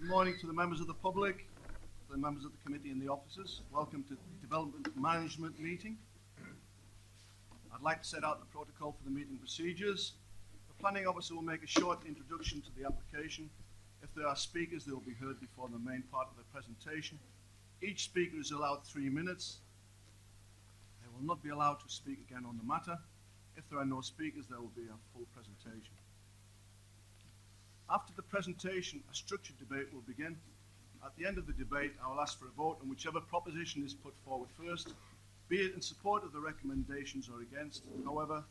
Good morning to the members of the public, the members of the committee and the officers. Welcome to the Development Management meeting. I'd like to set out the protocol for the meeting procedures. The planning officer will make a short introduction to the application. If there are speakers, they will be heard before the main part of the presentation. Each speaker is allowed 3 minutes. They will not be allowed to speak again on the matter. If there are no speakers, there will be a full presentation. After the presentation, a structured debate will begin. At the end of the debate, I will ask for a vote on whichever proposition is put forward first, be it in support of the recommendations or against. However,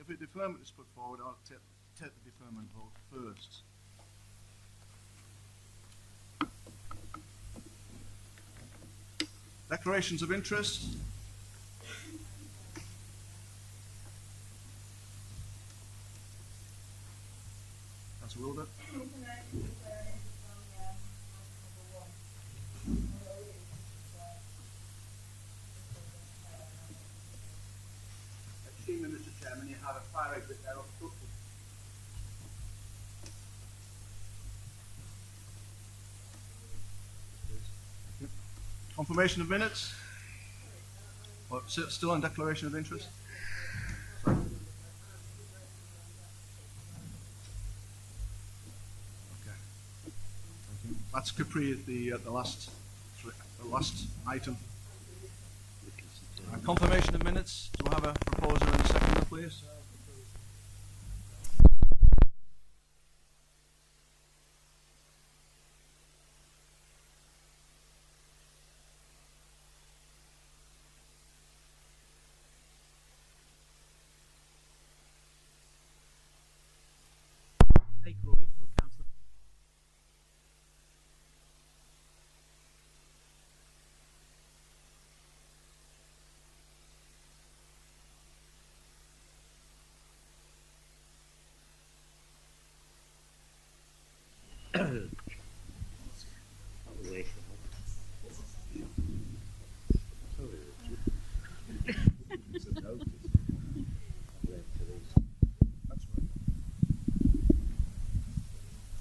if a deferment is put forward, I'll take the deferment vote first. Declarations of interest. That's Wilde. Mr. Chairman, you have a fire exit there obstructed. Confirmation of minutes? Or still on declaration of interest? Sorry. Okay. Thank you. That's Capri at the last item. Confirmation of minutes. Do we have a proposer and a seconder, please?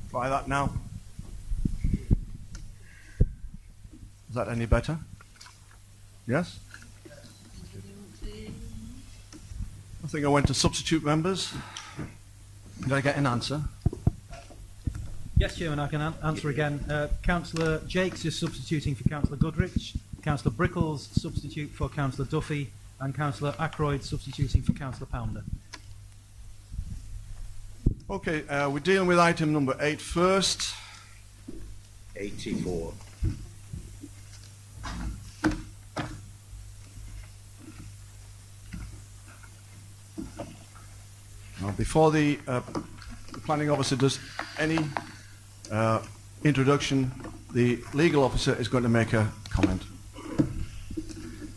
Try that now. Is that any better? Yes? I think I went to substitute members. Did I get an answer? Yes, Chairman, I can answer again. Councillor Jakes is substituting for Councillor Goodrich, Councillor Brickles substitute for Councillor Duffy, and Councillor Ackroyd substituting for Councillor Pounder. Okay, we're dealing with item number 8 first. 84. Now, before the planning officer does any introduction, the legal officer is going to make a comment.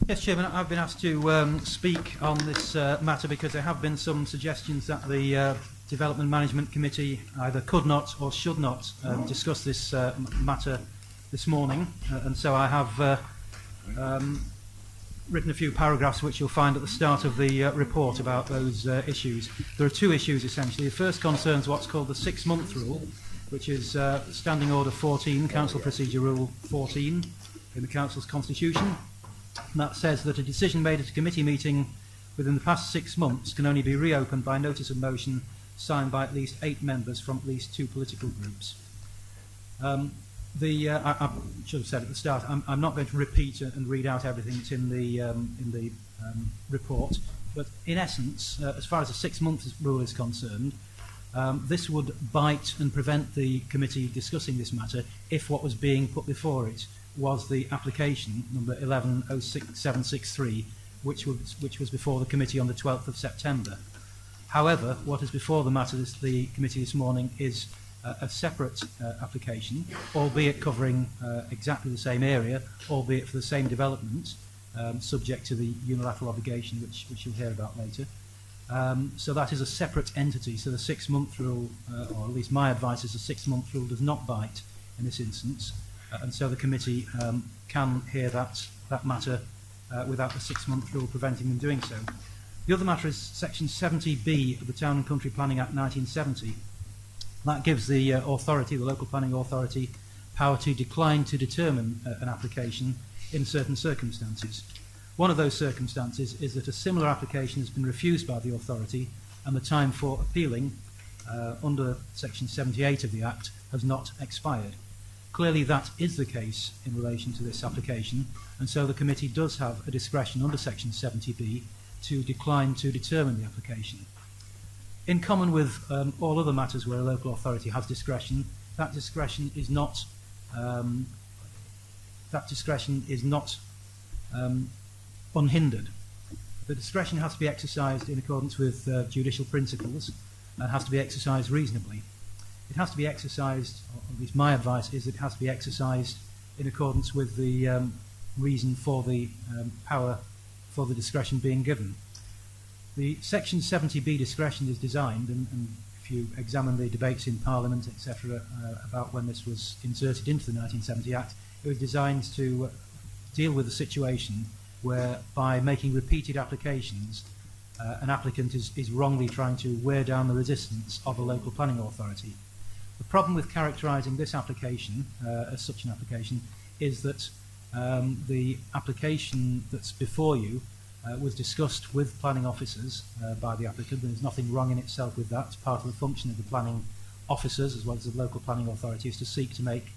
Yes, Chairman, I've been asked to speak on this matter because there have been some suggestions that the Development Management Committee either could not or should not discuss this matter this morning, and so I have written a few paragraphs which you'll find at the start of the report about those issues. There are two issues essentially. The first concerns what's called the 6-month rule, which is Standing Order 14, Council Procedure Rule 14 in the Council's Constitution. And that says that a decision made at a committee meeting within the past 6 months can only be reopened by notice of motion signed by at least 8 members from at least 2 political groups. I should have said at the start, I'm not going to repeat and read out everything that's in the report, but in essence, as far as the 6-month rule is concerned, this would bite and prevent the committee discussing this matter if what was being put before it was the application number 1106763, which was before the committee on the 12th of September. However, what is before the committee this morning is a separate application, albeit covering exactly the same area, albeit for the same development, subject to the unilateral obligation which you'll hear about later. So that is a separate entity, so the 6-month rule, or at least my advice is the 6-month rule does not bite in this instance, and so the committee can hear that matter without the 6-month rule preventing them doing so. The other matter is Section 70B of the Town and Country Planning Act 1970. That gives the authority, the local planning authority, power to decline to determine an application in certain circumstances. One of those circumstances is that a similar application has been refused by the authority and the time for appealing under Section 78 of the Act has not expired. Clearly that is the case in relation to this application, and so the committee does have a discretion under Section 70B to decline to determine the application. In common with all other matters where a local authority has discretion, that discretion is not unhindered. The discretion has to be exercised in accordance with judicial principles and has to be exercised reasonably. It has to be exercised, or at least my advice is it has to be exercised in accordance with the reason for the power for the discretion being given. The Section 70B discretion is designed, and if you examine the debates in Parliament, etc., about when this was inserted into the 1970 Act, it was designed to deal with a situation where, by making repeated applications, an applicant is wrongly trying to wear down the resistance of a local planning authority. The problem with characterising this application as such an application is that the application that's before you was discussed with planning officers by the applicant, and there's nothing wrong in itself with that. It's part of the function of the planning officers as well as the local planning authorities to seek to make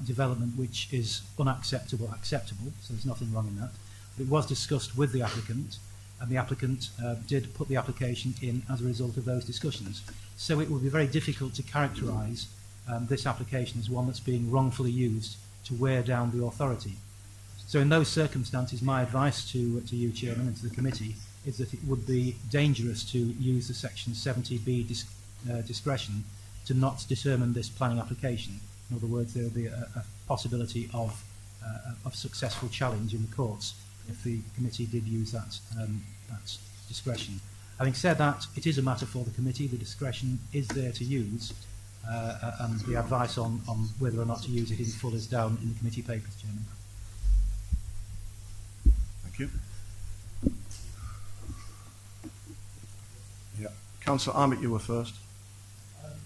development which is unacceptable acceptable, so there's nothing wrong in that. But it was discussed with the applicant, and the applicant did put the application in as a result of those discussions. So it would be very difficult to characterise this application as one that's being wrongfully used to wear down the authority. So in those circumstances, my advice to you, Chairman, and to the committee is that it would be dangerous to use the Section 70B discretion to not determine this planning application. In other words, there will be a possibility of successful challenge in the courts if the committee did use that discretion. Having said that, it is a matter for the committee. The discretion is there to use, and the advice on whether or not to use it in full is down in the committee papers, Chairman. Thank you. Yeah. Councillor Armitt, you were first.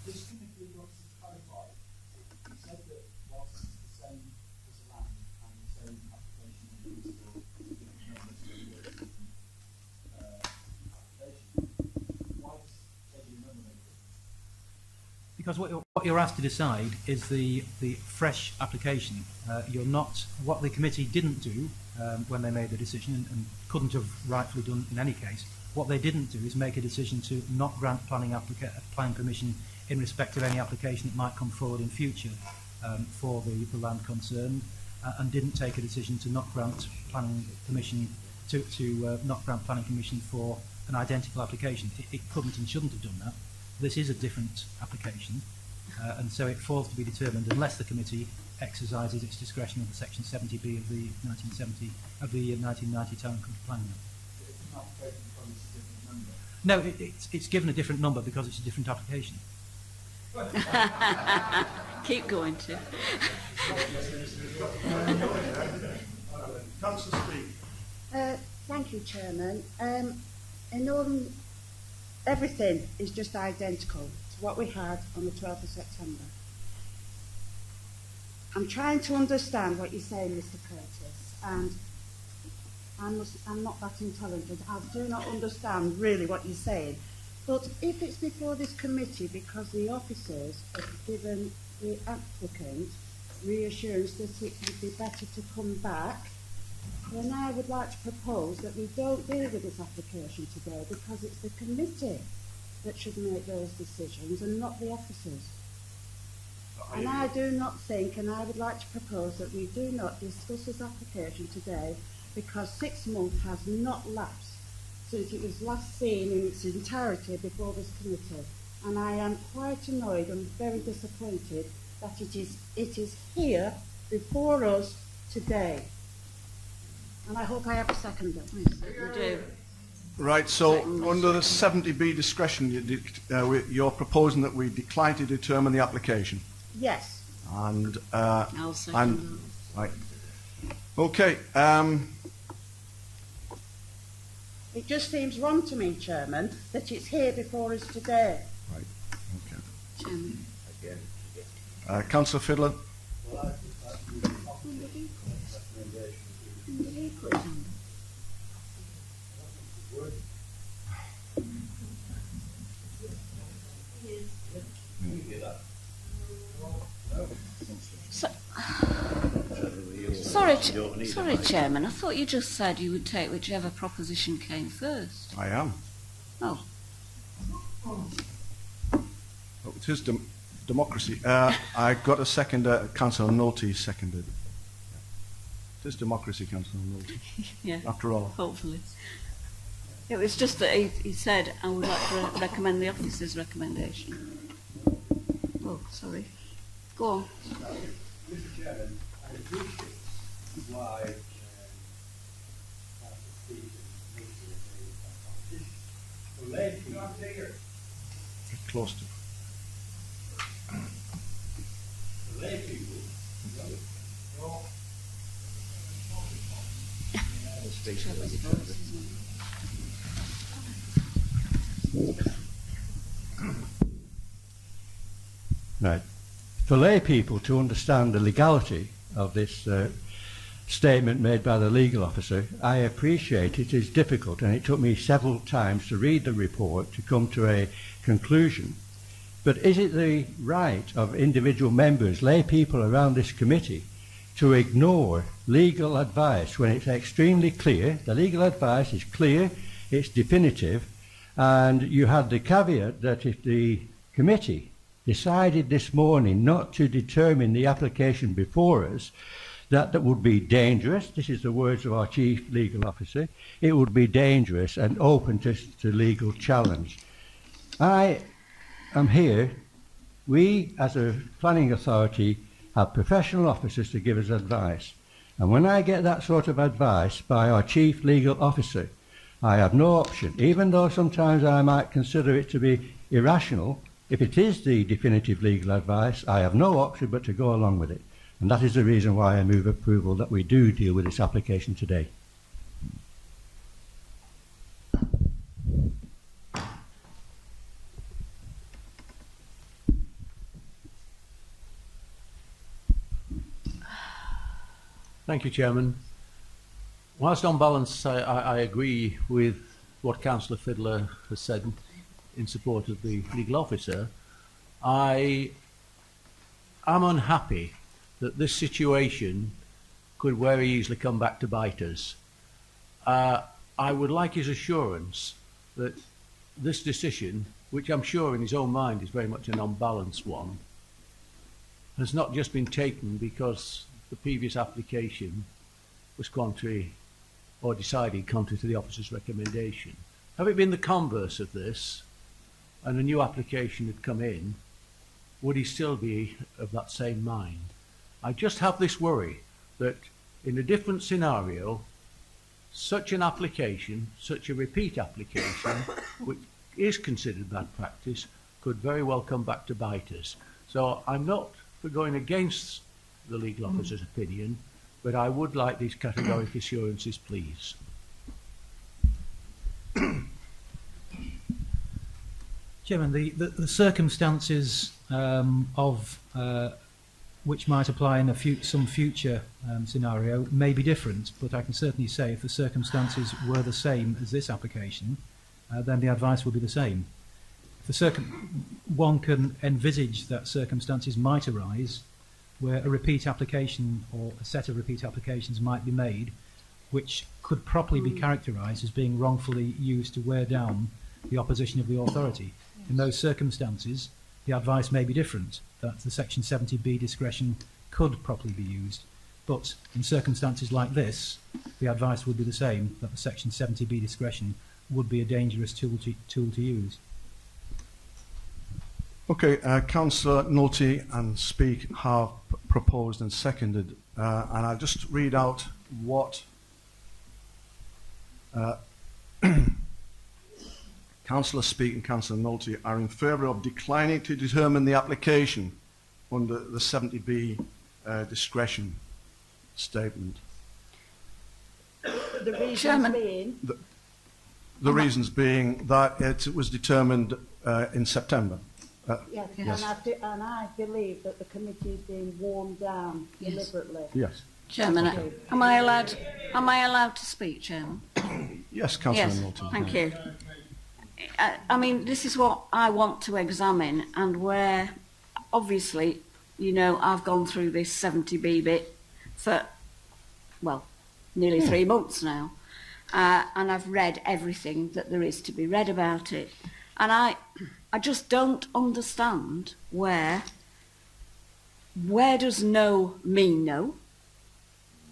Just quickly wants to clarify. You said that whilst it's the same as the land and the same application is for application, why does changing the number make it? Because what you're asked to decide is the fresh application. You're not, what the committee didn't do when they made the decision, and couldn't have rightfully done in any case, what they didn't do is make a decision to not grant planning permission in respect of any application that might come forward in future for the land concerned, and didn't take a decision to not grant planning permission not grant planning permission for an identical application. It couldn't and shouldn't have done that. This is a different application, and so it falls to be determined unless the committee exercises its discretion under Section 70B of the 1990 Town and Country Planning Act. It's not taken from a different number. No, it's given a different number because it's a different application. Keep going, Tim. Councillor Speak. Thank you, Chairman. Everything is just identical to what we had on the 12th of September. I'm trying to understand what you're saying, Mr. Curtis, and I'm not that intelligent. I do not understand really what you're saying. But if it's before this committee because the officers have given the applicant reassurance that it would be better to come back, then I would like to propose that we don't deal with this application today because it's the committee that should make those decisions and not the officers. And I do not think, and I would like to propose that we do not discuss this application today because 6 months has not lapsed since it was last seen in its entirety before this committee. And I am quite annoyed and very disappointed that it is here before us today. And I hope I have a seconder. You do. Right, so under the 70B discretion, you're proposing that we decline to determine the application. Yes. And I'll second that. right. Okay. It just seems wrong to me, Chairman, that it's here before us today. Right. Okay. Chairman. Councillor Fylde. Well, Sorry, Chairman. I thought you just said you would take whichever proposition came first. I am. Oh, Oh, it is democracy. I got a second. Councillor Nolte seconded. It is democracy, Councillor Nolte. yeah. After all. Hopefully. It was just that he said, I would like to recommend the officer's recommendation. Oh, sorry. Go on. Mr. Chairman, I appreciate why the lay people, Get close to. the lay people, Right. For lay people to understand the legality of this statement made by the legal officer, I appreciate it is difficult, and it took me several times to read the report to come to a conclusion. But is it the right of individual members, lay people around this committee, to ignore legal advice when it's extremely clear? The legal advice is clear, it's definitive, and you had the caveat that if the committee decided this morning not to determine the application before us, that would be dangerous. This is the words of our chief legal officer. It would be dangerous and open to legal challenge. I am here. We, as a planning authority, have professional officers to give us advice. And when I get that sort of advice by our chief legal officer, I have no option, even though sometimes I might consider it to be irrational. If it is the definitive legal advice, I have no option but to go along with it. And that is the reason why I move approval that we do deal with this application today. Thank you, Chairman. Whilst on balance, I agree with what Councillor Fylde has said in support of the legal officer, I am unhappy that this situation could very easily come back to bite us. I would like his assurance that this decision, which I'm sure in his own mind is very much an unbalanced one, has not just been taken because the previous application was contrary or decided contrary to the officer's recommendation. Have it been the converse of this and a new application had come in, would he still be of that same mind? I just have this worry that in a different scenario, such an application, such a repeat application, which is considered bad practice, could very well come back to bite us. So I'm not for going against the legal officer's opinion, but I would like these categoric assurances, please. Chairman, the circumstances of which might apply in some future scenario may be different, but I can certainly say if the circumstances were the same as this application, then the advice would be the same. If one can envisage that circumstances might arise where a repeat application or a set of repeat applications might be made which could properly be characterised as being wrongfully used to wear down the opposition of the authority. In those circumstances, the advice may be different, that the Section 70B discretion could properly be used. But in circumstances like this, the advice would be the same, that the Section 70B discretion would be a dangerous tool to use. Okay, Councillor Nolte and Speak have proposed and seconded, and I'll just read out what Councillor Speak and Councillor Nolte are in favour of declining to determine the application under the 70B discretion statement. The reasons Chairman. being, The reasons being that it was determined in September. yes, Yes. and I believe that the committee is being worn down Yes. deliberately. Yes. Chairman, am I allowed to speak, Chairman? Yes, Councillor Yes, Nolte. thank you. I mean, this is what I want to examine, and where, obviously, you know, I've gone through this 70B bit for well, nearly 3 months now, and I've read everything that there is to be read about it. And I just don't understand where does no mean no?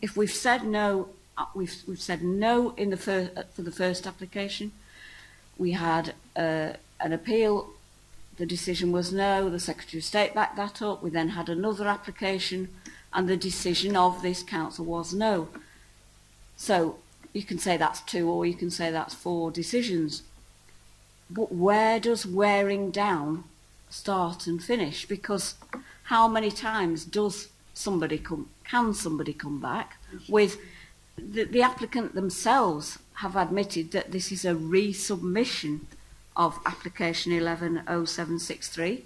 If we've said no, we've said no in the for the first application. We had an appeal. The decision was no. The Secretary of State backed that up. We then had another application, and the decision of this council was no. So you can say that's 2 or you can say that's 4 decisions. But where does wearing down start and finish? Because how many times can somebody come back with the applicant themselves have admitted that this is a resubmission of application 110763.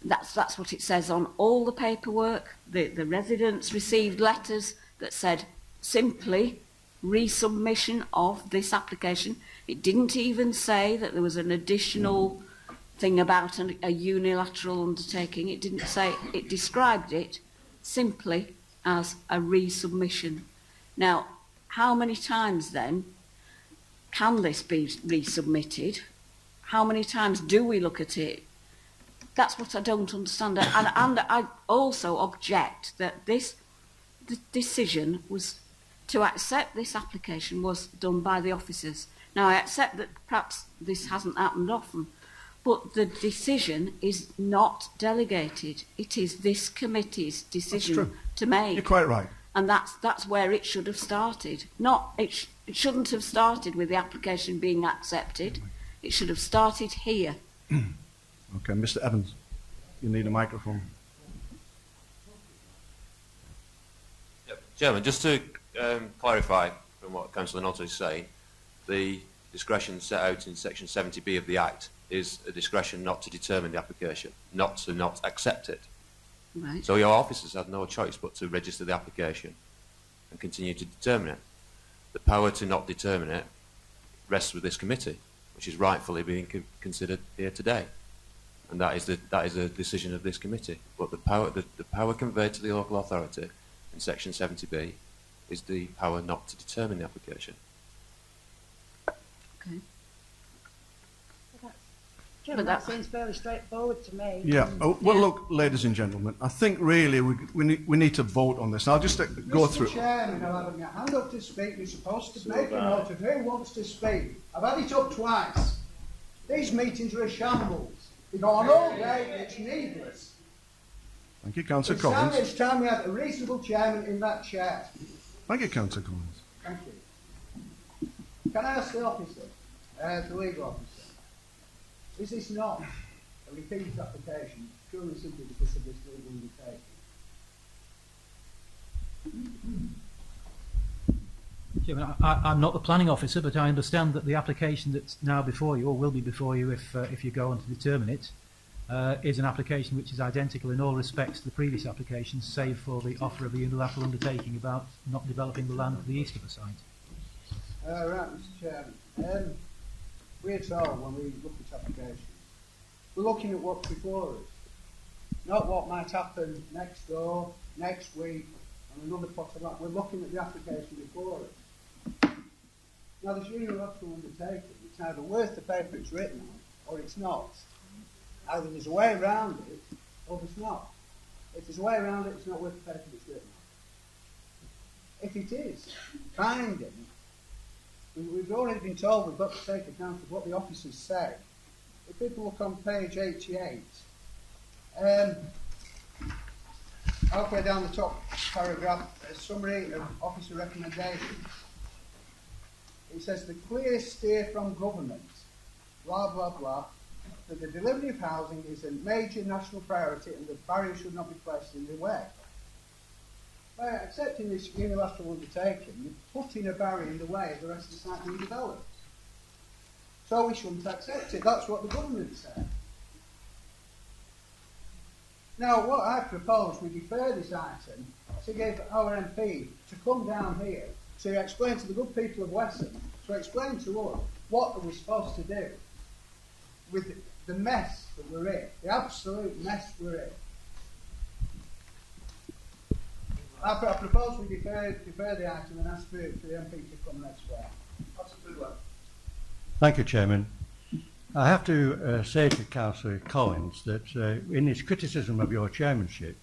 That's what it says on all the paperwork. The residents received letters that said simply resubmission of this application. It didn't even say that there was an additional thing about a unilateral undertaking. It didn't say, it described it simply as a resubmission. Now, how many times then can this be resubmitted? How many times do we look at it? That's what I don't understand. And I also object that the decision was to accept this application was done by the officers. Now, I accept that perhaps this hasn't happened often, but the decision is not delegated. It is this committee's decision to make. You're quite right. And that's where it should have started. It shouldn't have started with the application being accepted. It should have started here. Okay, Mr. Evans, you need a microphone. Yep. Chairman, just to clarify from what Councillor Notter is saying, the discretion set out in section 70B of the Act is a discretion not to determine the application, not to not accept it. Right. So your officers had no choice but to register the application and continue to determine it. The power to not determine it rests with this committee, which is rightfully being considered here today. And that is a decision of this committee. But the power conveyed to the local authority in section 70B is the power not to determine the application. Okay. Chairman, that seems fairly straightforward to me. Yeah. Oh, well, look, ladies and gentlemen, I think really we need to vote on this. I'll just go through. Mr. Chairman, I'm having your hand up to speak. You're supposed to make a note of who wants to speak. I've had it up twice. These meetings are a shambles. They go on all day. It's needless. Thank you, Councillor Collins. It's time we had a reasonable chairman in that chair. Thank you, Councillor Collins. Thank you. Can I ask the officer, the legal officer, is this not a repeat application purely simply because of this legal undertaking? Chairman, I'm not the planning officer, but I understand that the application that's now before you, or will be before you if you go on to determine it, is an application which is identical in all respects to the previous applications, save for the offer of a unilateral undertaking about not developing the land to the east of the site. Right, Mr. Chairman. We're told when we look at applications, we're looking at what's before us, not what might happen next door, next week, on another pot of land. We're looking at the application before us. Now, this unilateral undertaking, it's either worth the paper it's written on, or it's not. Either there's a way around it, or there's not. If there's a way around it, it's not worth the paper it's written on. If it is binding, we've already been told we've got to take account of what the officers say. If people look on page 88, halfway down the top paragraph, a summary of officer recommendations. It says the clear steer from government, blah, blah, blah, that the delivery of housing is a major national priority and the barrier should not be placed in the way. By accepting this unilateral undertaking, you're putting a barrier in the way of the rest of the site being developed. So we shouldn't accept it. That's what the government said. Now, what I propose, we defer this item to give our MP to come down here to explain to the good people of Wesson, to explain to us what are we supposed to do with the mess that we're in, the absolute mess we're in. I propose we defer the item and ask for the MP to come next week. Thank you, Chairman. I have to say to Councillor Collins that in his criticism of your chairmanship,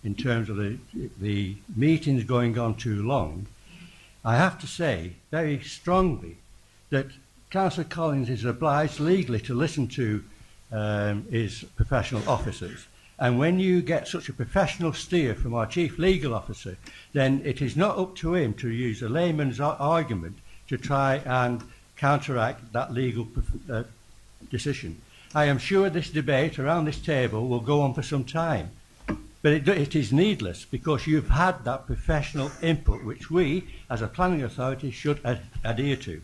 in terms of the meetings going on too long, I have to say very strongly that Councillor Collins is obliged legally to listen to his professional officers. And when you get such a professional steer from our Chief Legal Officer, then it is not up to him to use a layman's argument to try and counteract that legal decision. I am sure this debate around this table will go on for some time, but it is needless because you've had that professional input which we, as a planning authority, should adhere to.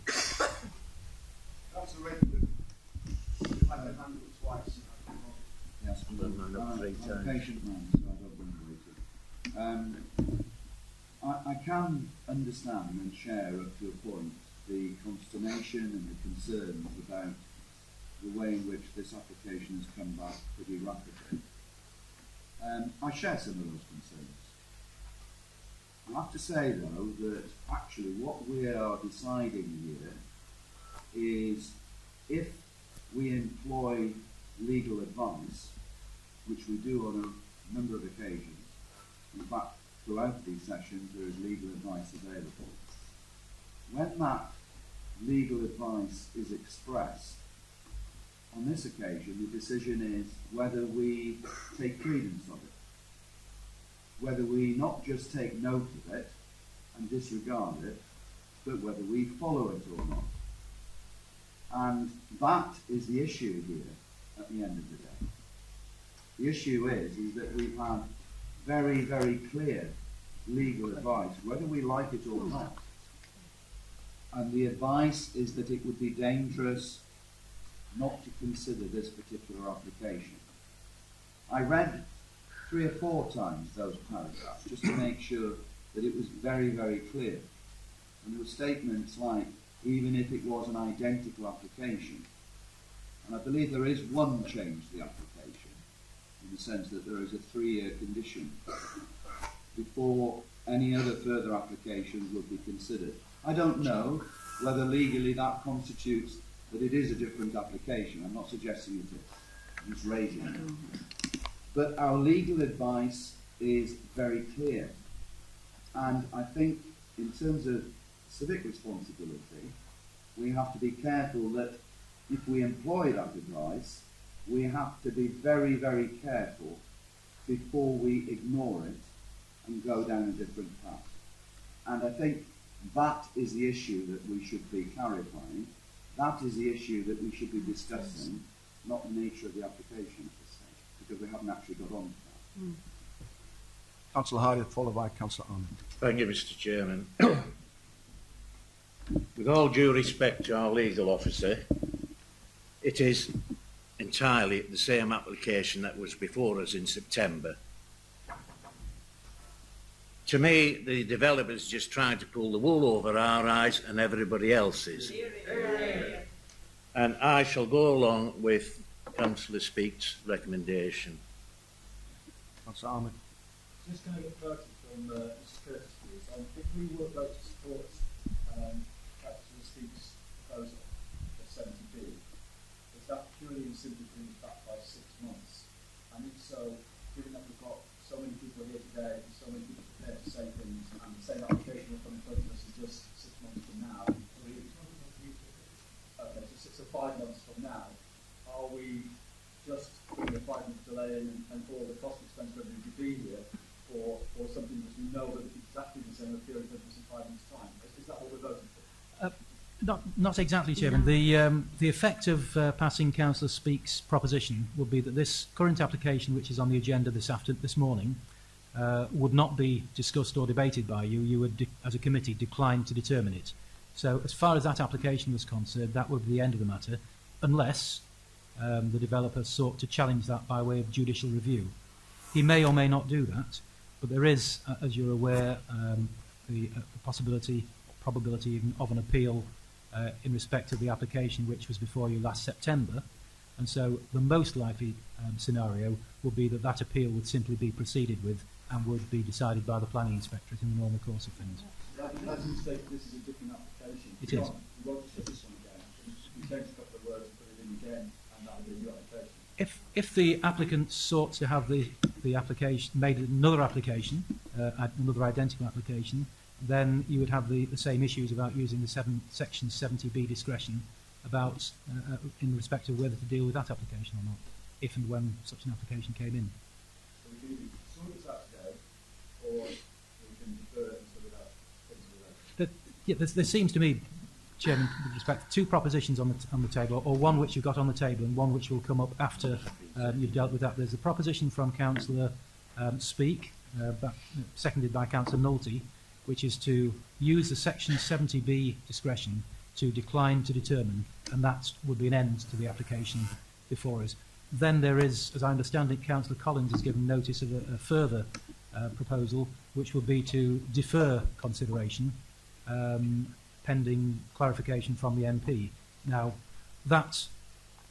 Yes, I'm a patient man, so I don't bring I can understand and share up to a point the consternation and the concerns about the way in which this application has come back pretty rapidly. I share some of those concerns. I have to say, though, that actually what we are deciding here is if we employ legal advice, which we do on a number of occasions. In fact, throughout these sessions there is legal advice available. When that legal advice is expressed, on this occasion the decision is whether we take credence of it, whether we not just take note of it and disregard it, but whether we follow it or not. And that is the issue here at the end of the day. The issue is that we've had very, very clear legal advice, whether we like it or not. And the advice is that it would be dangerous not to consider this particular application. I read 3 or 4 times those paragraphs just to make sure that it was very, very clear. And there were statements like, even if it was an identical application, and I believe there is one change to the application, in the sense that there is a 3-year condition before any other further applications would be considered. I don't know whether legally that constitutes that it is a different application. I'm not suggesting it is. I'm just raising it. But our legal advice is very clear. And I think in terms of civic responsibility, we have to be careful that if we employ that advice, we have to be very, very careful before we ignore it and go down a different path. And I think that is the issue that we should be clarifying. That is the issue that we should be discussing, not the nature of the application at this stage, because we haven't actually got on to that. Mm. Councillor Hardy, followed by Councillor Arnold. Thank you, Mr. Chairman. With all due respect to our legal officer, it is entirely the same application that was before us in September. To me, the developers just trying to pull the wool over our eyes and everybody else's. And I shall go along with Councillor Speake's recommendation. Councillor Arnold. Just going to get voted from Mr. Curtis, please. If we were vote to support Councillor Speake's proposal for 70B, is that purely and simply being back by 6 months? And if so, given that we've got so many people here today, and so many people prepared to say things, and the same application will come in front of us in just 6 months from now, okay, so 5 months from now, are we just putting a 5-month delay in and all the cost expense for everybody to be here, or something that we know that it's exactly the same appeal in 5 months' time? Is that what we're voting for? Not exactly, Chairman. The effect of passing Councillor Speake's proposition would be that this current application, which is on the agenda this morning, would not be discussed or debated by you. You would, as a committee, decline to determine it. So, as far as that application was concerned, that would be the end of the matter, unless the developer sought to challenge that by way of judicial review. He may or may not do that, but there is, as you're aware, the probability even of an appeal in respect of the application which was before you last September, and so the most likely scenario would be that that appeal would simply be proceeded with and would be decided by the planning inspectorate in the normal course of things. As you state, this is a different application. It is. You won't shut this one again. You change a couple of words and put it in again, and that will be your application. If the applicant sought to have the application made another application, another identical application, then you would have the same issues about using the section 70B discretion about in respect of whether to deal with that application or not, if and when such an application came in. So we can either sort this out today, or we can defer it until that comes to the Yeah, there seems to me, Chairman, with respect, two propositions on the table, or one which you've got on the table and one which will come up after you've dealt with that. There's a proposition from Councillor Speak, seconded by Councillor Nolte, which is to use the section 70B discretion to decline to determine, and that would be an end to the application before us. Then there is, as I understand it, Councillor Collins has given notice of a further proposal, which would be to defer consideration pending clarification from the MP. Now, that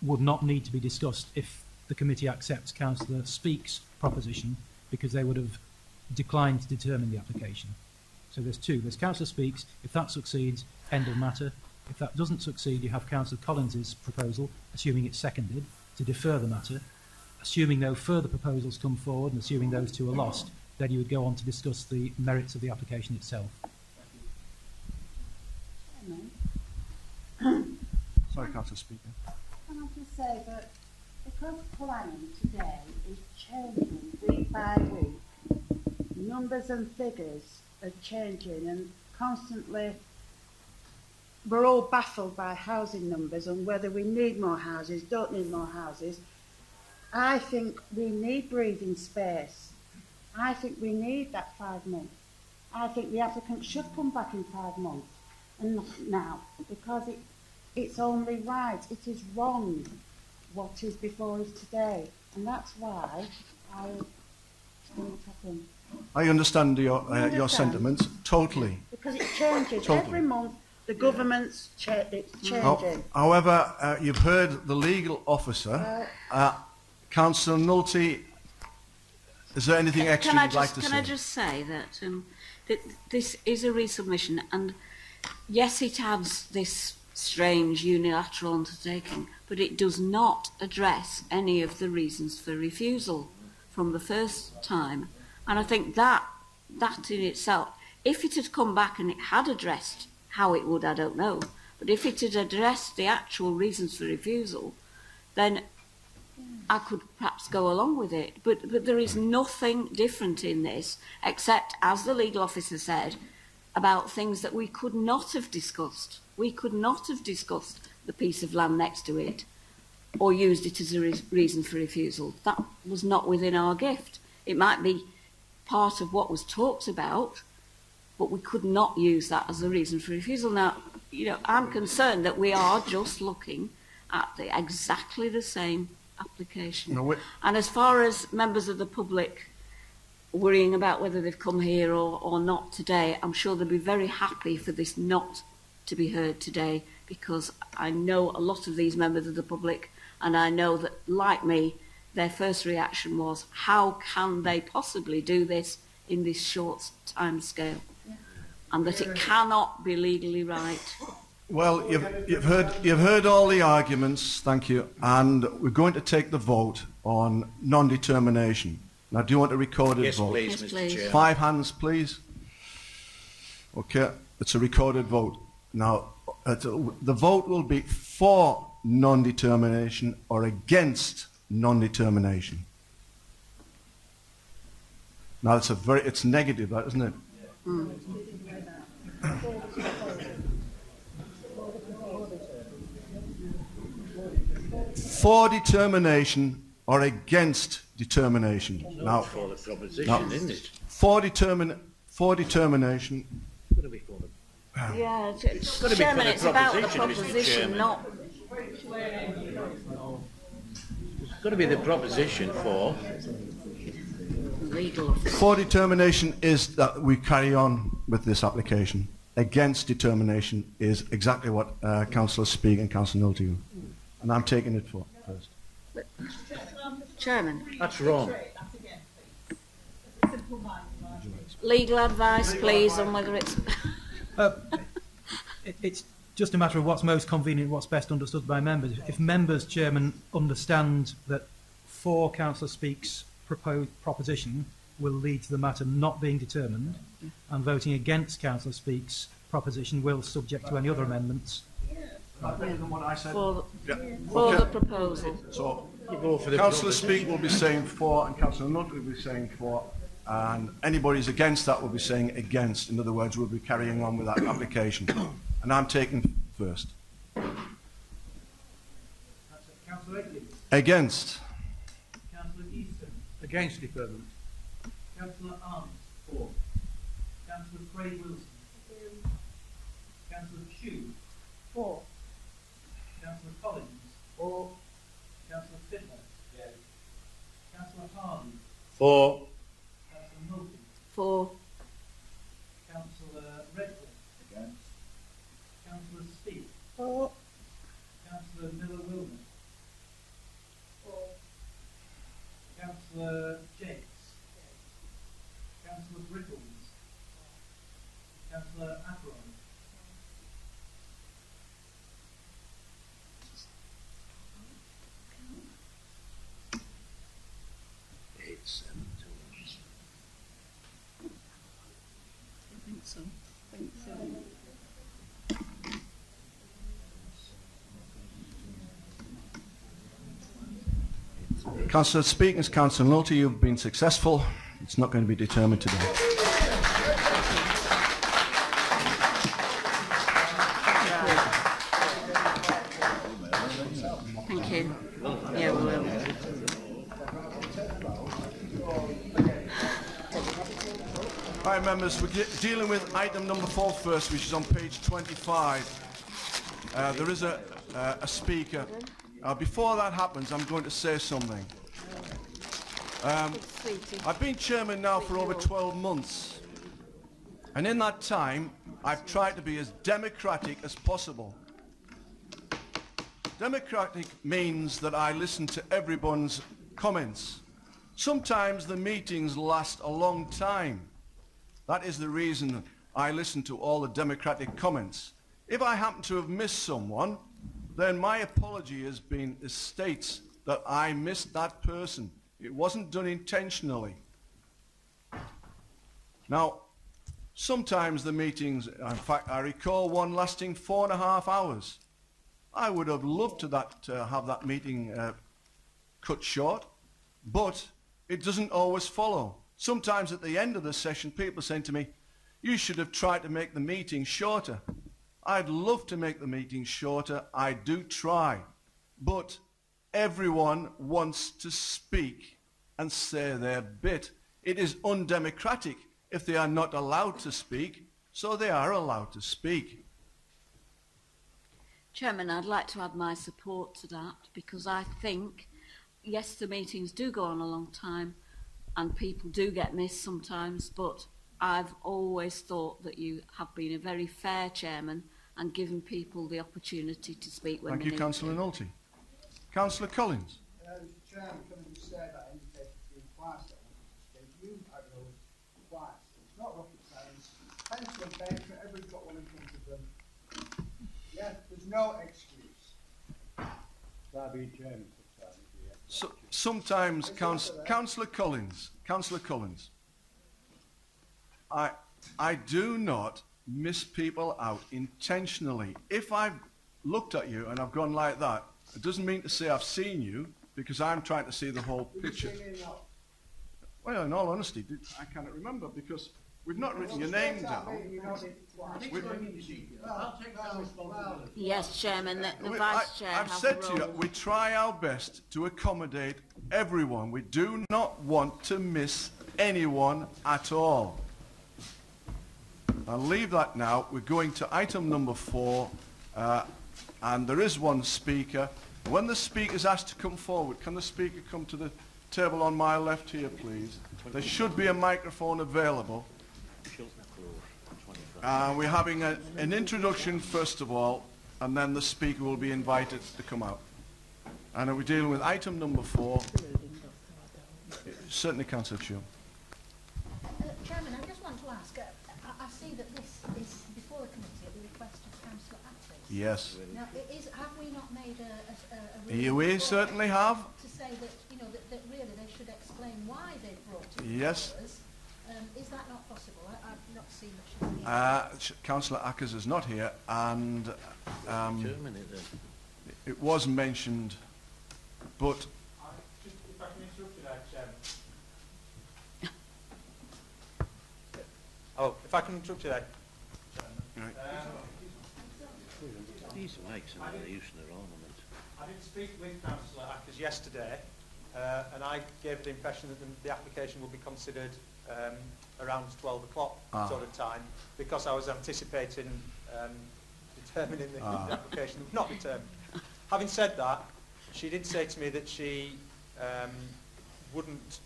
would not need to be discussed if the committee accepts Councillor Speak's proposition, because they would have declined to determine the application. So there's two. There's Councillor Speak's. If that succeeds, end of matter. If that doesn't succeed, you have Councillor Collins's proposal, assuming it's seconded, to defer the matter. Assuming no further proposals come forward and assuming those two are lost, then you would go on to discuss the merits of the application itself. Sorry, Councillor Speaker. Can I just say that because planning today is changing week by week, numbers and figures are changing, and constantly we're all baffled by housing numbers and whether we need more houses, don't need more houses. I think we need breathing space. I think we need that 5 months. I think the applicant should come back in 5 months and not now, because it's only right. It is wrong what is before us today, and that's why I think happen. I understand your sentiments totally. Because it changes Totally. every month. The government's it's changing. However, you've heard the legal officer. Councillor Nolte, is there anything extra you'd like to say? Can I just say that, that this is a resubmission, and yes, it adds this strange unilateral undertaking, but it does not address any of the reasons for refusal from the first time. And I think that in itself, if it had come back and it had addressed how it would, I don't know, but if it had addressed the actual reasons for refusal, then I could perhaps go along with it. But there is nothing different in this, except, as the legal officer said, about things that we could not have discussed. We could not have discussed the piece of land next to it or used it as a reason for refusal. That was not within our gift. It might be part of what was talked about, but we could not use that as a reason for refusal. Now, I'm concerned that we are just looking at exactly the same application. No, and as far as members of the public worrying about whether they've come here or not today, I'm sure they'll be very happy for this not to be heard today, because I know a lot of these members of the public, and I know that, like me, their first reaction was, how can they possibly do this in this short time scale? And that it cannot be legally right. Well, you've heard all the arguments, thank you, and we're going to take the vote on non-determination. Now, do you want a recorded vote? Please, Yes, Mr. please. Chair. 5 hands, please. Okay, it's a recorded vote. Now, the vote will be for non-determination or against non-determination. Now, it's negative, that, isn't it? For determination or against determination. Now, For the proposition, isn't it? for determination. What do we call it? Yeah, gotta be for Chairman, the it's about the proposition, Mr. proposition, Chairman. not... It's got to be the proposition for. legal officer. For determination is that we carry on with this application. Against determination is exactly what Councillor Speak and Councillor Nolte do. And I'm taking it for first. Chairman, That's wrong. Legal advice, please, on whether it's... It's just a matter of what's most convenient, what's best understood by members. If members, Chairman, understand that 4 Councillor Speak's proposed proposition will lead to the matter not being determined, and voting against Councillor Speak's proposition will, subject to any other amendments. Better than what I said. For Okay. the proposal. So, You go for the Councillor Speak will be saying for, and Councillor Nutt will be saying for, and anybody who's against that will be saying against. In other words, we'll be carrying on with that application. And I'm taking first. Councillor Atkins. Against. Councillor Easton. Against deferment. Councillor Arms. For. Councillor Craig Wilson. Councillor Shue. For. Councillor Collins. For. Councillor Fittler. Yes. Councillor Hardy. For. Councillor Milton. For. Councillor Redford. Against. Councillor Speak. For. Councillor Miller-Wilmot. For. Councillor Jakes. Councillor Brickles. Councillor Ackroyd. I think so. Councillor Speak and Councillor Nutt, you've been successful. It's not going to be determined today. Thank you. Yeah, we will. Right, members, we're dealing with item number 4 first, which is on page 25. There is a speaker. Before that happens, I'm going to say something. I've been chairman now for over 12 months. And in that time, I've tried to be as democratic as possible. Democratic means that I listen to everyone's comments. Sometimes the meetings last a long time. That is the reason I listen to all the democratic comments. If I happen to have missed someone, then my apology states that I missed that person. It wasn't done intentionally. Now, sometimes the meetings, in fact, I recall one lasting 4.5 hours. I would have loved to have that meeting cut short, but it doesn't always follow. Sometimes at the end of the session, people are saying to me, you should have tried to make the meeting shorter. I'd love to make the meeting shorter. I do try. But everyone wants to speak and say their bit. It is undemocratic if they are not allowed to speak, so they are allowed to speak. Chairman, I'd like to add my support to that, because I think, yes, the meetings do go on a long time and people do get missed sometimes, but I've always thought that you have been a very fair chairman and given people the opportunity to speak when they need to. Thank you, Councillor Nolte. Councillor Collins. Mr. Chairman, can I just say that I indicated to you twice that I wanted to speak. You had those twice. It's not rocket science. Pencil and paper, everyone's got one in front of them. Yeah, there's no excuse. I've been chairman for time. So, sometimes, Councillor Collins, I do not miss people out intentionally. If I've looked at you and I've gone like that, it doesn't mean to say I've seen you, because I'm trying to see the whole picture. Well, in all honesty, I cannot remember, because we've not written your name down. Yes, Chairman, the Vice Chair I've has said the to you, role. we try our best to accommodate everyone. We do not want to miss anyone at all. I'll leave that now. We're going to item number 4, and there is one speaker. When the speaker is asked to come forward, can the speaker come to the table on my left here, please? There should be a microphone available. We're having an introduction first of all, and then the speaker will be invited to come out. And we're dealing with item number 4. Certainly, Councillor Chu. want to ask, I see that this is before the committee at the request of Councillor Atters. Yes. Now, have we not made a We certainly have. to say that, you know, that really they should explain why they brought it Yes. to us? Is that not possible? I've not seen that she's here. Councillor Ackers is not here, and it was mentioned, but If I can interrupt you there, Chairman. If I can interrupt you there. right. These mics are no use in their ornament. I did speak with Councillor Ackers yesterday, and I gave the impression that the application would be considered around 12 o'clock sort of time, because I was anticipating determining the application would not determined. Having said that, she did say to me that she wouldn't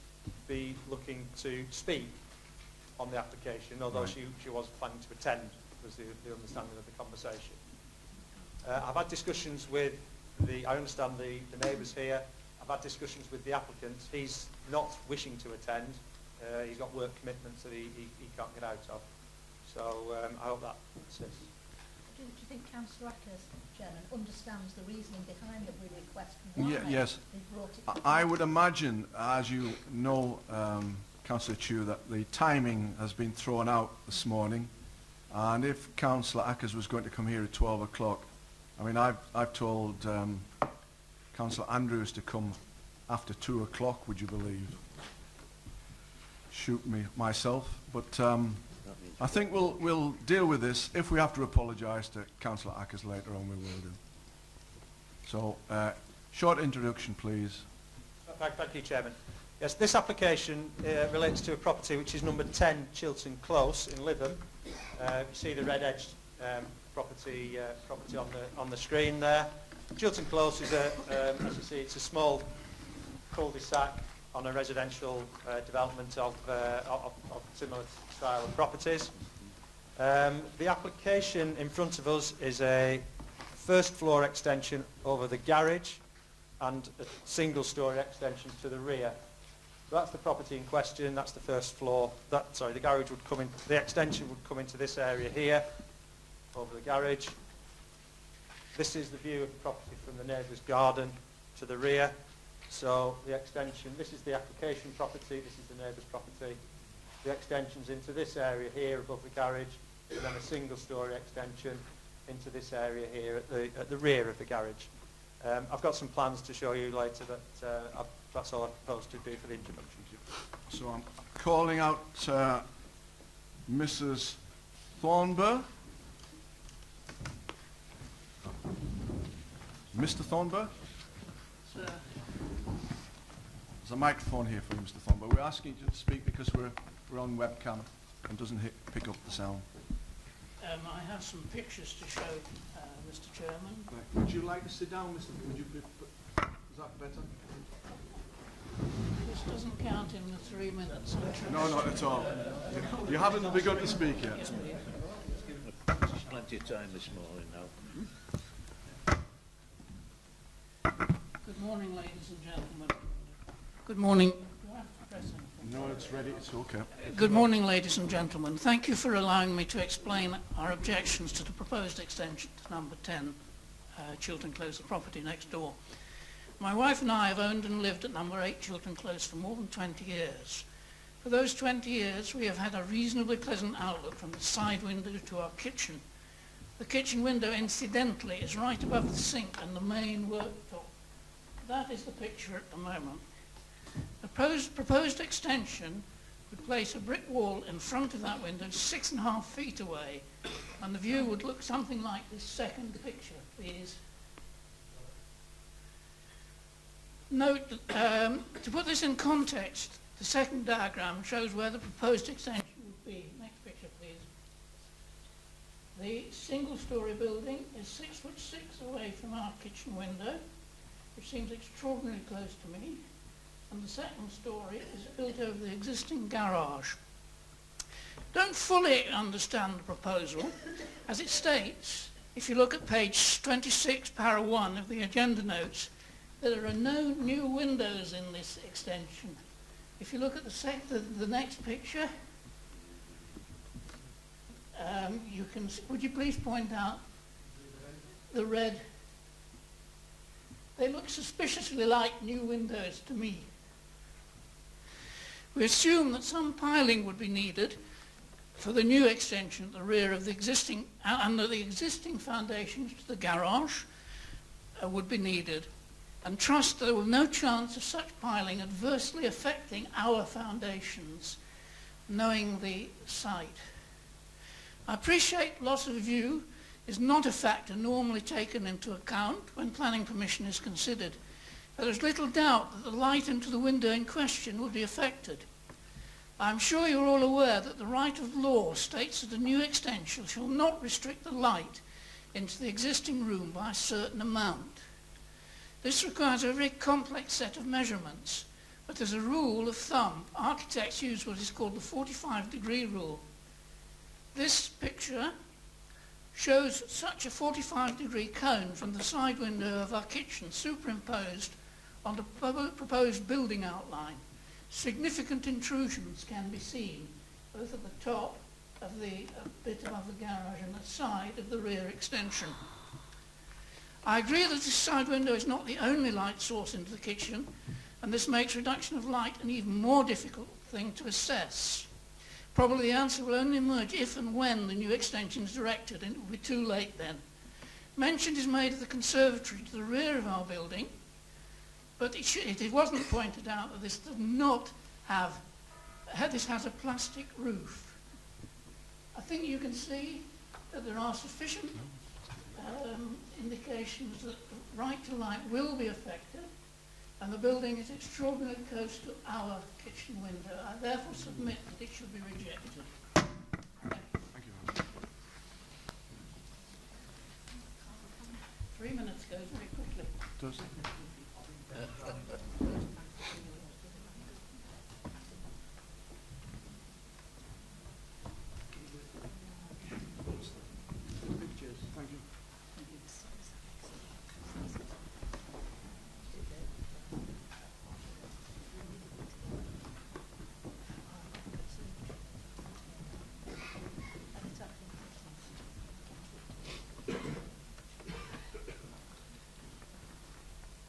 be looking to speak on the application, although she was planning to attend, was the understanding of the conversation. I've had discussions with I understand the neighbours here. I've had discussions with the applicant. He's not wishing to attend. He's got work commitments that he can't get out of. So I hope that assists. Do you think Councillor Ackers, Chairman, understands the reasoning behind the request and why Yes. they brought it to I would imagine, as you know, Councillor Chu, that the timing has been thrown out this morning, and if Councillor Ackers was going to come here at 12 o'clock, I mean, I've told Councillor Andrews to come after 2 o'clock, would you believe? Shoot me myself, but I think we'll deal with this. If we have to apologise to Councillor Ackers later on, we will do. So, short introduction, please. Thank you, Chairman. Yes, this application relates to a property which is number 10 Chiltern Close in Lytham. You see the red-edged property on the screen there. Chiltern Close is as you see, it's a small cul-de-sac on a residential development of similar style of properties. The application in front of us is a first floor extension over the garage and a single story extension to the rear. So that's the property in question, that's the first floor. The garage would come in, the extension would come into this area here, over the garage. This is the view of the property from the neighbour's garden to the rear. So the extension, this is the application property, this is the neighbour's property. The extension's into this area here above the garage, and then a single story extension into this area here at the rear of the garage. I've got some plans to show you later, but that's all I propose to do for the introduction. So I'm calling out Mrs. Thornburg. Mr. Thornburg? Sir. There's a microphone here for you, Mr. Thornburg. We're asking you to speak because we're on webcam and doesn't pick up the sound. I have some pictures to show, Mr. Chairman. Right. Would you like to sit down, Mr. Would you be, is that better? This doesn't count in the 3 minutes. No, not at all. You haven't begun to speak yet. Yes, please. There's plenty of time this morning now. Good morning, ladies and gentlemen. Good morning. Do I have to press anything? No, it's ready. It's okay. Good morning, ladies and gentlemen. Thank you for allowing me to explain our objections to the proposed extension to number 10, Chiltern Close, the property next door. My wife and I have owned and lived at number 8 Chiltern Close for more than 20 years. For those 20 years, we have had a reasonably pleasant outlook from the side window to our kitchen. The kitchen window, incidentally, is right above the sink and the main worktop. That is the picture at the moment. The proposed extension would place a brick wall in front of that window 6.5 feet away, and the view would look something like this second picture, please. Note that, to put this in context, the second diagram shows where the proposed extension would be. Next picture, please. The single-storey building is 6'6" away from our kitchen window, which seems extraordinarily close to me, and the second story is built over the existing garage. Don't fully understand the proposal. As it states, if you look at page 26, para 1 of the agenda notes, there are no new windows in this extension. If you look at the next picture, would you please point out the red? They look suspiciously like new windows to me. We assume that some piling would be needed for the new extension at the rear of the existing, under the existing foundations to the garage would be needed, and trust there will no chance of such piling adversely affecting our foundations, knowing the site. I appreciate loss of view is not a factor normally taken into account when planning permission is considered. There is little doubt that the light into the window in question would be affected. I am sure you are all aware that the right of law states that a new extension shall not restrict the light into the existing room by a certain amount. This requires a very complex set of measurements, but as a rule of thumb, architects use what is called the 45-degree rule. This picture shows such a 45-degree cone from the side window of our kitchen superimposed on the proposed building outline. Significant intrusions can be seen both at the top of the bit above the garage and the side of the rear extension. I agree that this side window is not the only light source into the kitchen, and this makes reduction of light an even more difficult thing to assess. Probably the answer will only emerge if and when the new extension is directed, and it will be too late then. Mention is made of the conservatory to the rear of our building, but it wasn't pointed out that this does not have, this has a plastic roof. I think you can see that there are sufficient indications that the right to light will be affected, and the building is extraordinarily close to our kitchen window. I therefore submit that it should be rejected. Thank you. 3 minutes goes very quickly. Does it? Thank you.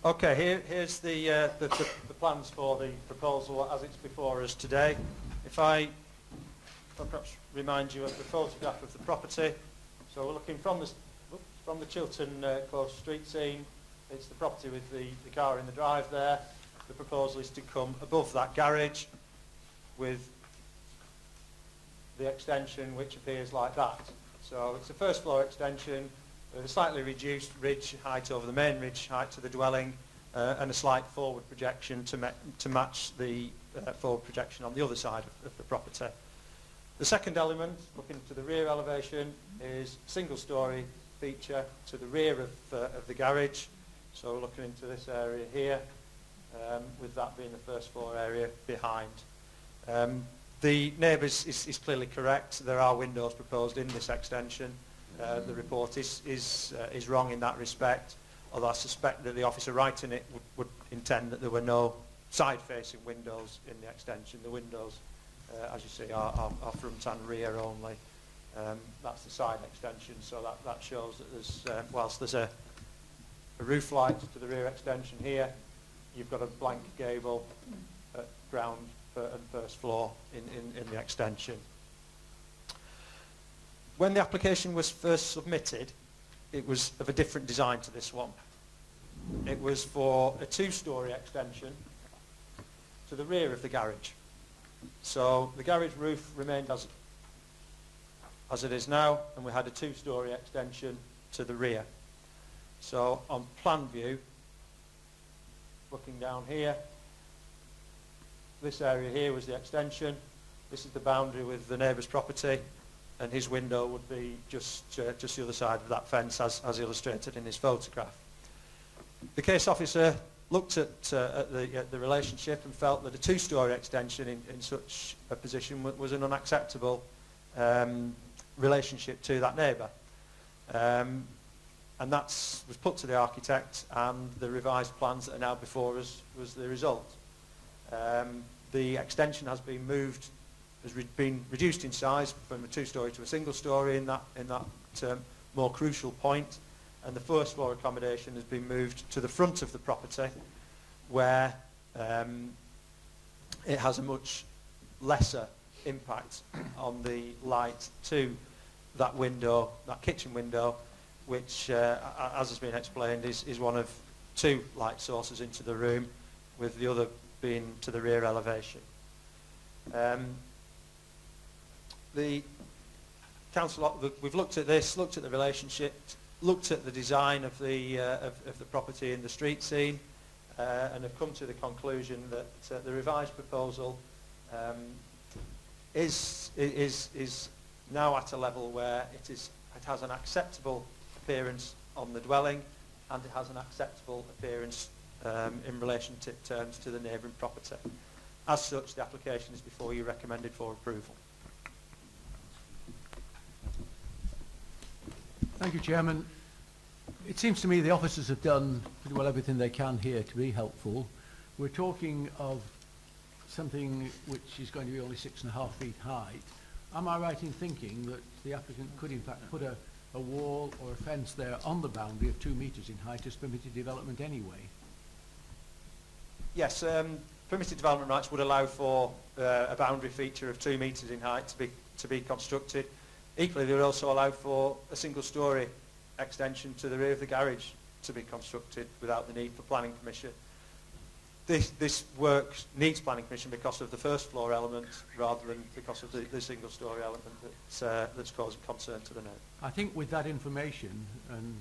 Okay, here's the plans for the proposal as it's before us today. If I perhaps remind you of the photograph of the property. So we're looking from the Chiltern Close street scene. It's the property with the car in the drive there. The proposal is to come above that garage with the extension which appears like that. So it's a first floor extension with a slightly reduced ridge height over the main ridge height to the dwelling and a slight forward projection to match the forward projection on the other side of the property. The second element, looking to the rear elevation, is a single-storey feature to the rear of the garage. So we're looking into this area here, with that being the first floor area behind. The neighbours is clearly correct. There are windows proposed in this extension. The report is wrong in that respect, although I suspect that the officer writing it would intend that there were no side-facing windows in the extension. The windows, as you see, are front and rear only. That's the side extension, so that shows that there's, whilst there's a roof light to the rear extension here, you've got a blank gable at ground and first floor in the extension. When the application was first submitted, it was of a different design to this one. It was for a two-storey extension to the rear of the garage. So the garage roof remained as it is now, and we had a two-storey extension to the rear. So on plan view, looking down here, this area here was the extension. This is the boundary with the neighbour's property, and his window would be just the other side of that fence, as illustrated in his photograph. The case officer looked at the relationship and felt that a two-storey extension in such a position was an unacceptable relationship to that neighbour. And that was put to the architect, and the revised plans that are now before us was the result. The extension has been moved been reduced in size from a two-storey to a single-storey in that more crucial point, and the first floor accommodation has been moved to the front of the property, where it has a much lesser impact on the light to that window, that kitchen window, which, as has been explained, is one of two light sources into the room, with the other being to the rear elevation. The council, we've looked at this, looked at the relationship, looked at the design of the property in the street scene, and have come to the conclusion that the revised proposal is now at a level where it has an acceptable appearance on the dwelling, and it has an acceptable appearance in relation to terms to the neighbouring property. As such, the application is before you, recommended for approval. Thank you, Chairman. It seems to me the officers have done pretty well everything they can here to be helpful. We're talking of something which is going to be only 6.5 feet high. Am I right in thinking that the applicant could in fact put a wall or a fence there on the boundary of 2 metres in height as permitted development anyway? Yes, permitted development rights would allow for a boundary feature of 2 metres in height to be constructed. Equally, they would also allow for a single-storey extension to the rear of the garage to be constructed without the need for planning permission. This work needs planning permission because of the first floor element rather than because of the single-storey element that's causing concern to the neighbour. I think with that information and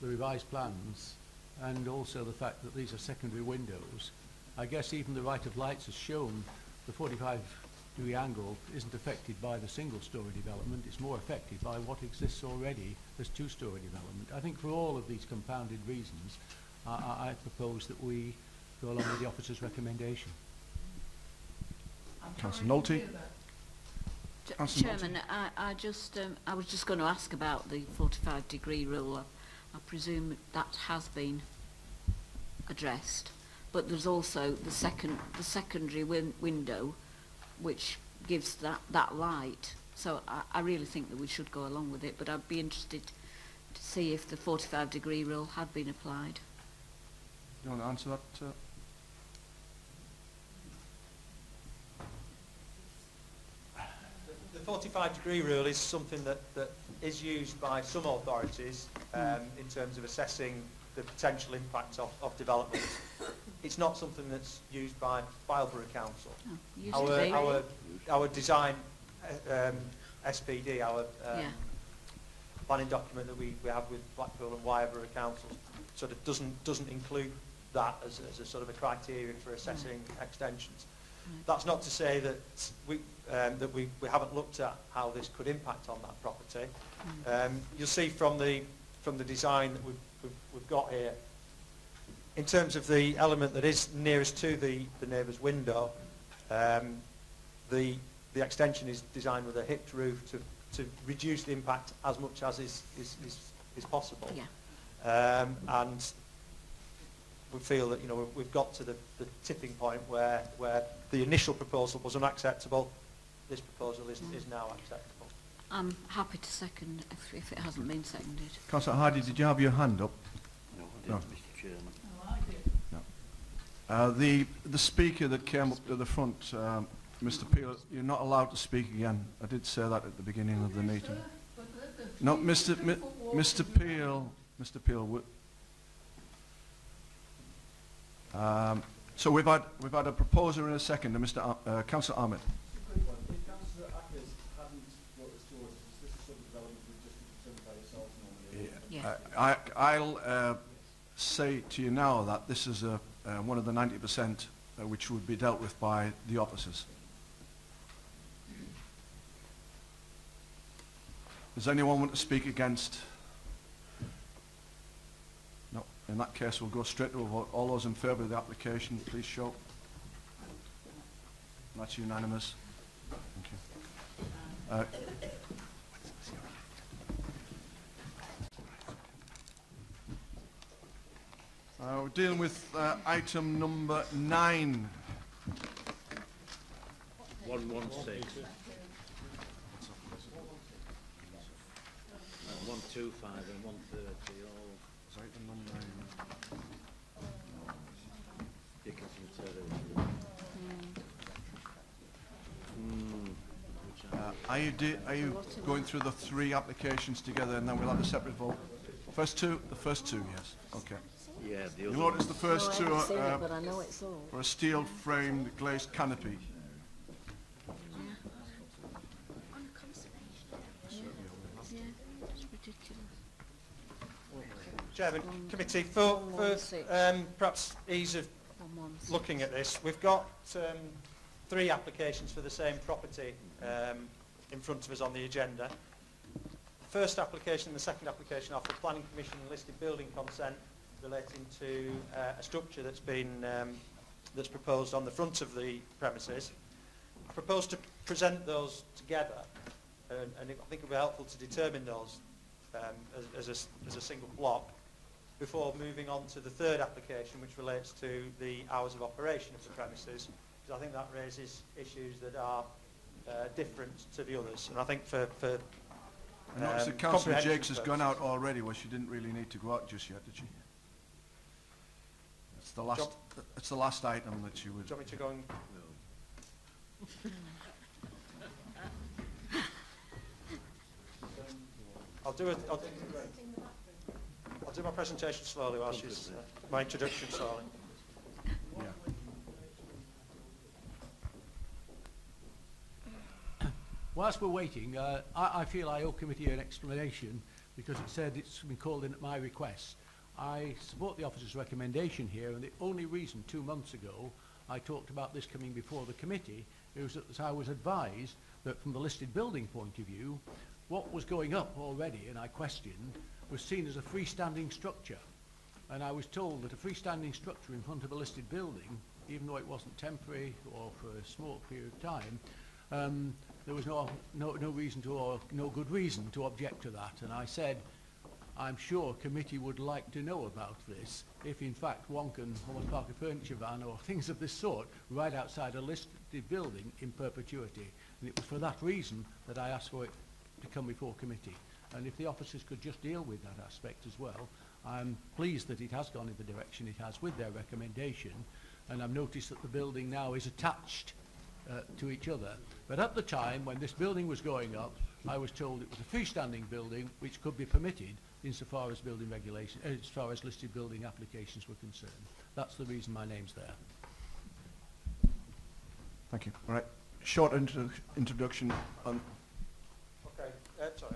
the revised plans, and also the fact that these are secondary windows, I guess even the right of lights has shown the 45-degree angle isn't affected by the single-storey development. It's more affected by what exists already as two-storey development. I think for all of these compounded reasons, I propose that we go along with the officer's recommendation. Councillor Nolte. Chairman, I was just going to ask about the 45-degree rule. I presume that has been addressed, but there's also the secondary window, which gives that light. So I really think that we should go along with it, but I'd be interested to see if the 45-degree rule had been applied. Do you want to answer that? The 45-degree rule is something that is used by some authorities in terms of assessing the potential impact of development. It's not something that's used by Fylde Council. Our design SPD, our planning document that we have with Blackpool and Wyreborough councils, sort of doesn't include that as a sort of a criteria for assessing extensions. That's not to say that we haven't looked at how this could impact on that property. You'll see from the design that we've got here, in terms of the element that is nearest to the neighbour's window, the extension is designed with a hipped roof to reduce the impact as much as is possible. Yeah. And we feel that we've got to the tipping point where the initial proposal was unacceptable. This proposal is now acceptable. I'm happy to second if it hasn't been seconded. Councillor Hardy, did you have your hand up? No, I didn't, Mr. Chairman. No, I did. No. The speaker that came up to the front, Mr. Peel, you're not allowed to speak again. I did say that at the beginning of the meeting. No, Mr. Peel, so we've had a proposer and a second, Mr. Councillor Ahmed. Quick one. If Councillor Ackers hadn't brought this towards us, this is some development we've just been determined by yourselves normally. I'll say to you now that this is one of the 90% which would be dealt with by the officers. Does anyone want to speak against? No. In that case, we'll go straight to a vote. All those in favour of the application, please show. That's unanimous. Thank you. We're dealing with item number 9. 1-1. 116. 125 and 130 all. Sorry, the number. Dickinson Terrace. Are you going through the three applications together and then we'll have a separate vote? First two? The first two, yes. Okay. Yeah, the You other notice the first two I haven't seen are it, but I know it's all. for a steel framed glazed canopy. It's ridiculous. Chairman, committee, for perhaps ease of looking at this, we've got three applications for the same property in front of us on the agenda. The first application and the second application are for planning permission and listed building consent relating to a structure that's been that's proposed on the front of the premises. I propose to present those together, and I think it would be helpful to determine those as a single block before moving on to the third application, which relates to the hours of operation of the premises, because I think that raises issues that are different to the others. And I think for I notice that Councillor Jakes has gone out already. Well, she didn't really need to go out just yet, did she? It's the last. It's the last item that you would. Do you want me to go and? I'll do my presentation slowly while she's my introduction slowly. Whilst we're waiting, I feel I owe committee an explanation because it said it's been called in at my request. I support the officer's recommendation here, and the only reason 2 months ago I talked about this coming before the committee is that I was advised that from the listed building point of view, what was going up already, and I questioned, was seen as a freestanding structure. And I was told that a freestanding structure in front of a listed building, even though it wasn't temporary or for a small period of time, there was no reason to, or no good reason to object to that. And I said, I'm sure committee would like to know about this if in fact one can almost park a furniture van or things of this sort right outside a listed building in perpetuity. And it was for that reason that I asked for it to come before committee. And if the officers could just deal with that aspect as well, I'm pleased that it has gone in the direction it has with their recommendation. And I've noticed that the building now is attached to each other. But at the time when this building was going up, I was told it was a freestanding building which could be permitted insofar as building regulation, as far as listed building applications were concerned. That's the reason my name's there. Thank you. All right. Short introduction on. Okay. Sorry.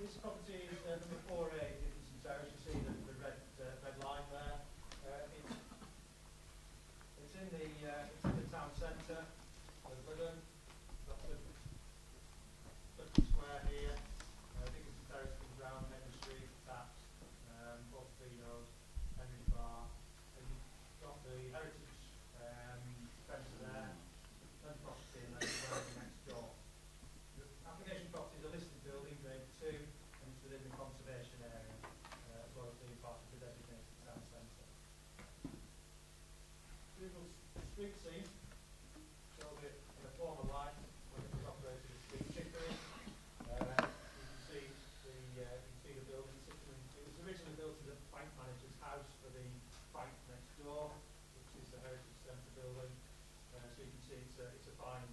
This property is number 4A, Dickinson Terrace. You see the red line there. It's in the town centre of Fylde. Got the square here. Dickinson Terrace comes round Henry Street, taps, both Pinos, Henry Bar. And you've got the heritage fence there, and property, and then the next door. The application property is a listed building, grade 2, and it's within the conservation area, as well as being part of the designated town centre. Google street scene shows it in a former life when it was operated as Street Chicory. You can see the building. It was originally built as a bank manager's house for the bank next door, which is the Heritage Centre building. So you can see it's a fine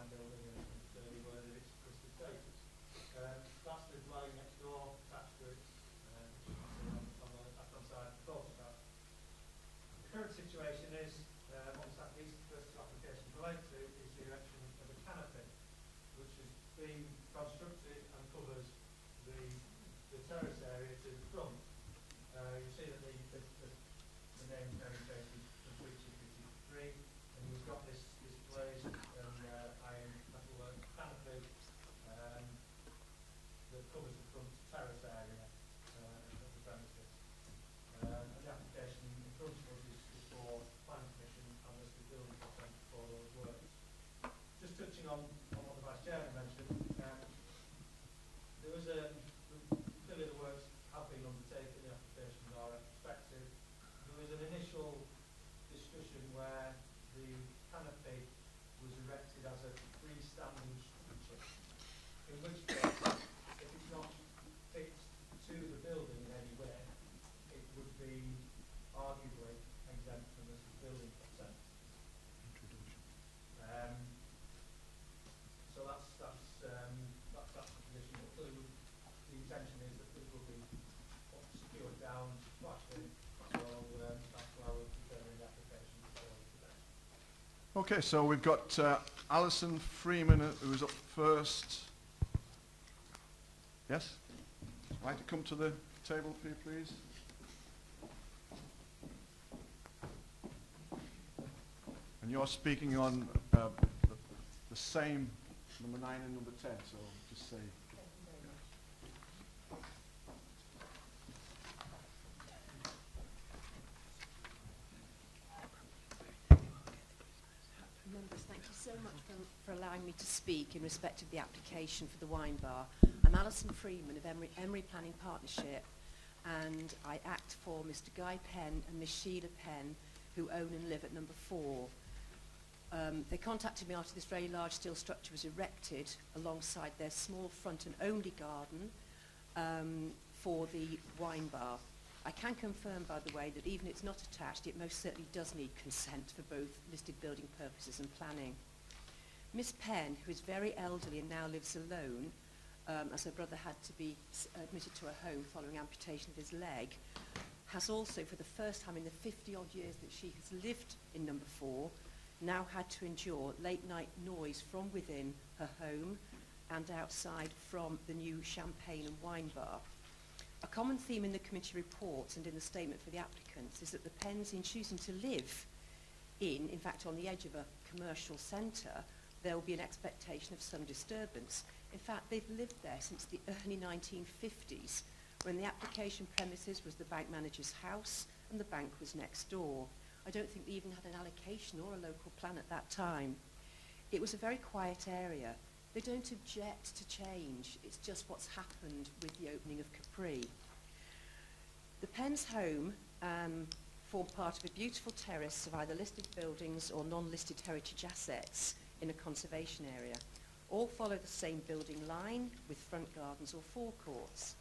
building and clearly worthy of its listed status. That's the dwelling next door, attached to it, which you can see on the left-hand side of the photograph. The current situation is, what these first two applications relate to, is the erection of a canopy, which has been constructed and covers the terrace area to the front. You see that the name heritage is completely 53, and we've got this glazed iron metalwork canopy that covers the front terrace area of the premises. And the application in front of us is for planning permission and listed building consent for those works. Just touching on what the Vice Chairman mentioned, there was clearly the works have been undertaken, the applications are expected. There was an initial discussion where the canopy was erected as a freestanding structure, in which case, if it's not fixed to the building in any way, it would be arguably exempt from the building consent. So that's the position. But clearly, the intention is that it will be secured down, flashed in. So that's why we're preparing the application for today. Okay, so we've got Alison Freeman who's up first. Yes? I'd like to come to the table here, please. And you're speaking on the same number 9 and number 10, so just say. Members, thank you so much for allowing me to speak in respect of the application for the wine bar. I'm Alison Freeman of Emery Planning Partnership, and I act for Mr. Guy Penn and Miss Sheila Penn, who own and live at number 4. They contacted me after this very large steel structure was erected alongside their small front and only garden for the wine bar. I can confirm, by the way, that even if it's not attached, it most certainly does need consent for both listed building purposes and planning. Miss Penn, who is very elderly and now lives alone, as her brother had to be admitted to a home following amputation of his leg, has also, for the first time in the 50-odd years that she has lived in number 4, now had to endure late-night noise from within her home and outside from the new champagne and wine bar. A common theme in the committee reports and in the statement for the applicants is that the Penns, in choosing to live in fact, on the edge of a commercial centre, there will be an expectation of some disturbance. In fact, they've lived there since the early 1950s, when the application premises was the bank manager's house and the bank was next door. I don't think they even had an allocation or a local plan at that time. It was a very quiet area. They don't object to change. It's just what's happened with the opening of Capri. The Penn's home formed part of a beautiful terrace of either listed buildings or non-listed heritage assets in a conservation area. All follow the same building line with front gardens or forecourts.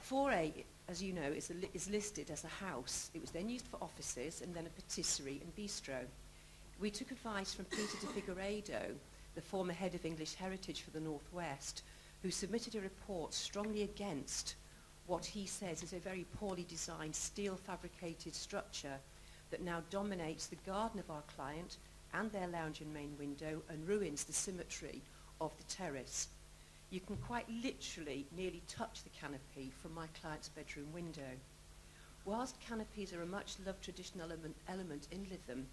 4A, as you know, is listed as a house. It was then used for offices and then a patisserie and bistro. We took advice from Peter de Figueiredo, the former head of English Heritage for the North West, who submitted a report strongly against what he says is a very poorly designed steel fabricated structure that now dominates the garden of our client and their lounge and main window and ruins the symmetry of the terrace. You can quite literally nearly touch the canopy from my client's bedroom window. Whilst canopies are a much loved traditional element in Lytham,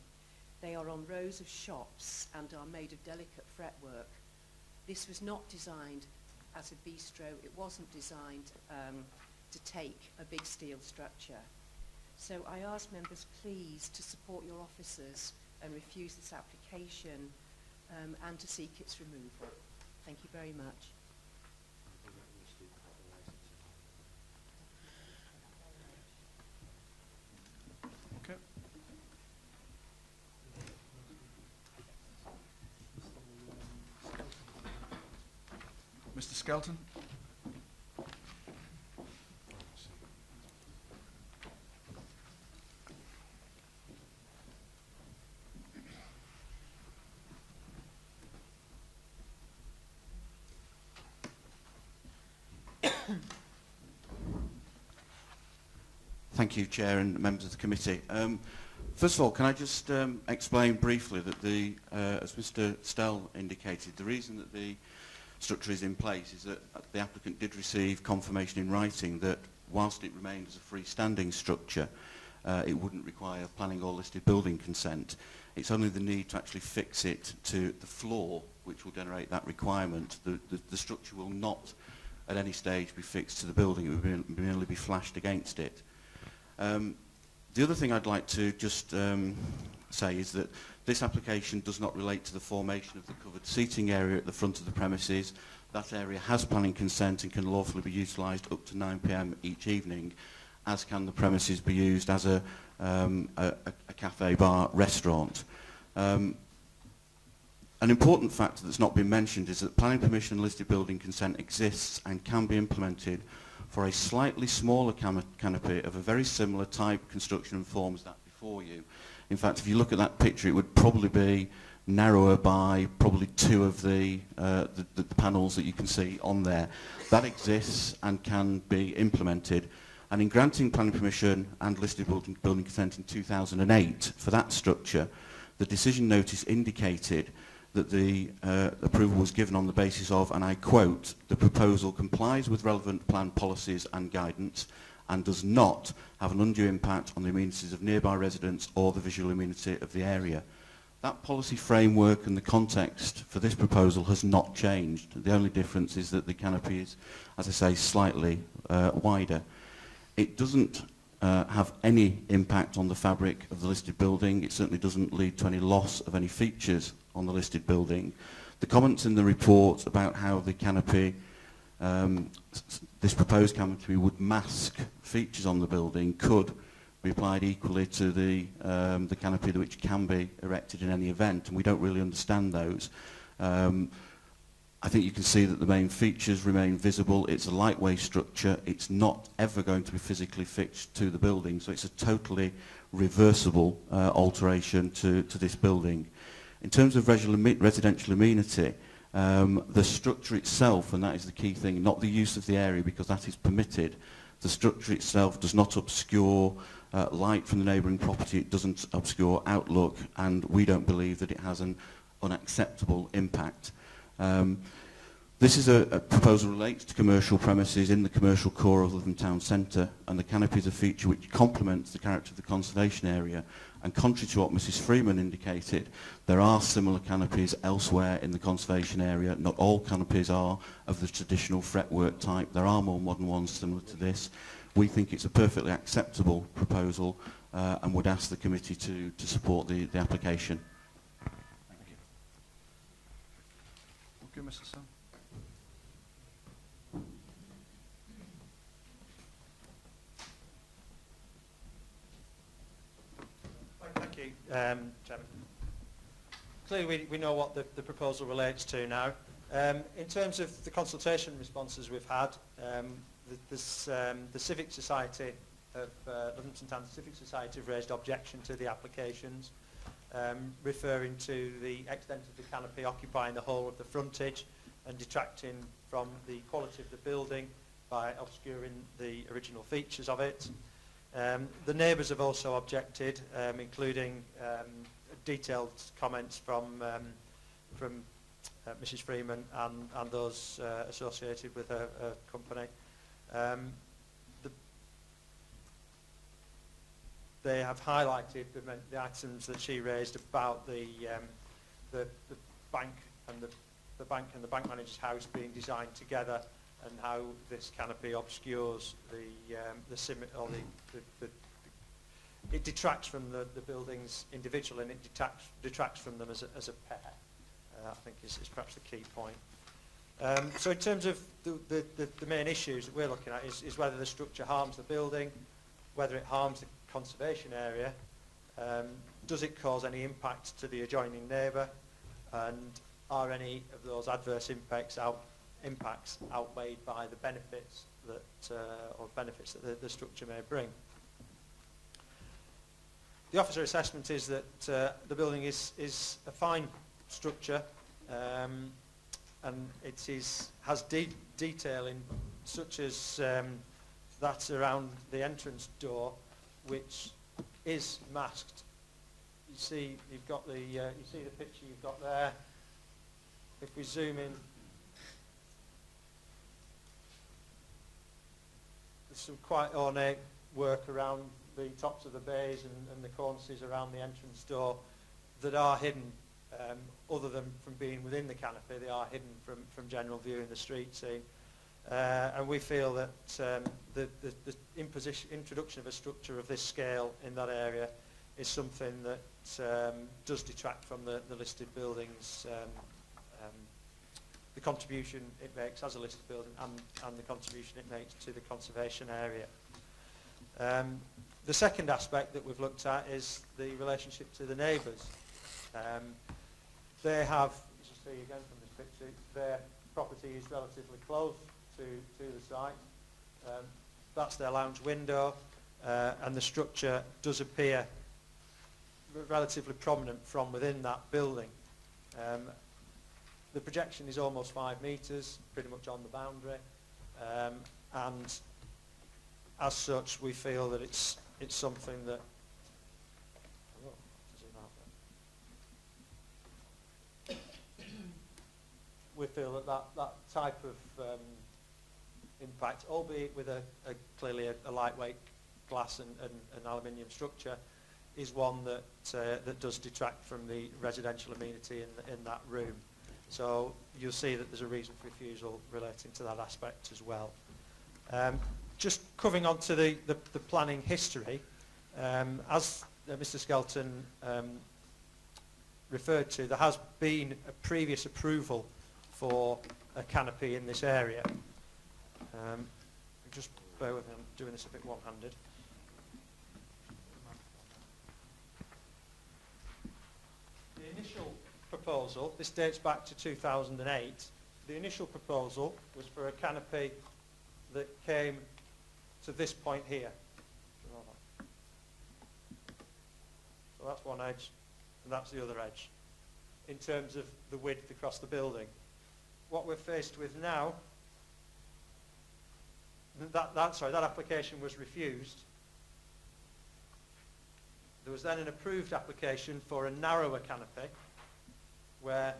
they are on rows of shops and are made of delicate fretwork. This was not designed as a bistro. It wasn't designed to take a big steel structure. So I ask members please to support your officers and refuse this application and to seek its removal. Thank you very much. Okay. Mr. Skelton. Thank you, Chair and members of the committee. First of all, can I just explain briefly that as Mr. Stell indicated, the reason that the structure is in place is that the applicant did receive confirmation in writing that whilst it remained as a freestanding structure, it wouldn't require planning or listed building consent. It's only the need to actually fix it to the floor which will generate that requirement. The structure will not at any stage be fixed to the building, it will merely be flashed against it. The other thing I'd like to just say is that this application does not relate to the formation of the covered seating area at the front of the premises. That area has planning consent and can lawfully be utilised up to 9 p.m. each evening, as can the premises be used as a cafe, bar, restaurant. An important factor that's not been mentioned is that planning permission and listed building consent exists and can be implemented for a slightly smaller canopy of a very similar type, construction and form as that before you. In fact, if you look at that picture, it would probably be narrower by probably 2 of the panels that you can see on there. That exists and can be implemented. And in granting planning permission and listed building consent in 2008 for that structure, the decision notice indicated that the approval was given on the basis of, and I quote, "The proposal complies with relevant plan policies and guidance and does not have an undue impact on the amenities of nearby residents or the visual amenity of the area." That policy framework and the context for this proposal has not changed. The only difference is that the canopy is, as I say, slightly wider. It doesn't have any impact on the fabric of the listed building. It certainly doesn't lead to any loss of any features on the listed building. The comments in the report about how the canopy, this proposed canopy would mask features on the building could be applied equally to the canopy which can be erected in any event, and we don't really understand those. I think you can see that the main features remain visible. It's a lightweight structure. It's not ever going to be physically fixed to the building, so it's a totally reversible alteration to this building. In terms of residential amenity, the structure itself, and that is the key thing, not the use of the area because that is permitted, the structure itself does not obscure light from the neighbouring property, it doesn't obscure outlook, and we don't believe that it has an unacceptable impact. This is a proposal relates to commercial premises in the commercial core of Lytham Town Centre, and the canopy is a feature which complements the character of the conservation area. And contrary to what Mrs Freeman indicated, there are similar canopies elsewhere in the conservation area. Not all canopies are of the traditional fretwork type. There are more modern ones similar to this. We think it's a perfectly acceptable proposal and would ask the committee to support the application. Thank you. Okay, Mr. Sam. Thank you, Chairman. Clearly we know what the proposal relates to now. In terms of the consultation responses we've had, the Civic Society of Lytham Town Civic Society have raised objection to the applications, referring to the extent of the canopy occupying the whole of the frontage and detracting from the quality of the building by obscuring the original features of it. The neighbours have also objected, including detailed comments from Mrs Freeman and those associated with her company. They have highlighted the items that she raised about the bank and the bank manager's house being designed together, and how this canopy obscures it detracts from the buildings individually, and it detracts from them as a pair. I think is perhaps the key point. So in terms of the main issues that we're looking at is whether the structure harms the building, whether it harms the conservation area, does it cause any impact to the adjoining neighbour, and are any of those adverse impacts outweighed by the benefits that the structure may bring. The officer assessment is that the building is a fine structure, and it has detailing such as that around the entrance door, which is masked. You see, you've got the you see the picture you've got there. If we zoom in, there's some quite ornate work around the tops of the bays and the cornices around the entrance door that are hidden, other than from being within the canopy. They are hidden from general view in the street scene. And we feel that the introduction of a structure of this scale in that area is something that does detract from the listed buildings, the contribution it makes as a listed building, and the contribution it makes to the conservation area. The second aspect that we've looked at is the relationship to the neighbours. They have see again from this picture, their property is relatively close to the site. That's their lounge window, and the structure does appear relatively prominent from within that building. The projection is almost 5 metres, pretty much on the boundary, and as such we feel that it's something that we feel that type of impact, albeit with clearly a lightweight glass and aluminium structure, is one that does detract from the residential amenity in that room. So you'll see that there's a reason for refusal relating to that aspect as well. Just covering on to the planning history, as Mr Skelton referred to, there has been a previous approval for a canopy in this area. Just bear with me, I'm doing this a bit one-handed. The initial proposal, this dates back to 2008, the initial proposal was for a canopy that came to this point here. So that's one edge, and that's the other edge, in terms of the width across the building. What we're faced with now, that application was refused. There was then an approved application for a narrower canopy, where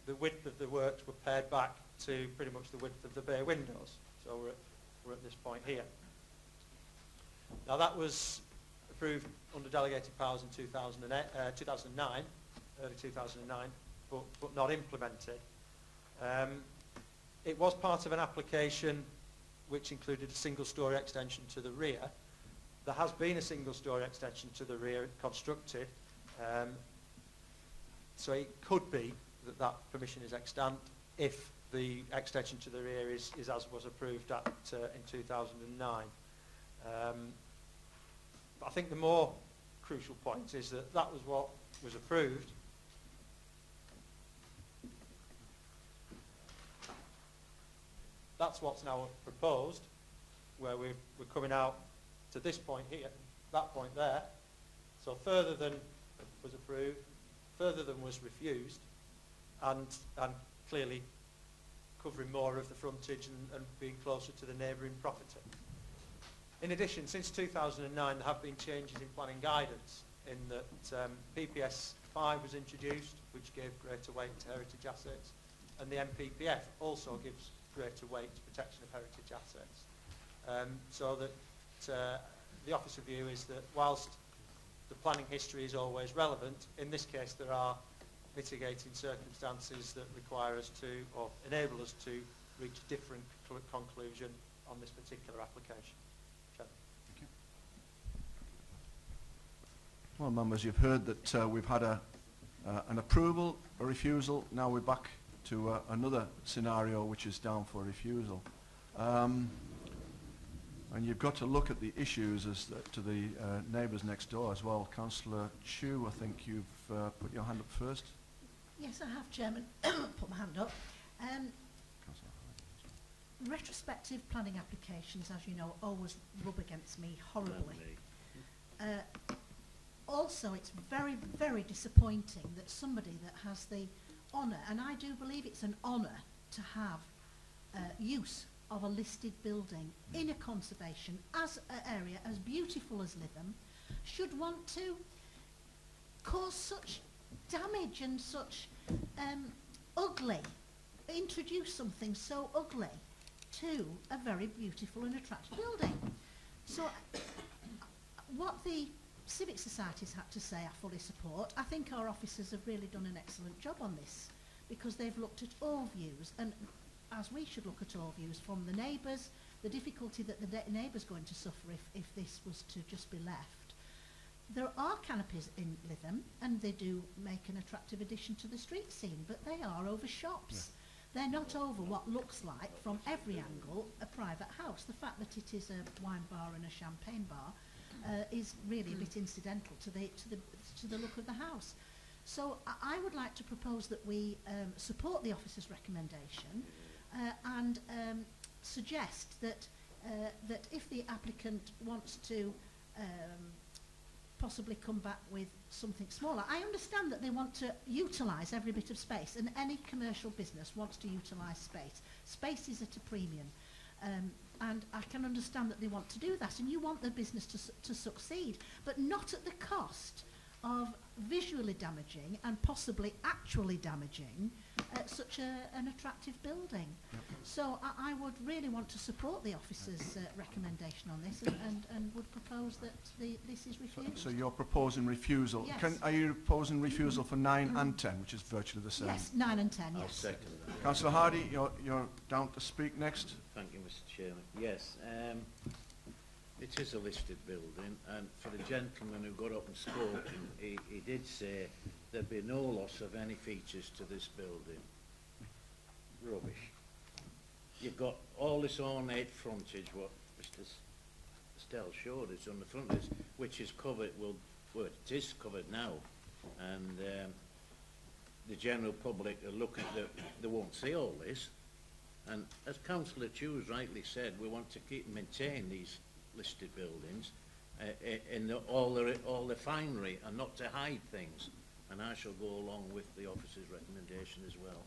the width of the works were pared back to pretty much the width of the bay windows. So we're at this point here. Now that was approved under delegated powers in 2009, early 2009, but not implemented. It was part of an application which included a single-storey extension to the rear. There has been a single-storey extension to the rear constructed, so it could be that permission is extant if the extension to the rear is as was approved in 2009. But I think the more crucial point is that was what was approved. That's what's now proposed, where we're coming out to this point here, that point there. So further than was approved, further than was refused, and clearly covering more of the frontage and being closer to the neighbouring property. In addition, since 2009 there have been changes in planning guidance, in that PPS 5 was introduced, which gave greater weight to heritage assets, and the MPPF also gives greater weight to protection of heritage assets. So that the officer view is that whilst the planning history is always relevant, in this case there are mitigating circumstances that require us to, or enable us to, reach a different conclusion on this particular application. Chairman. Thank you. Well, members, you've heard that we've had an approval, a refusal. Now we're back to another scenario which is down for refusal. And you've got to look at the issues to the neighbours next door as well. Councillor Chu, I think you've put your hand up first. Yes, I have, Chairman. Put my hand up. Retrospective planning applications, as you know, always rub against me horribly. Also, it's very, very disappointing that somebody that has the honour, and I do believe it's an honour to have use of a listed building in a conservation as an area as beautiful as Lytham, should want to cause such damage and such introduce something so ugly to a very beautiful and attractive building. So what the civic societies had to say I fully support. I think our officers have really done an excellent job on this, because they've looked at all views, and as we should look at all views, from the neighbours, the difficulty that the neighbours going to suffer if this was to just be left. There are canopies in Lytham, and they do make an attractive addition to the street scene, but they are over shops. Yeah. They're not over what looks like, from every angle, a private house. The fact that it is a wine bar and a champagne bar is really a bit incidental to the look of the house. So I would like to propose that we support the officer's recommendation and suggest that that if the applicant wants to possibly come back with something smaller. I understand that they want to utilise every bit of space, and any commercial business wants to utilise space. Space is at a premium, and I can understand that they want to do that, and you want the business to succeed, but not at the cost of visually damaging and possibly actually damaging such an attractive building. Yep. So I would really want to support the officer's recommendation on this and would propose that this is refused. So you're proposing refusal. Yes. Are you proposing refusal for 9 and 10, which is virtually the same? Yes, 9 and 10, yes. I'll second that. Councillor Hardy, you're down to speak next. Thank you, Mr. Chairman. Yes, it is a listed building, and for the gentleman who got up and spoke, he did say there'd be no loss of any features to this building. Rubbish. You've got all this ornate frontage, what Mr. Stell showed us on the front of this, which is covered, well, it is covered now, and the general public are looking, they won't see all this, and as Councillor Chews rightly said, we want to keep and maintain these listed buildings in all the finery and not to hide things, and I shall go along with the officer's recommendation as well.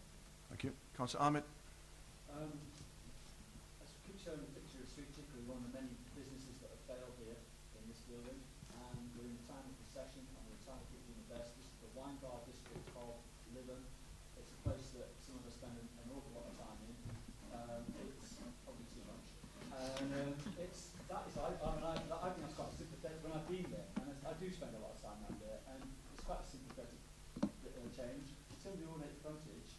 Thank you. Councillor Ahmed. As we keep showing the picture of Street Chicory, one of the many businesses that have failed here in this building, and we're in the time of recession and we're trying to keep doing the best. This is the wine bar district of Lytham. It's a place that some of us spend an awful lot of time in. It's probably too much. And I think that's quite sympathetic when I've been there, and I do spend a lot of time around there, and it's quite a sympathetic change. In terms of the ornate frontage,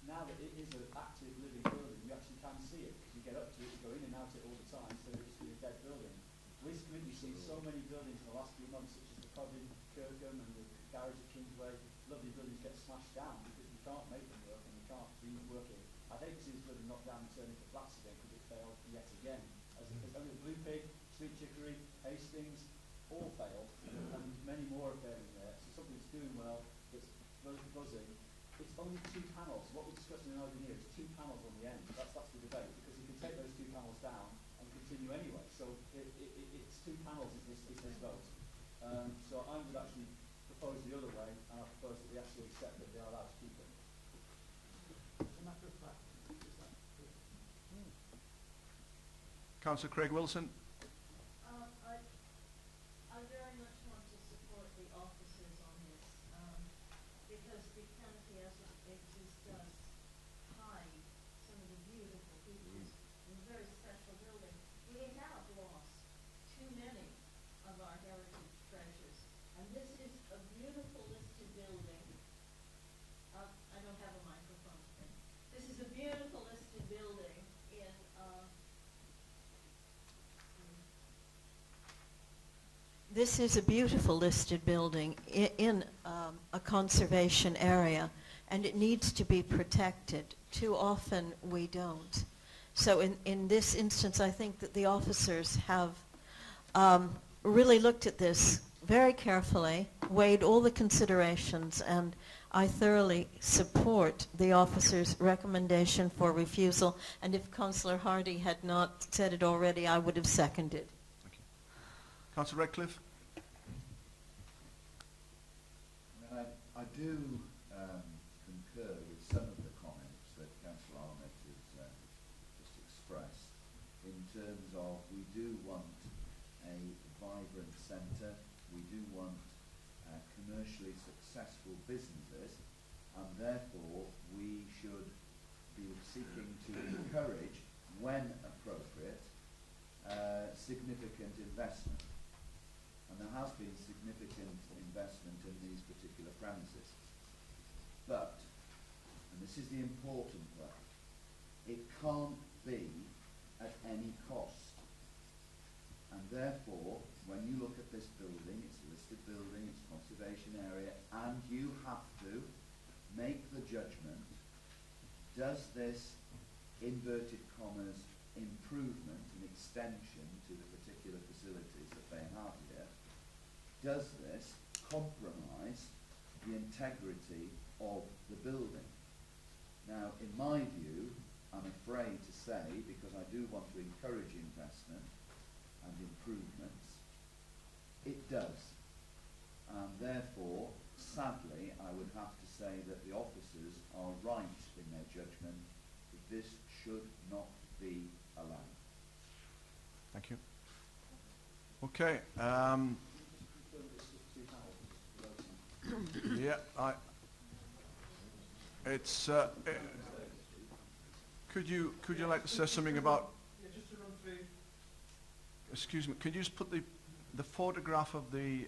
now that it is an active living building, you actually can see it, because you get up to it, you go in and out it all the time, so it's a dead building. We've seen so many buildings in the last few months, such as the Codden, Kirkham, and the garage at Kingsway. Lovely buildings get smashed down because we can't make them work and we can't be working. I'd hate to see this building knocked down and turn into flats again because it failed yet again. As only Blue Pig, Street Chicory, Hastings, all failed, and many more are failing there. So something that's doing well, that's buzzing. It's only 2 panels. What we're discussing in over here is 2 panels on the end. That's the debate, because you can take those 2 panels down and continue anyway. So it's 2 panels is this vote. So I would actually propose the other way, and I propose that we actually accept that they are allowed to keep them. As a matter of fact, is that good? Councillor Craig Wilson. I very much want to support the officers on this, because the canopy as it exists does hide some of the beautiful features in a very special building. We have lost too many of our heritage treasures, and this is a beautiful listed building. I don't have a microphone. This is a beautiful listed building in This is a beautiful listed building in a conservation area, and it needs to be protected. Too often we don't. So in this instance, I think that the officers have really looked at this very carefully, weighed all the considerations, and I thoroughly support the officer's recommendation for refusal. And if Councillor Hardy had not said it already, I would have seconded. Thank you. Councillor Redcliffe. I do concur with some of the comments that Councillor Ahmed has just expressed in terms of we do want a vibrant centre, we do want commercially successful businesses, and therefore we should be seeking to encourage, when appropriate, significant investment. And there has been significant investment in these particular premises. But, and this is the important part, it can't be at any cost. And therefore, when you look at this building, it's a listed building, it's a conservation area, and you have to make the judgment, does this, inverted commas, improvement and extension to the particular facilities that they have here, does this compromise the integrity of the building. Now, in my view, I'm afraid to say, because I do want to encourage investment and improvements, it does. And therefore, sadly, I would have to say that the officers are right in their judgment that this should not be allowed. Thank you. Okay. Yeah, it's. Could you like to say something about? Yeah, just to run through. Excuse me. Could you just put the photograph of the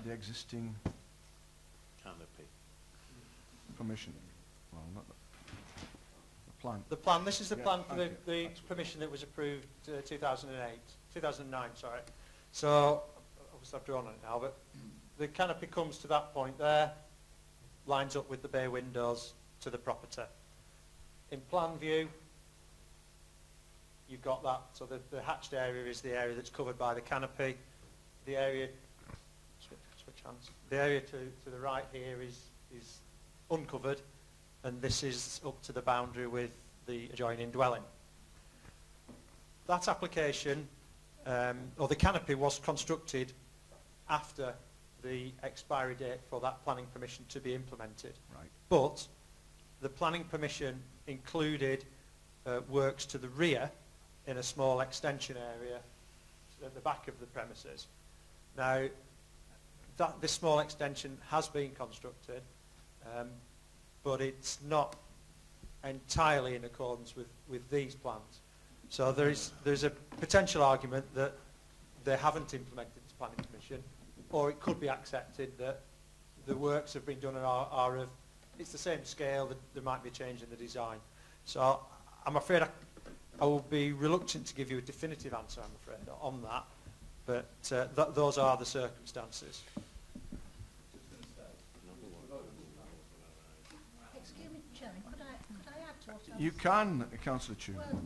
existing canopy permission? Well, not the plan. The plan. This is the Yeah, plan for thank the permission that was approved 2009. Sorry. So obviously I've drawn on it now, but the canopy comes to that point there, lines up with the bay windows to the property. In plan view, you've got that. So the hatched area is the area that's covered by the canopy. The area, switch hands. The area to the right here is uncovered, and this is up to the boundary with the adjoining dwelling. That application, or the canopy, was constructed after the expiry date for that planning permission to be implemented. Right. But the planning permission included works to the rear in a small extension area at the back of the premises. Now, this small extension has been constructed, but it's not entirely in accordance with these plans. So there's a potential argument that they haven't implemented this planning permission, or it could be accepted that the works have been done are of, it's the same scale, that there might be a change in the design. So I'm afraid I will be reluctant to give you a definitive answer, I'm afraid, on that, but those are the circumstances. Excuse me, Chairman, could I add to what I was You can, Councillor Chu. Well,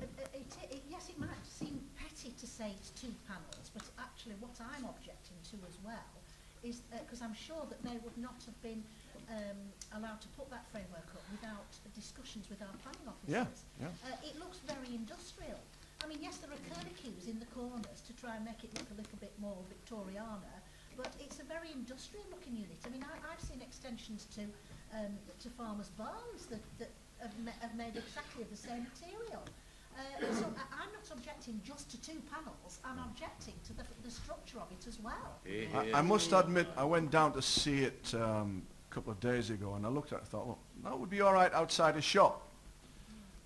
yes, it might seem petty to say it's 2 panels, but actually what I'm objecting to as well is, because I'm sure that they would not have been allowed to put that framework up without discussions with our planning officers. Yeah. It looks very industrial. I mean, yes, there are curlicues in the corners to try and make it look a little bit more Victoriana, but it's a very industrial looking unit. I mean, I've seen extensions to farmers' barns that have made exactly of the same material. So I'm not objecting just to 2 panels, I'm objecting to the structure of it as well. I must admit, I went down to see it a couple of days ago, and I looked at it and thought, well, that would be all right outside a shop.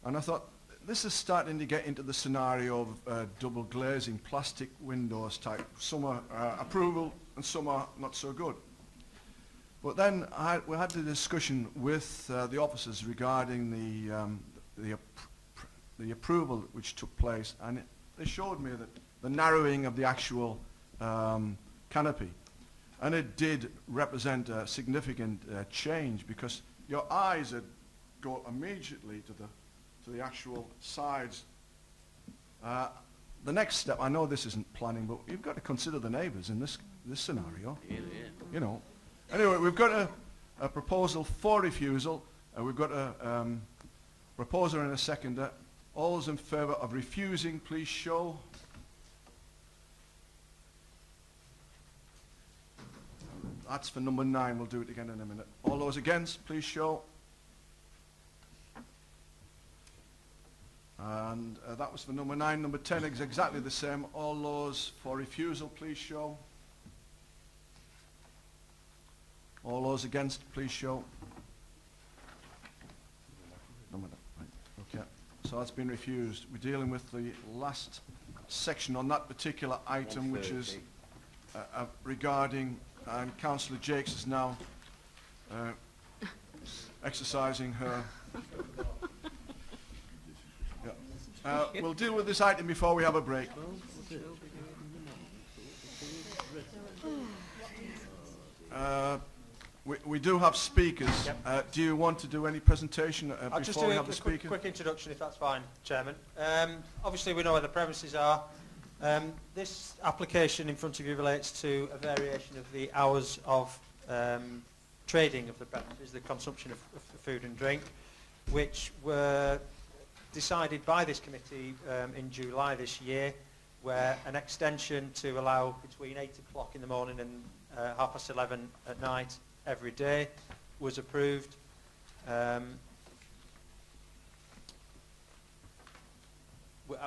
And I thought, this is starting to get into the scenario of double glazing, plastic windows type. Some are approval and some are not so good. But then we had the discussion with the officers regarding the approval which took place, and they showed me that the narrowing of the actual canopy, and it did represent a significant change, because your eyes would go immediately to the actual sides. The next step, I know this isn't planning, but you've got to consider the neighbours in this scenario. You know. Anyway, we've got a proposal for refusal, and we've got a proposer and a seconder. All those in favour of refusing, please show. That's for number 9. We'll do it again in a minute. All those against, please show. And that was for number 9. Number 10 is exactly the same. All those for refusal, please show. All those against, please show. Number 9. Right. Okay. So that's been refused. We're dealing with the last section on that particular item, which is regarding, and Councillor Jakes is now exercising her. Yeah. We'll deal with this item before we have a break. We do have speakers. Yep. Do you want to do any presentation before we have the speaker? Quick introduction, if that's fine, Chairman. Obviously, we know where the premises are. This application in front of you relates to a variation of the hours of trading of the premises, the consumption of food and drink, which were decided by this committee in July this year, where an extension to allow between 8 o'clock in the morning and 11:30 at night every day was approved.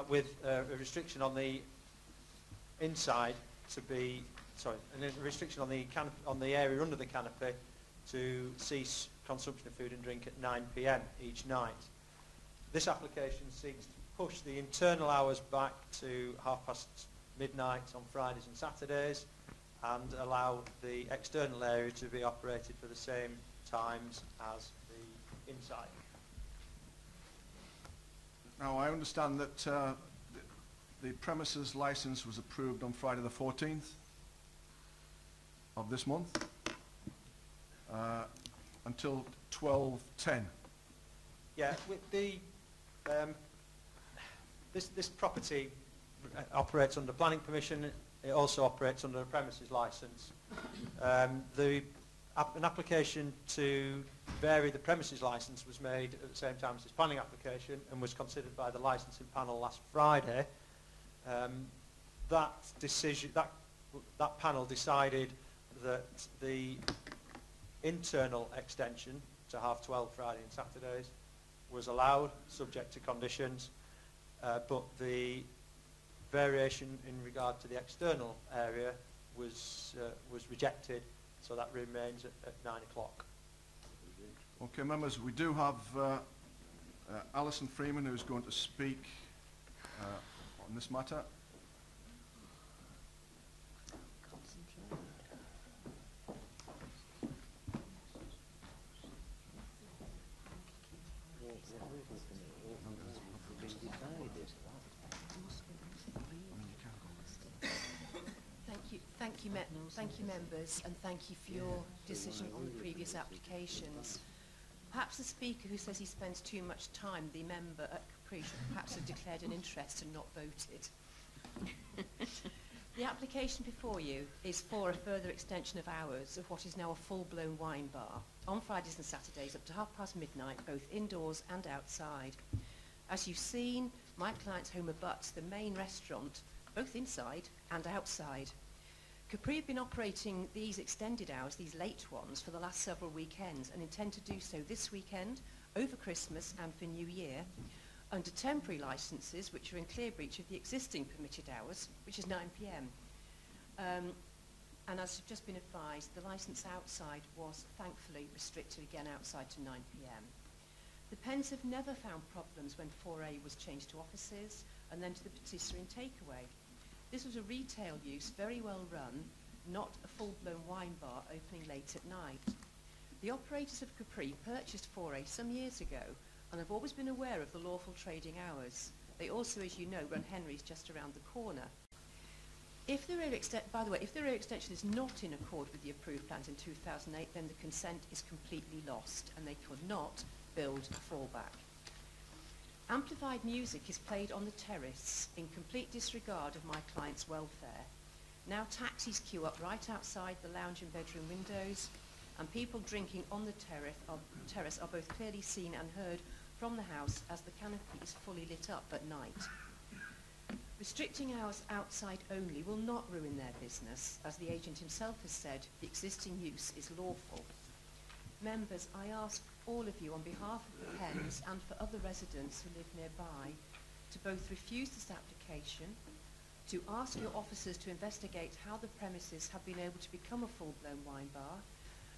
With a restriction on the inside to be, and a restriction on the area under the canopy to cease consumption of food and drink at 9 p.m. each night. This application seeks to push the internal hours back to midnight on Fridays and Saturdays, and allow the external area to be operated for the same times as the inside. Now, I understand that the premises license was approved on Friday the 14th of this month until 12:10. Yeah, with the this property operates under planning permission. It also operates under a premises licence. An application to vary the premises licence was made at the same time as this planning application and was considered by the licensing panel last Friday. That panel decided that the internal extension to 12:30 Friday and Saturdays was allowed, subject to conditions, but the variation in regard to the external area was rejected, so that remains at 9 o'clock. Okay, members, we do have Alison Freeman, who's going to speak on this matter. Thank you, members, and thank you for your decision on the previous applications. Perhaps the speaker who says he spends too much time, the member at Capri, should perhaps have declared an interest and not voted. The application before you is for a further extension of hours of what is now a full-blown wine bar on Fridays and Saturdays up to midnight, both indoors and outside. As you've seen, my client's home abuts the main restaurant, both inside and outside. Capri have been operating these extended hours, these late ones, for the last several weekends and intend to do so this weekend, over Christmas and for New Year, under temporary licences which are in clear breach of the existing permitted hours, which is 9 p.m. And as has just been advised, the licence outside was thankfully restricted again outside to 9 p.m. The Pens have never found problems when 4A was changed to offices and then to the patisserie and takeaway. This was a retail use, very well run, not a full-blown wine bar opening late at night. The operators of Capri purchased 4A some years ago and have always been aware of the lawful trading hours. They also, as you know, run Henry's just around the corner. If the rear extension is not in accord with the approved plans in 2008, then the consent is completely lost and they could not build a fallback. Amplified music is played on the terrace in complete disregard of my client's welfare. Now taxis queue up right outside the lounge and bedroom windows, and people drinking on the terrace are both clearly seen and heard from the house as the canopy is fully lit up at night. Restricting hours outside only will not ruin their business. As the agent himself has said, the existing use is lawful. Members, I ask all of you on behalf of the Pens and for other residents who live nearby to both refuse this application, to ask your officers to investigate how the premises have been able to become a full-blown wine bar,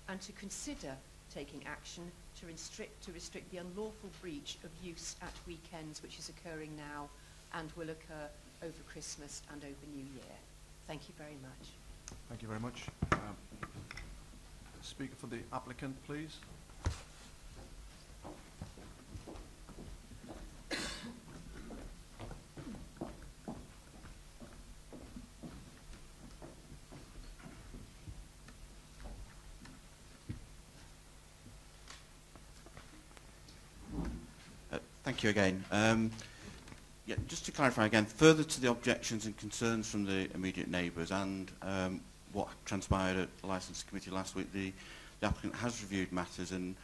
and to consider taking action to restrict the unlawful breach of use at weekends, which is occurring now and will occur over Christmas and over New Year. Thank you very much. Thank you very much. Speaker for the applicant, please. Thank you again. Yeah, just to clarify again, further to the objections and concerns from the immediate neighbours and what transpired at the Licensing Committee last week, the the applicant has reviewed matters and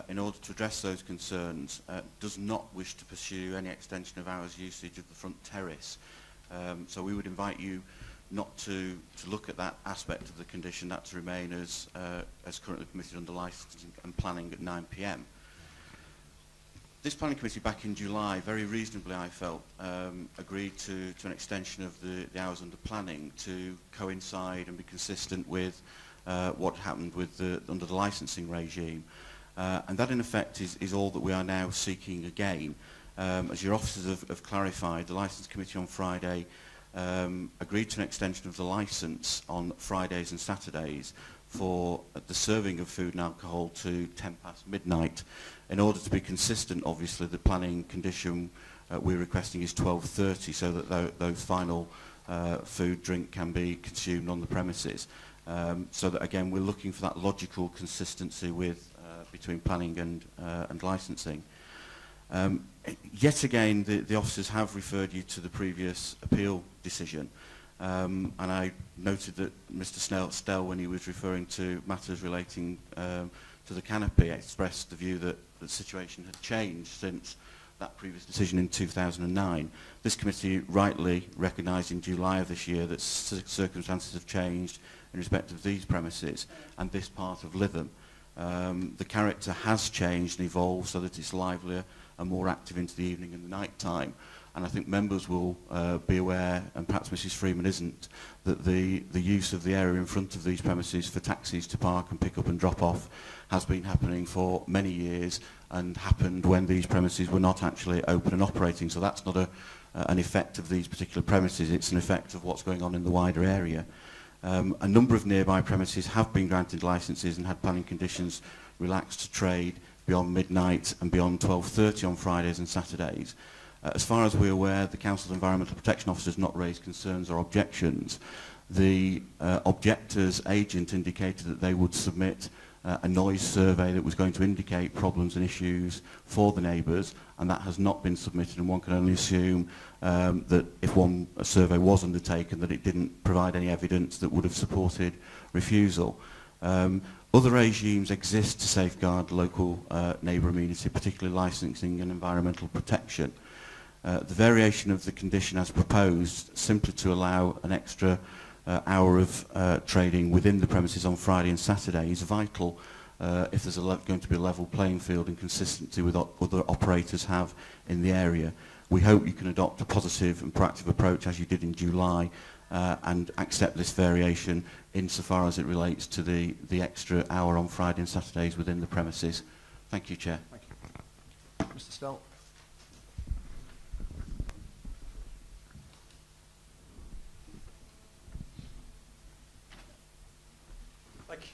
in order to address those concerns does not wish to pursue any extension of hours usage of the front terrace. So we would invite you not to look at that aspect of the condition, that to remain as currently permitted under licensing and planning at 9 p.m. This planning committee back in July, very reasonably I felt, agreed to an extension of the hours under planning to coincide and be consistent with what happened with under the licensing regime. And that in effect is all that we are now seeking again. As your officers have clarified, the licence committee on Friday agreed to an extension of the licence on Fridays and Saturdays for the serving of food and alcohol to 10 past midnight. In order to be consistent, obviously, the planning condition we're requesting is 12:30, so that those final food, drink can be consumed on the premises. So that, again, we're looking for that logical consistency with between planning and licensing. Yet again, the officers have referred you to the previous appeal decision. And I noted that Mr. Stell, when he was referring to matters relating to the canopy, expressed the view that the situation had changed since that previous decision in 2009. This committee rightly recognised in July of this year that circumstances have changed in respect of these premises and this part of Lytham. The character has changed and evolved so that it's livelier and more active into the evening and the night time. And I think members will be aware, and perhaps Mrs. Freeman isn't, that the use of the area in front of these premises for taxis to park and pick up and drop off has been happening for many years and happened when these premises were not actually open and operating. So that's not an effect of these particular premises, it's an effect of what's going on in the wider area. A number of nearby premises have been granted licences and had planning conditions relaxed to trade beyond midnight and beyond 12:30 on Fridays and Saturdays. As far as we're aware, the Council's Environmental Protection Officer has not raised concerns or objections. The objector's agent indicated that they would submit a noise survey that was going to indicate problems and issues for the neighbours, and that has not been submitted, and one can only assume that if a survey was undertaken, that it didn't provide any evidence that would have supported refusal. Other regimes exist to safeguard local neighbour amenity, particularly licensing and environmental protection. The variation of the condition as proposed, simply to allow an extra hour of trading within the premises on Friday and Saturday, is vital if there's going to be a level playing field and consistency with what other operators have in the area. We hope you can adopt a positive and proactive approach as you did in July and accept this variation insofar as it relates to the extra hour on Friday and Saturdays within the premises. Thank you, Chair. Thank you. Mr. Stell.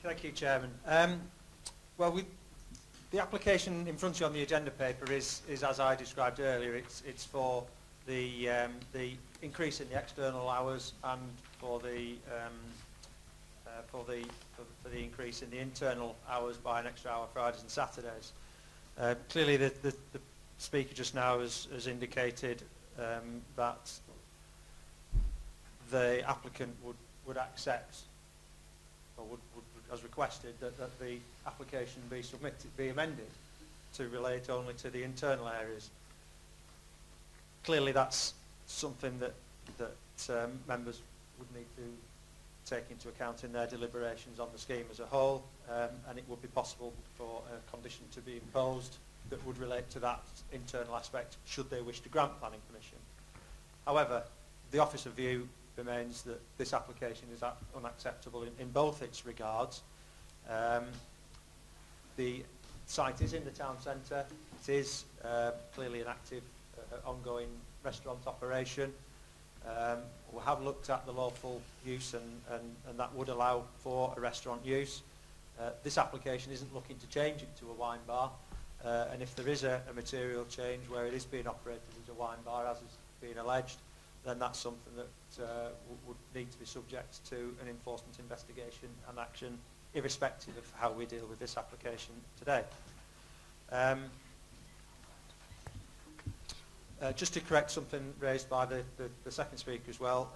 Thank you, Chairman. Well, the application in front of you on the agenda paper is as I described earlier. It's for the increase in the external hours and for the increase in the internal hours by an extra hour Fridays and Saturdays. Clearly, the speaker just now has indicated that the applicant would accept, or would as requested, that the application be amended to relate only to the internal areas. Clearly, that's something that members would need to take into account in their deliberations on the scheme as a whole, and it would be possible for a condition to be imposed that would relate to that internal aspect should they wish to grant planning permission. However, the officer view remains that this application is unacceptable in both its regards. The site is in the town centre. It is clearly an active, ongoing restaurant operation. We have looked at the lawful use and that would allow for a restaurant use. This application isn't looking to change it to a wine bar, and if there is a material change where it is being operated as a wine bar, as is being alleged, then that's something that would need to be subject to an enforcement investigation and action, irrespective of how we deal with this application today. Just to correct something raised by the second speaker as well,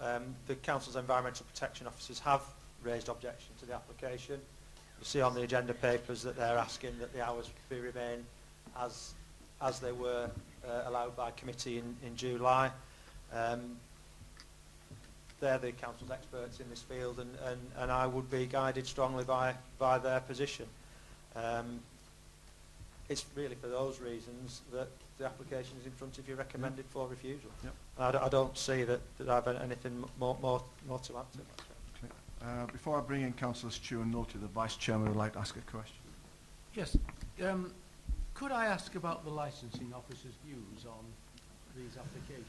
the Council's Environmental Protection Officers have raised objection to the application. see on the agenda papers that they're asking that the hours be remain as they were allowed by committee in July. They're the council's experts in this field, and I would be guided strongly by their position. It's really for those reasons that the application is in front of you, recommended for refusal. Yep. I don't see that I have anything more to add to that. Before I bring in Councillor Stew and Noty, the Vice Chairman would like to ask a question. Yes. Could I ask about the licensing officer's views on these applications?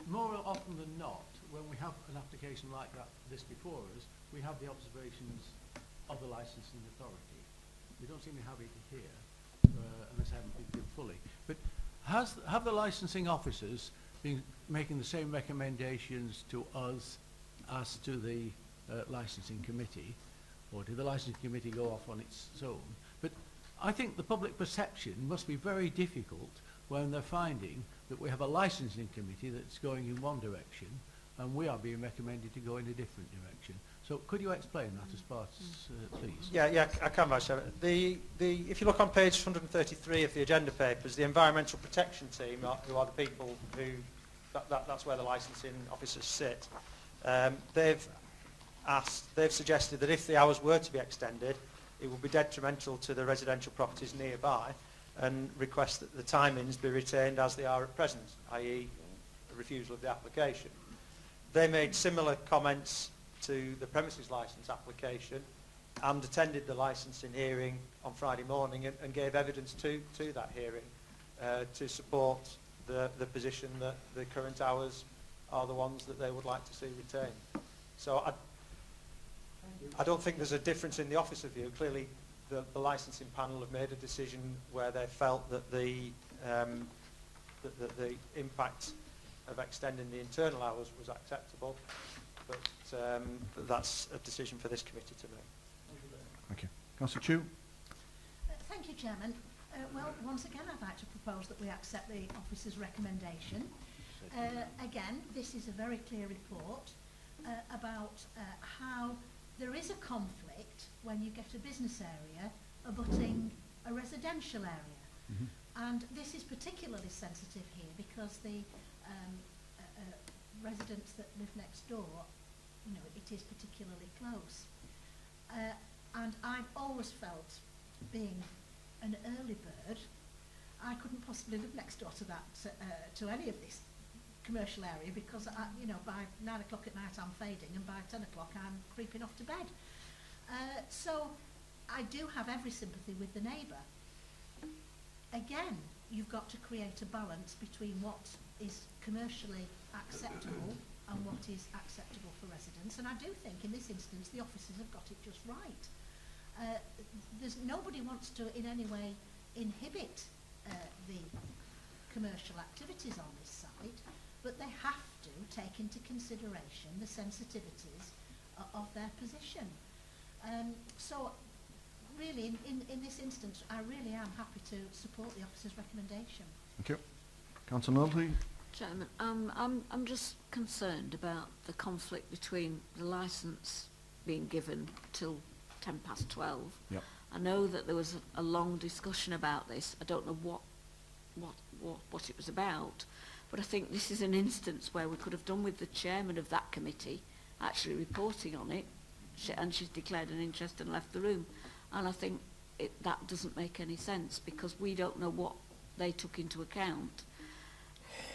More often than not, when we have an application like this before us, we have the observations of the licensing authority. We don't seem to have it here, unless I haven't been given fully. But have the licensing officers been making the same recommendations to us as to the licensing committee, or did the licensing committee go off on its own? But I think the public perception must be very difficult when they're finding that we have a licensing committee that's going in one direction and we are being recommended to go in a different direction. So could you explain that as part, please? Yeah, I can, Vice Chairman. If you look on page 133 of the agenda papers, the Environmental Protection Team, who are the people who, that's where the licensing officers sit, they've suggested that if the hours were to be extended, it would be detrimental to the residential properties nearby, and request that the timings be retained as they are at present, i.e. a refusal of the application. They made similar comments to the premises licence application and attended the licensing hearing on Friday morning and gave evidence to that hearing to support the position that the current hours are the ones that they would like to see retained. So I don't think there's a difference in the officer view. Clearly the licensing panel have made a decision where they felt that the impact of extending the internal hours was acceptable, but that's a decision for this committee to make. Thank you. Councillor Chu. Thank you, Chairman. Well, once again, I'd like to propose that we accept the officer's recommendation. Again, this is a very clear report about how there is a conflict when you get a business area abutting a residential area. Mm-hmm. And this is particularly sensitive here because the residents that live next door, you know, it is particularly close. And I've always felt, being an early bird, I couldn't possibly live next door to that, to any of this commercial area, because you know, by 9 o'clock at night I'm fading, and by 10 o'clock I'm creeping off to bed. So I do have every sympathy with the neighbour. Again, you've got to create a balance between what is commercially acceptable and what is acceptable for residents, and I do think in this instance the officers have got it just right. Nobody wants to in any way inhibit the commercial activities on this site, but they have to take into consideration the sensitivities of their position. So really, in this instance, I really am happy to support the officer's recommendation. Thank you. Councillor Notley. Chairman, I'm just concerned about the conflict between the licence being given till 12:10. Yep. I know that there was a long discussion about this. I don't know what it was about, but I think this is an instance where we could have done with the chairman of that committee actually reporting on it, and she's declared an interest and left the room. And I think that doesn't make any sense because we don't know what they took into account.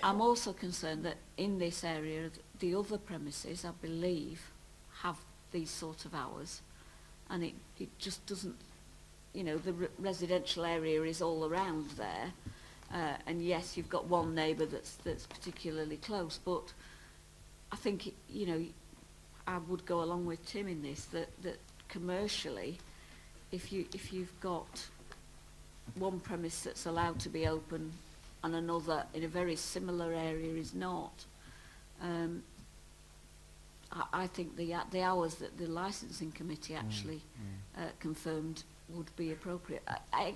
I'm also concerned that in this area, the other premises, I believe, have these sort of hours, and it just doesn't, you know, the residential area is all around there, and yes, you've got one neighbour that's particularly close, but I think, you know, I would go along with Tim in this, that commercially, if you've got one premise that's allowed to be open and another in a very similar area is not, I think the hours that the licensing committee actually confirmed would be appropriate.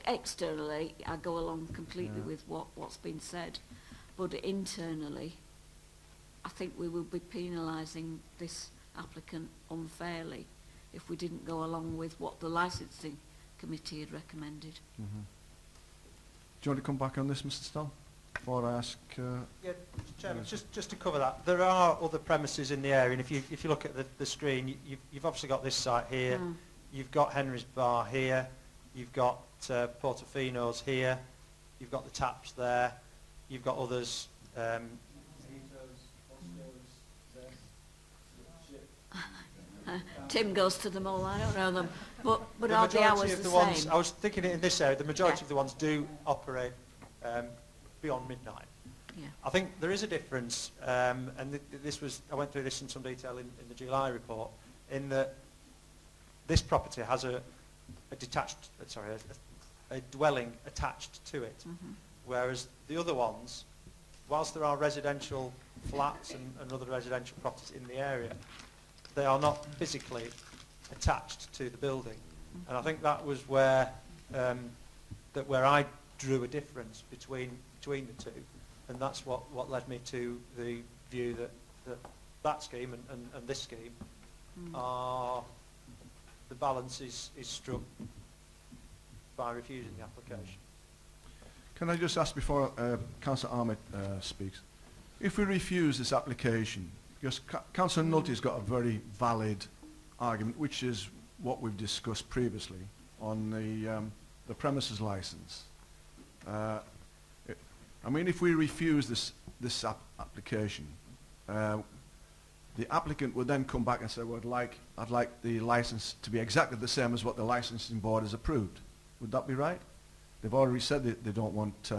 Externally, I go along completely with what's been said, but internally, I think we will be penalising this applicant unfairly if we didn't go along with what the licensing committee had recommended. Mm-hmm. Do you want to come back on this, Mr. Stoll, before I ask? Yeah, Chairman, just to cover that, there are other premises in the area, and if you look at the screen, you've obviously got this site here, you've got Henry's Bar here, you've got Portofino's here, you've got the taps there, you've got others. Tim goes to them all, I don't know them, but The are the majority hours of the ones, same? I was thinking in this area, the majority of the ones do operate beyond midnight. Yeah. I think there is a difference, and I went through this in some detail in the July report, in that this property has a dwelling attached to it, whereas the other ones, whilst there are residential flats and other residential properties in the area, they are not physically attached to the building. And I think that was where I drew a difference between the two, and that's what led me to the view that scheme and this scheme are the balance is struck by refusing the application. Can I just ask before Councillor Ahmed speaks, if we refuse this application, because Councillor Nulty's got a very valid argument, which is what we've discussed previously on the premises licence. I mean, if we refuse this application, the applicant would then come back and say, well, I'd like the licence to be exactly the same as what the licensing board has approved. Would that be right? They've already said they don't want...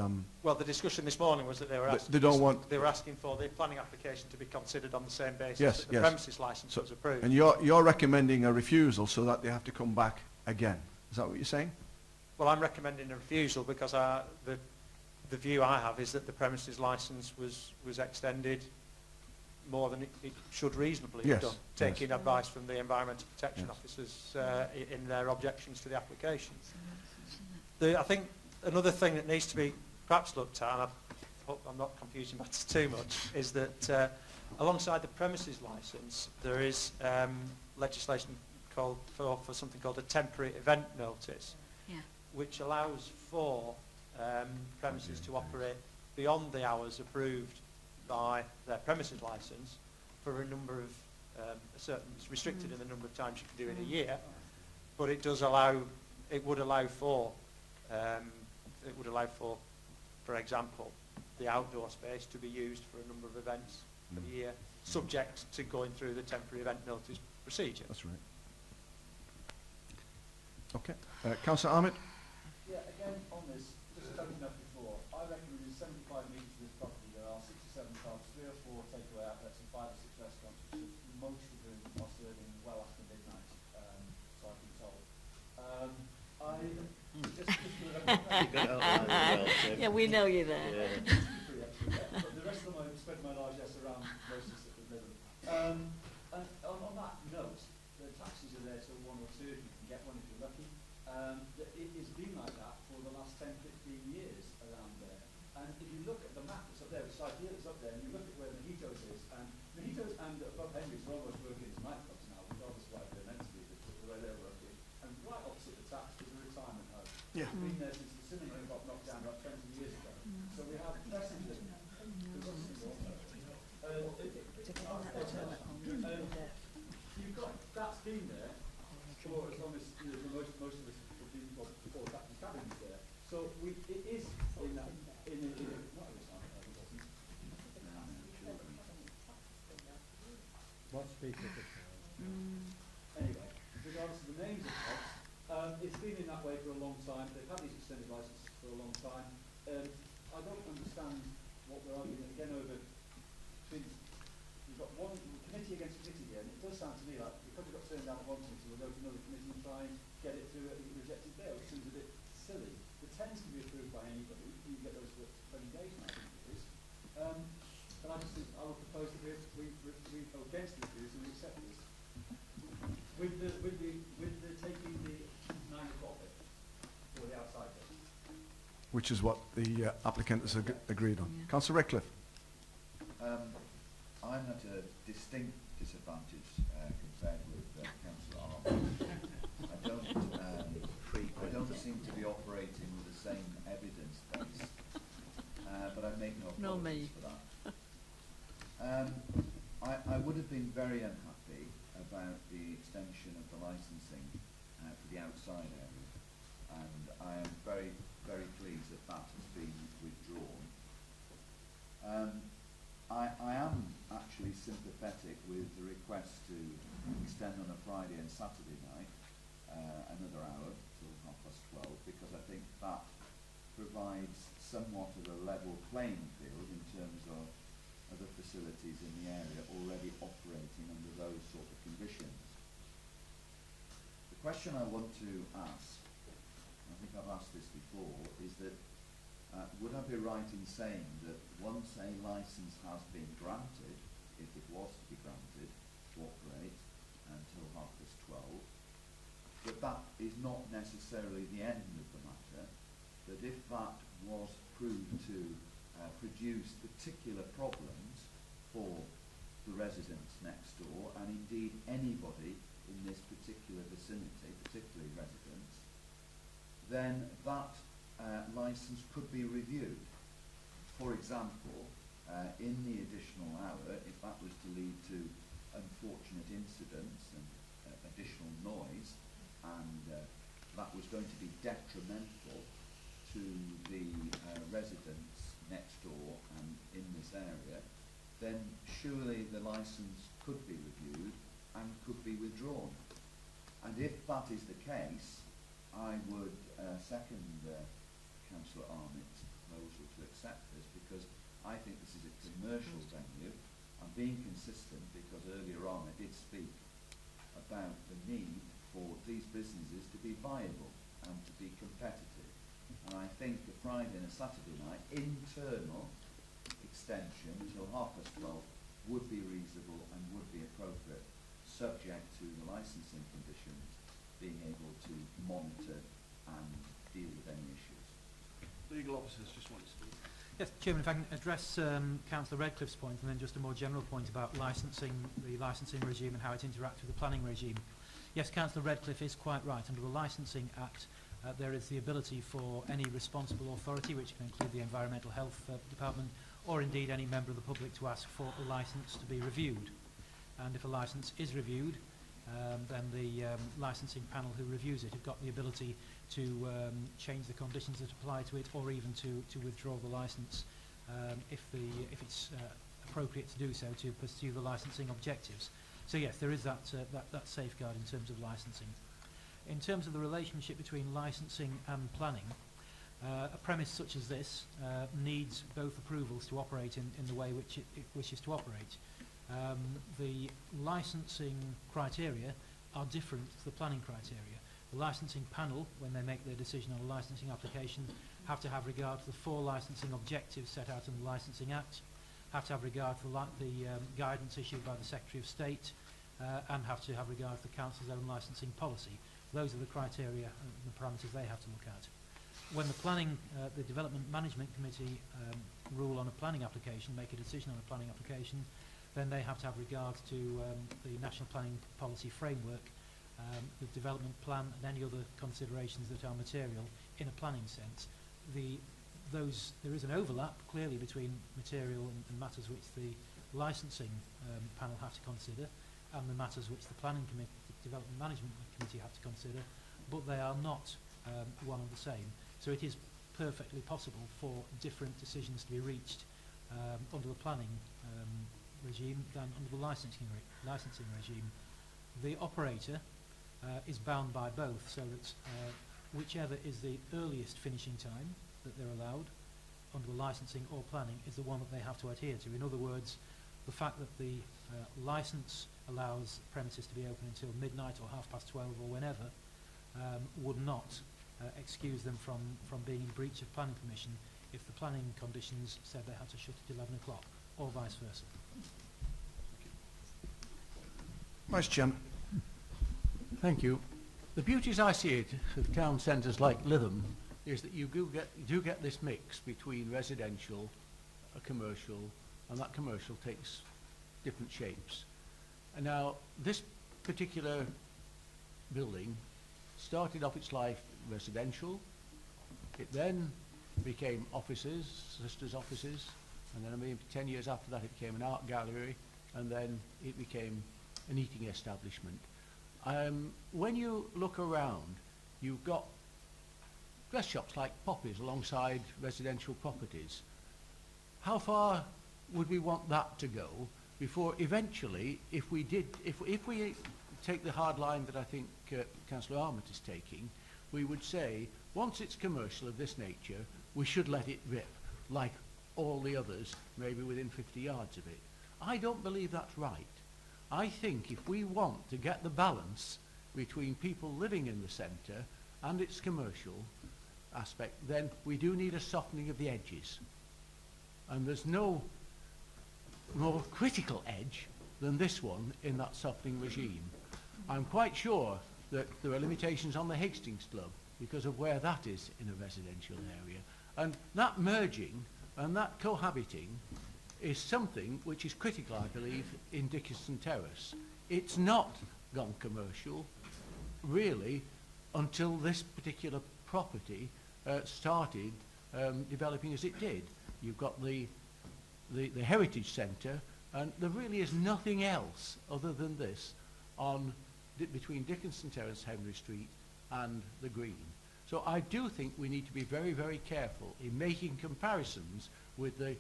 well, the discussion this morning was that they were asking for the planning application to be considered on the same basis that the premises licence was approved. And you're recommending a refusal so that they have to come back again. Is that what you're saying? Well, I'm recommending a refusal because the view I have is that the premises licence was extended more than it should reasonably have done, taking advice from the environmental protection officers in their objections to the application. I think another thing that needs to be perhaps looked at, and I hope I'm not confusing matters too much, is that alongside the premises licence, there is legislation called for something called a temporary event notice, which allows for premises to operate beyond the hours approved by their premises licence for a number of it's restricted in the number of times you can do in a year, but it would allow for, for example, the outdoor space to be used for a number of events for the year, subject to going through the temporary event notice procedure. That's right. Okay. Councillor Ahmed? Yeah, again, on this, just as I've enough before, I reckon within 75 metres of this property there are 6 or 7 pubs, 3 or 4 takeaway outlets and 5 or 6 restaurants, which most of them are serving well after midnight, so I've been told. Yeah, we know you're there. But the rest of them I've spent my largesse around most of the living. And on that note, the taxis are there till 1 or 2 if you can get one if you're lucky. It's been like that for the last 10, 15 years around there. And if you look at the map that's up there, which is ideal that's up there, and you look at where Mojitos is, and Mojitos and Bob Henry's are almost working as nightclubs now, regardless of what they're meant to be, the way they're working. And right opposite the tax is a retirement home. Yeah. It's been there since the cinema got knocked down about 20 years ago. So we have precedent. You've got that's been there for as long as most of us have been before Captain's Cabin was there. So it is in that in not a retirement home, it wasn't. What speaker? Anyway, regardless of the names of pubs, it's been in that way for a long time. They've had these extended licenses for a long time. I don't understand what we're arguing again over. We've got one committee against committee here, and it does sound to me like because we've got turned down at one committee, we'll go to another committee and try and get it through a rejected there, which seems a bit silly. The 10s can be approved by anybody. You get those for 20 days, I think it is. But I just think I would propose that we go against the refuse and we accept this. With the taking the 9 o'clock bit for the outside bit. Which is what the applicant has agreed on. Councillor Redcliffe? I'm I'm at a distinct disadvantage compared with Councillor Arnold. I don't seem to be operating with the same evidence base, but I make no apologies for that. I would have been very unhappy about the extension of the licensing for the outside area, and I am very, very pleased that that has been withdrawn. I am actually sympathetic with the request to extend on a Friday and Saturday night another hour till 12:30, because I think that provides somewhat of a level playing field in terms of other facilities in the area already operating under those sort of conditions. The question I want to ask, I think I've asked this before, is that would I be right in saying that once a licence has been granted, if it was to be granted, to operate until 12:30, that is not necessarily the end of the matter, that if that was proved to produce particular problems for the residents next door, and indeed anybody in this particular vicinity, particularly residents, then that licence could be reviewed. For example, in the additional hour, if that was to lead to unfortunate incidents and additional noise, and that was going to be detrimental to the residents next door and in this area, then surely the licence could be reviewed and could be withdrawn. And if that is the case, I would second Councillor Arnott's proposal to accept this, because I think this is a commercial venue. I'm being consistent because earlier on I did speak about the need for these businesses to be viable and to be competitive. And I think a Friday and a Saturday night internal extension until 12:30 would be reasonable and would be appropriate, subject to the licensing conditions being able to monitor and deal with any issues. Legal officers just want to speak. Yes, Chairman, if I can address Councillor Redcliffe's point, and then just a more general point about licensing, the licensing regime and how it interacts with the planning regime. Yes, Councillor Redcliffe is quite right. Under the Licensing Act, there is the ability for any responsible authority, which can include the Environmental Health Department, or indeed any member of the public, to ask for a licence to be reviewed. And if a licence is reviewed, then the licensing panel who reviews it have got the ability to change the conditions that apply to it, or even to withdraw the licence if it's appropriate to do so to pursue the licensing objectives. So yes, there is that safeguard in terms of licensing. In terms of the relationship between licensing and planning, a premise such as this needs both approvals to operate in the way which it wishes to operate. The licensing criteria are different to the planning criteria. The licensing panel, when they make their decision on a licensing application, have to have regard to the 4 licensing objectives set out in the Licensing Act, have to have regard to the guidance issued by the Secretary of State, and have to have regard to the Council's own licensing policy. Those are the criteria and the parameters they have to look at. When the Development Management Committee rule on a planning application, make a decision on a planning application, then they have to have regard to the National Planning Policy Framework, the development plan, and any other considerations that are material in a planning sense. There is an overlap clearly between material and matters which the licensing panel have to consider, and the matters which the planning committee, the development management committee have to consider, but they are not one and the same. So it is perfectly possible for different decisions to be reached under the planning regime than under the licensing regime. The operator is bound by both, so that whichever is the earliest finishing time that they're allowed under the licensing or planning is the one that they have to adhere to. In other words, the fact that the licence allows premises to be open until midnight or 12:30 or whenever would not excuse them from being in breach of planning permission if the planning conditions said they had to shut at 11 o'clock, or vice versa. Vice Chairman. Thank you. The beauty as I see it of town centres like Lytham is that you do get this mix between residential, commercial, and that commercial takes different shapes. And now, this particular building started off its life residential. It then became offices, solicitors' offices, and then maybe 10 years after that it became an art gallery, and then it became an eating establishment. When you look around, you've got dress shops like Poppy's alongside residential properties. How far would we want that to go before eventually, if we take the hard line that I think Councillor Armitt is taking, we would say, once it's commercial of this nature, we should let it rip, like all the others, maybe within 50 yards of it. I don't believe that's right. I think if we want to get the balance between people living in the centre and its commercial aspect, then we do need a softening of the edges. And there's no more critical edge than this one in that softening regime. I'm quite sure that there are limitations on the Hastings Club because of where that is in a residential area. And that merging and that cohabiting is something which is critical, I believe, in Dickinson Terrace. It's not gone commercial, really, until this particular property started developing as it did. You've got the Heritage Centre, and there really is nothing else other than this on between Dickinson Terrace, Henry Street, and the Green. So I do think we need to be very, very careful in making comparisons with the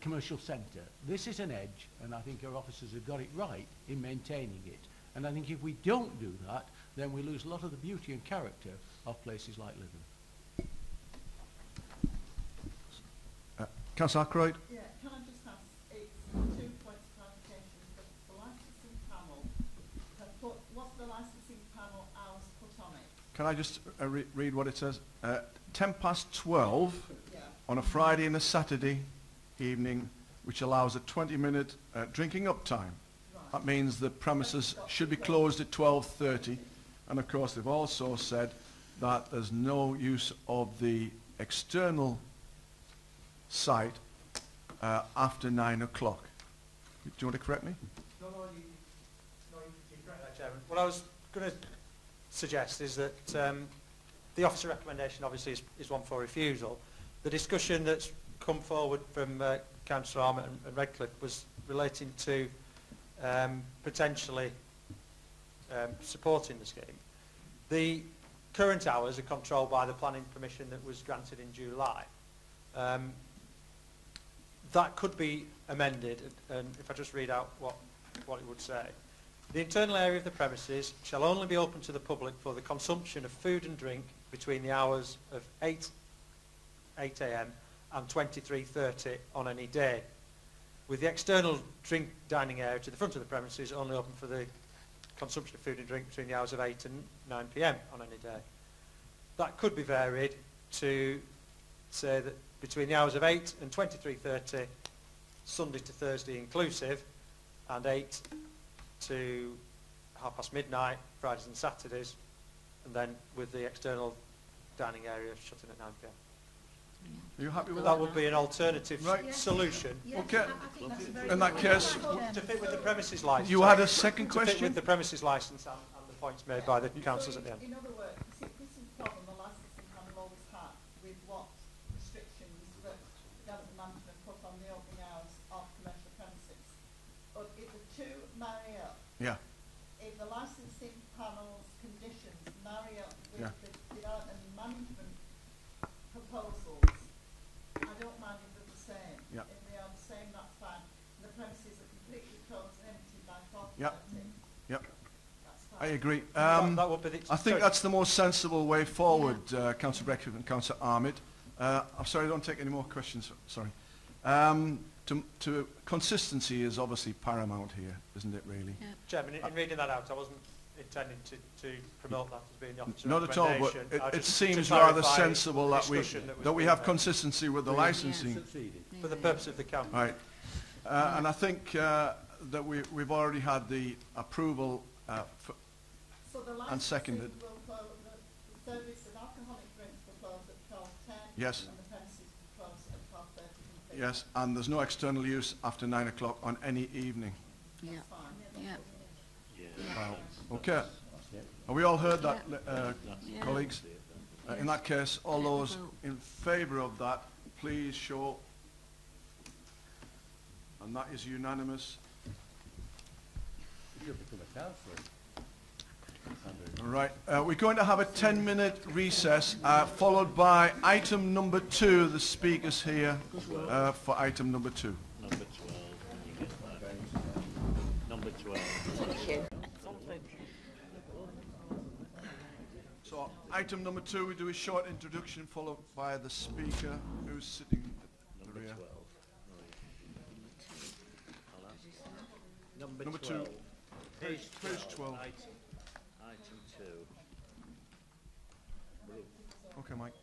commercial centre. This is an edge, and I think our officers have got it right in maintaining it. And I think if we don't do that, then we lose a lot of the beauty and character of places like Lytham. Councillor Ackroyd? Yeah, can I just ask, it's 2 points of clarification. The licensing panel, what's the licensing panel hours put on it? Can I just read what it says? 12:10 Yeah. on a Friday and a Saturday evening, which allows a 20-minute drinking up time. Right. That means the premises should be closed at 12:30, and of course they've also said that there's no use of the external site after 9 o'clock. Do you want to correct me? No, you correct that, Chairman. What I was going to suggest is that the officer recommendation obviously is one for refusal. The discussion that's come forward from Councillor Armitt and Redcliffe was relating to potentially supporting the scheme. The current hours are controlled by the planning permission that was granted in July. That could be amended, and if I just read out what it would say. The internal area of the premises shall only be open to the public for the consumption of food and drink between the hours of 8 a.m. and 23:30 on any day, with the external drink dining area to the front of the premises only open for the consumption of food and drink between the hours of 8 and 9 p.m. on any day. That could be varied to say that between the hours of 8 and 23:30, Sunday to Thursday inclusive, and 8 to midnight, Fridays and Saturdays, and then with the external dining area shutting at 9 p.m. Are you happy with that? that? Would be an alternative Right. solution. Okay. In that case, to fit with the premises licence. You had a second To question? fit with the premises licence and the points made by the councillors at the end. In other words, this is the problem the licensing panel always had with what restrictions that development management put on the opening hours of commercial premises. But if the two marry up, yeah. if the licensing panel's conditions marry up with Yeah. the development management proposals, I don't mind if they're the same. Yeah. If they are the same, that's fine. The premises are completely closed and empty by 12:30. Yep. Yep. That's I fine. agree. That would be the, I think sorry. that's the most sensible way forward, Councillor Breckford and Councillor Armitt. I'm sorry, I don't take any more questions. Sorry. To consistency is obviously paramount here, isn't it? Really. Yeah. Chairman, in reading that out, I wasn't intending to promote that as being the officer's Not at all, but recommendation. I it just seems to rather clarify sensible the that we discussion that was have being consistency with the licensing. made for the purpose of the council. Right. And I think that we've already had the approval So the and licensing seconded. will close, the service of alcoholic drinks will close at 12:10. Yes. And the premises will close at 12:30 completely. Yes, and there's no external use after 9 o'clock on any evening. Yeah. Yeah. Wow. Okay. Have we all heard that, Yeah. colleagues? In that case, all those in favour of that, please show. And that is unanimous. You'll become a councillor. Right, we're going to have a 10-minute recess, followed by item number 2, the speakers here for item number 2. Number 12. You get that. Number 12. Thank you. So, item number 2, we do a short introduction, followed by the speaker who's sitting at the rear. Number 2. 12. Page 12. Item 2. Okay, Mike.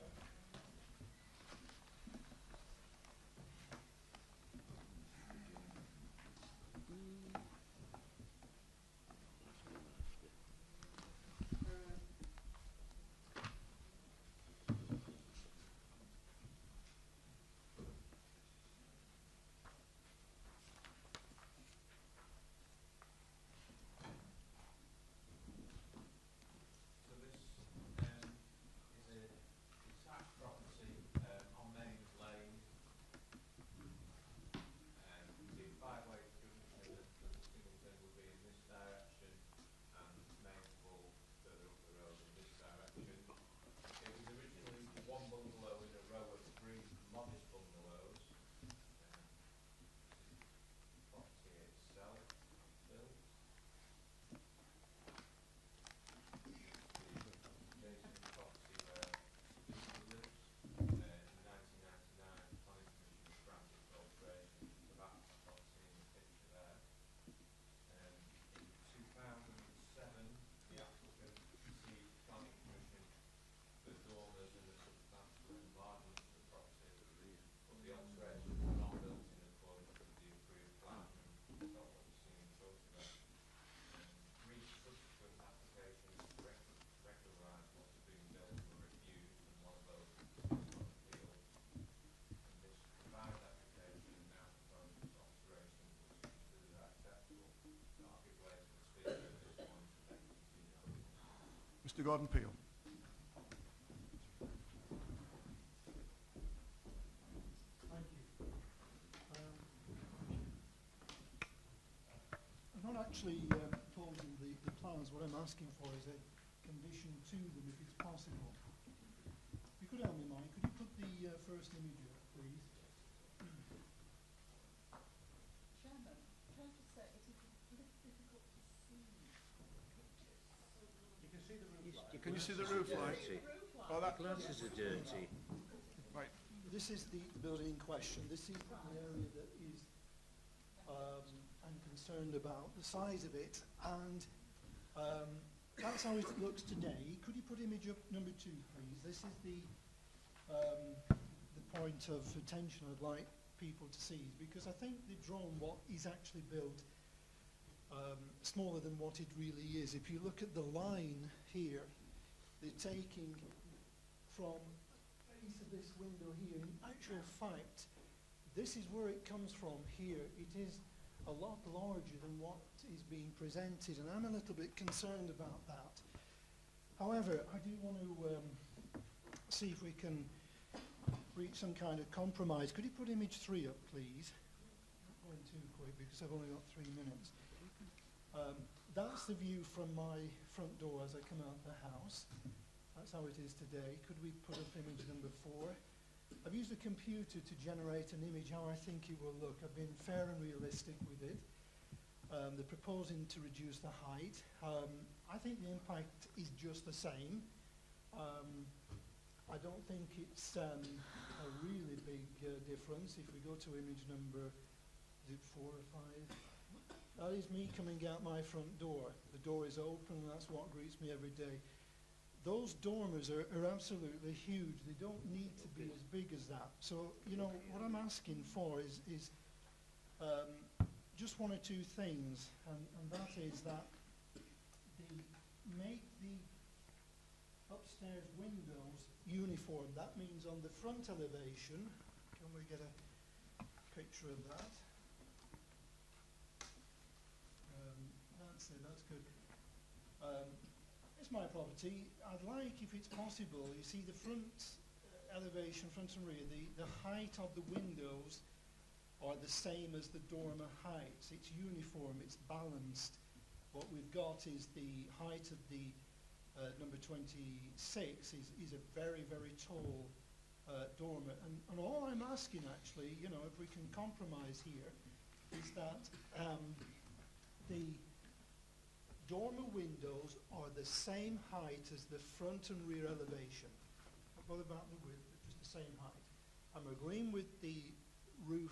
Mr. Gordon Peel. Thank you. I'm not actually proposing the plans. What I'm asking for is a condition to them if it's possible. If you could help me, Mike, could you put the first image up, please? Chairman, can I just say it is a little difficult to see pictures. You can see the roof line. Can you see the roof line? Oh, that glasses are dirty. Right. This is the building in question. This is the area that is I'm concerned about, the size of it, and that's how it looks today. Could you put image up number 2, please? This is the point of attention I'd like people to see, because I think they've drawn what is actually built smaller than what it really is. If you look at the line here, they're taking from a piece of this window here. In actual fact, this is where it comes from here. It is a lot larger than what is being presented, and I'm a little bit concerned about that. However, I do want to see if we can reach some kind of compromise. Could you put image 3 up, please? Not going too quick because I've only got 3 minutes. That's the view from my front door as I come out the house. That's how it is today. Could we put up image number 4? I've used a computer to generate an image how I think it will look. I've been fair and realistic with it. They're proposing to reduce the height. I think the impact is just the same. I don't think it's a really big difference. If we go to image number, is it 4 or 5? That is me coming out my front door. The door is open, and that's what greets me every day. Those dormers are absolutely huge. They don't need to be as big as that. So, you know, what I'm asking for is just 1 or 2 things, and that is that they make the upstairs windows uniform. That means on the front elevation, can we get a picture of that. That's good. It's my property. I'd like, if it's possible, you see the front elevation, front and rear, the height of the windows are the same as the dormer heights. It's uniform, it's balanced. What we've got is the height of the number 26 is a very, very tall dormer. And all I'm asking actually, you know, if we can compromise here, is that the dormer windows are the same height as the front and rear elevation. Not about the width, but just the same height. I'm agreeing with the roof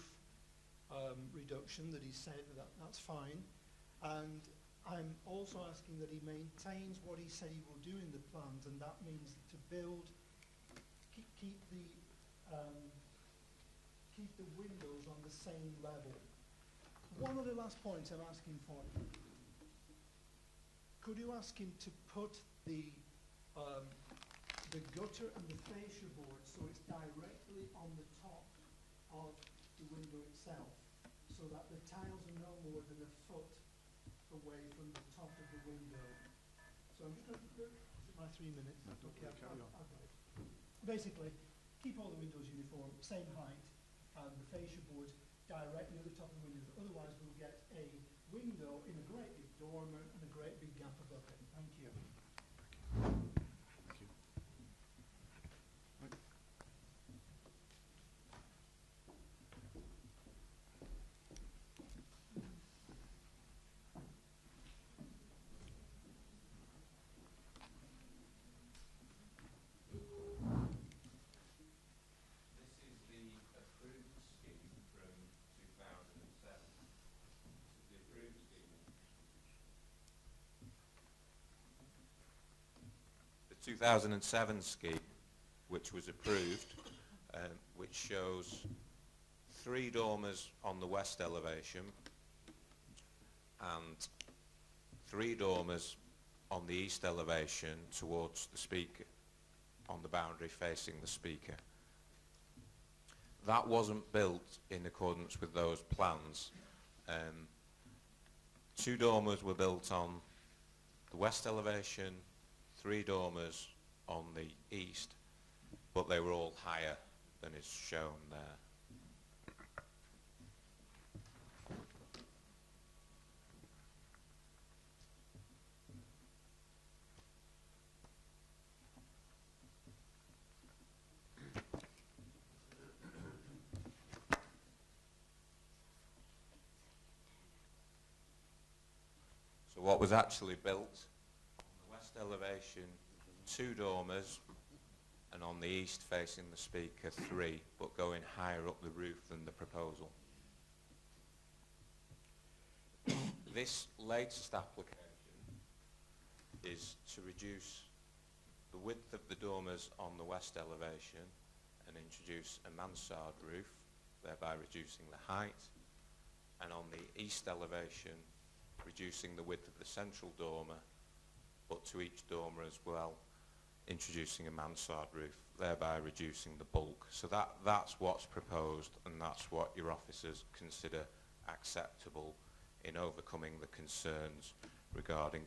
reduction that he said, that's fine. And I'm also asking that he maintains what he said he will do in the plans, and that means to build, keep the windows on the same level. One of the last points I'm asking for, could you ask him to put the gutter and the fascia board so it's directly on the top of the window itself, so that the tiles are no more than a foot away from the top of the window. So I'm just going to do my 3 minutes. Okay, carry on. Basically, keep all the windows uniform, same height, and the fascia board directly at the top of the windows. Otherwise, we'll get a window in a great big dormer and a great big gap above it. Thank you. The 2007 scheme, which was approved, which shows 3 dormers on the west elevation and 3 dormers on the east elevation towards the speaker, on the boundary facing the speaker. That wasn't built in accordance with those plans. 2 dormers were built on the west elevation, 3 dormers on the east, but they were all higher than is shown there. So what was actually built on the west elevation, 2 dormers, and on the east facing the speaker 3, but going higher up the roof than the proposal. This latest application is to reduce the width of the dormers on the west elevation and introduce a mansard roof, thereby reducing the height, and on the east elevation reducing the width of the central dormer, but to each dormer as well introducing a mansard roof, thereby reducing the bulk. So that's what's proposed, and that's what your officers consider acceptable in overcoming the concerns regarding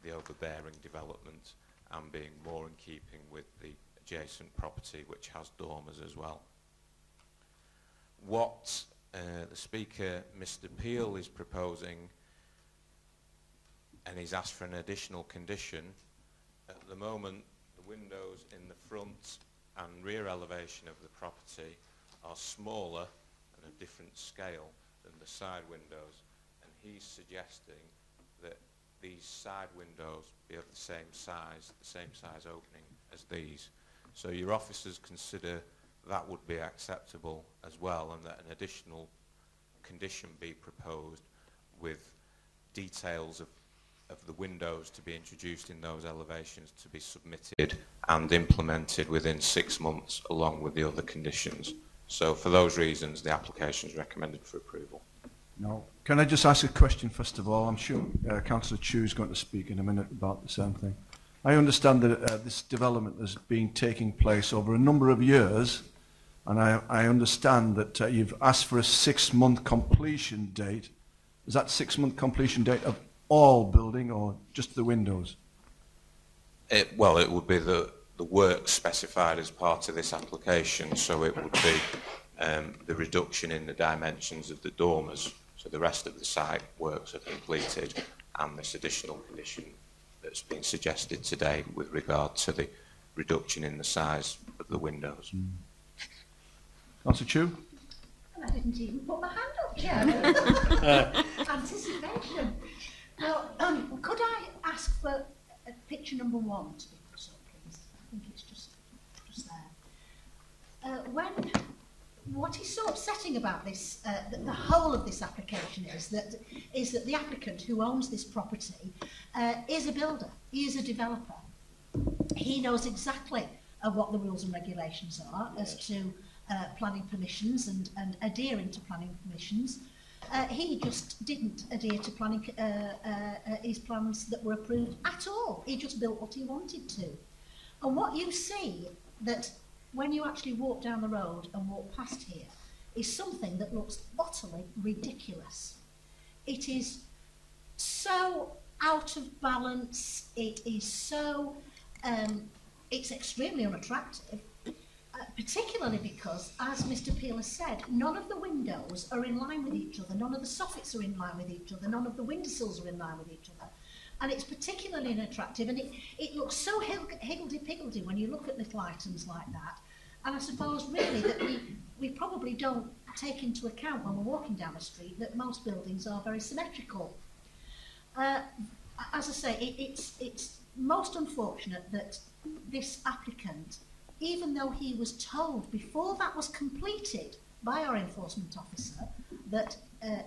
the overbearing development and being more in keeping with the adjacent property, which has dormers as well. What the Speaker, Mr. Peel, is proposing, and he's asked for an additional condition, at the moment the windows in the front and rear elevation of the property are smaller and of different scale than the side windows, and he's suggesting that these side windows be of the same size opening as these. So your officers consider that would be acceptable as well, and that an additional condition be proposed with details of the windows to be introduced in those elevations to be submitted and implemented within 6 months, along with the other conditions. So for those reasons, the application is recommended for approval. No. Can I just ask a question first of all? I'm sure Councillor Chu is going to speak in a minute about the same thing. I understand that this development has been taking place over a number of years, And I understand that you've asked for a 6-month completion date. Is that 6-month completion date of all building or just the windows? Well, it would be the work specified as part of this application, so it would be the reduction in the dimensions of the dormers, so the rest of the site works are completed, and this additional condition that's been suggested today with regard to the reduction in the size of the windows. Councillor Chu? I didn't even put my hand up, Chair. Anticipation. Well, could I ask for picture number 1 to be put up, please? I think it's just there. What is so upsetting about this, the whole of this application is that the applicant who owns this property is a builder. He is a developer. He knows exactly what the rules and regulations are as to planning permissions and adhering to planning permissions. He just didn't adhere to planning his plans that were approved at all. He just built what he wanted to. And what you see that when you actually walk down the road and walk past here is something that looks utterly ridiculous. It is so out of balance. It is so, it's extremely unattractive. Particularly because, as Mr Peel has said, none of the windows are in line with each other, none of the soffits are in line with each other, none of the windowsills are in line with each other. And it's particularly unattractive, and it looks so higgledy-piggledy when you look at little items like that. And I suppose really that we probably don't take into account when we're walking down the street that most buildings are very symmetrical. As I say, it's most unfortunate that this applicant, even though he was told before that was completed by our enforcement officer that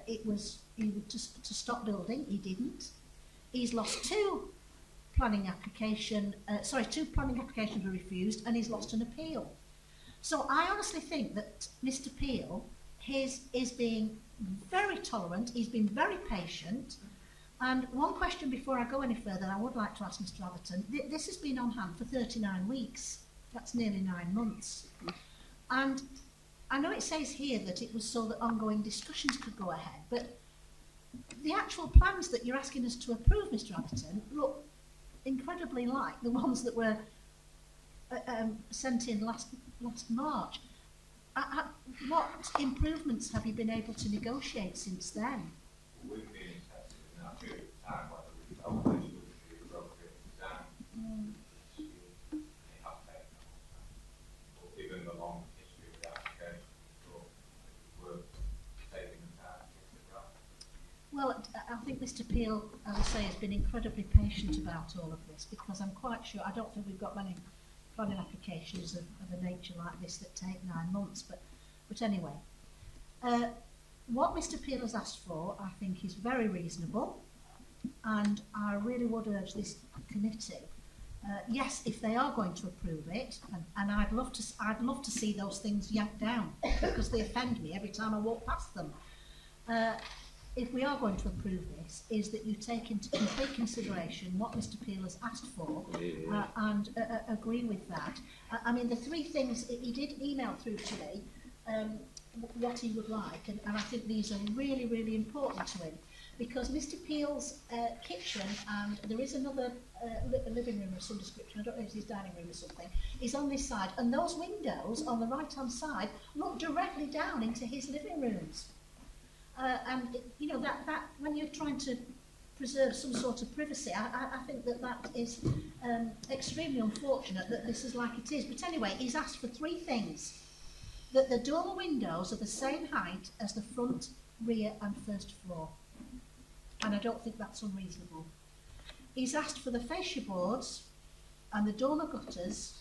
he would to stop building, he didn't. He's lost two planning applications were refused, and he's lost an appeal. So I honestly think that Mr Peel is being very tolerant, he's been very patient. And one question before I go any further, I would like to ask Mr Atherton. This has been on hand for 39 weeks. That's nearly 9 months. And I know it says here that it was so that ongoing discussions could go ahead, but the actual plans that you're asking us to approve, Mr Atherton, look incredibly like the ones that were sent in last March. What improvements have you been able to negotiate since then? We've been interested in that period of time whether we felt this was the appropriate design. Given the long history of the application, we thought it was worth taking the time to get it right. Well, I think Mr Peel, as I say, has been incredibly patient about all of this, because I'm quite sure, I don't think we've got many planning applications of a nature like this that take 9 months, but anyway. What Mr Peel has asked for, I think, is very reasonable, and I really would urge this committee, yes, if they are going to approve it, and I'd love to see those things yanked down because they offend me every time I walk past them. If we are going to approve this, is that you take into complete consideration what Mr Peel has asked for and agree with that. I mean, the 3 things he did email through to me, what he would like, and I think these are really, really important to him. Because Mr Peel's kitchen, and there is another living room of some description, I don't know if it's his dining room or something, is on this side, and those windows on the right-hand side look directly down into his living rooms. And you know that when you're trying to preserve some sort of privacy, I think that is extremely unfortunate that this is like it is. But anyway, he's asked for 3 things: that the dormer windows are the same height as the front, rear, and first floor. And I don't think that's unreasonable. He's asked for the fascia boards and the dormer gutters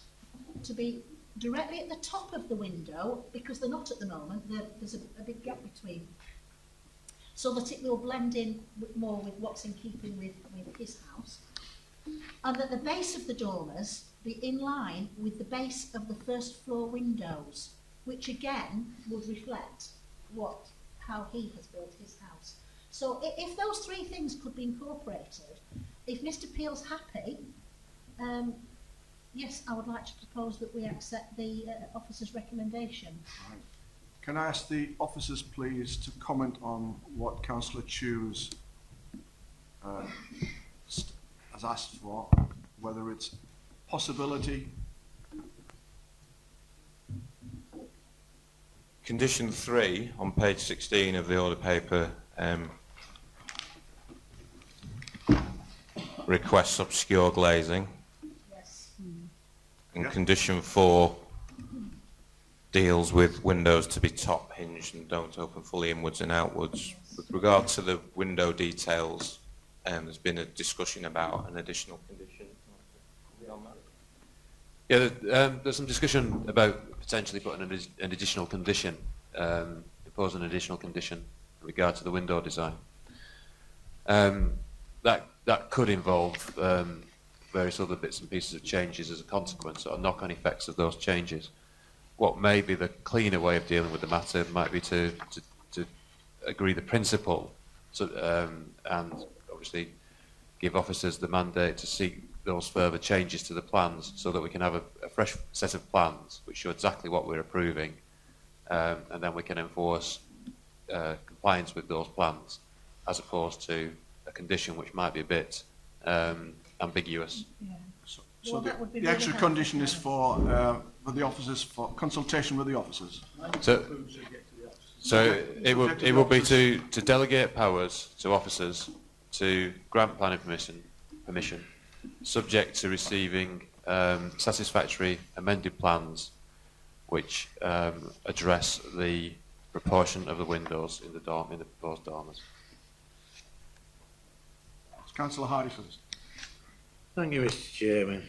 to be directly at the top of the window, because they're not at the moment. There's a big gap between, so that it will blend in more with what's in keeping with his house. And that the base of the dormers be in line with the base of the first floor windows, which again would reflect how he has built his house. So if those 3 things could be incorporated, if Mr Peel's happy, Yes, I would like to propose that we accept the officer's recommendation. Right. Can I ask the officers, please, to comment on what Councillor Chu's has asked for, whether it's possibility. Condition 3 on page 16 of the order paper requests obscure glazing. Yes. And condition 4 deals with windows to be top hinged and don't open fully inwards and outwards. With regard to the window details, there's been a discussion about an additional condition. Yeah, there's some discussion about potentially putting an additional condition, imposing an additional condition in regard to the window design. That could involve various other bits and pieces of changes as a consequence, or knock-on effects of those changes. What may be the cleaner way of dealing with the matter might be to agree the principle, and obviously give officers the mandate to seek those further changes to the plans, so that we can have a fresh set of plans which show exactly what we're approving, and then we can enforce compliance with those plans, as opposed to a condition which might be a bit ambiguous. Yeah. So Well, that would be the really extra helpful. condition is for the officers, for consultation with the officers. So it will be to delegate powers to officers to grant planning permission, subject to receiving satisfactory amended plans which address the proportion of the windows in the proposed dormers. Councillor Hardy first. Thank you, Mr. Chairman.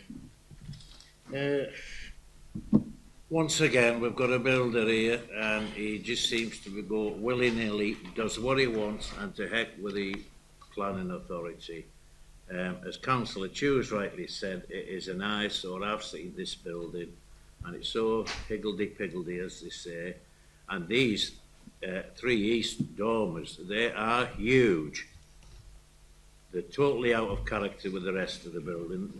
Once again, we've got a builder here, and he just seems to go willy-nilly, does what he wants, and to heck with the planning authority. As Councillor Chews rightly said, it is an eyesore. I've seen this building, and it's so higgledy-piggledy, as they say. And these 3 east dormers, they are huge. They're totally out of character with the rest of the building,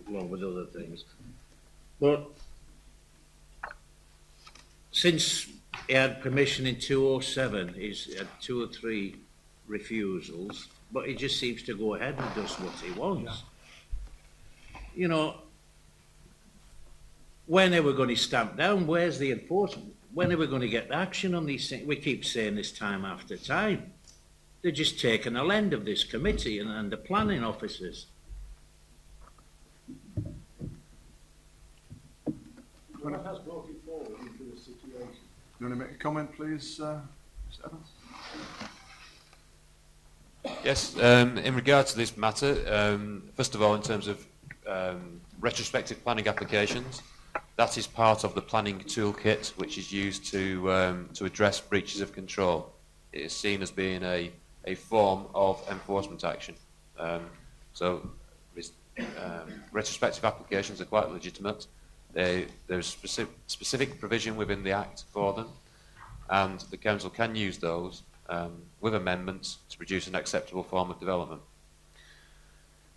along with other things. But since he had permission in 2007, he's had 2 or 3 refusals, but he just seems to go ahead and does what he wants. Yeah. You know, when are we going to stamp down? Where's the enforcement? When are we going to get action on these things? We keep saying this time after time. They're just taking a lend of this committee and the planning officers. What has brought it forward into this situation? You want to make a comment, please, Mr. Evans? Yes, in regard to this matter, first of all, in terms of retrospective planning applications, that is part of the planning toolkit which is used to address breaches of control. It is seen as being a form of enforcement action. Retrospective applications are quite legitimate. There's specific provision within the Act for them, and the Council can use those with amendments to produce an acceptable form of development.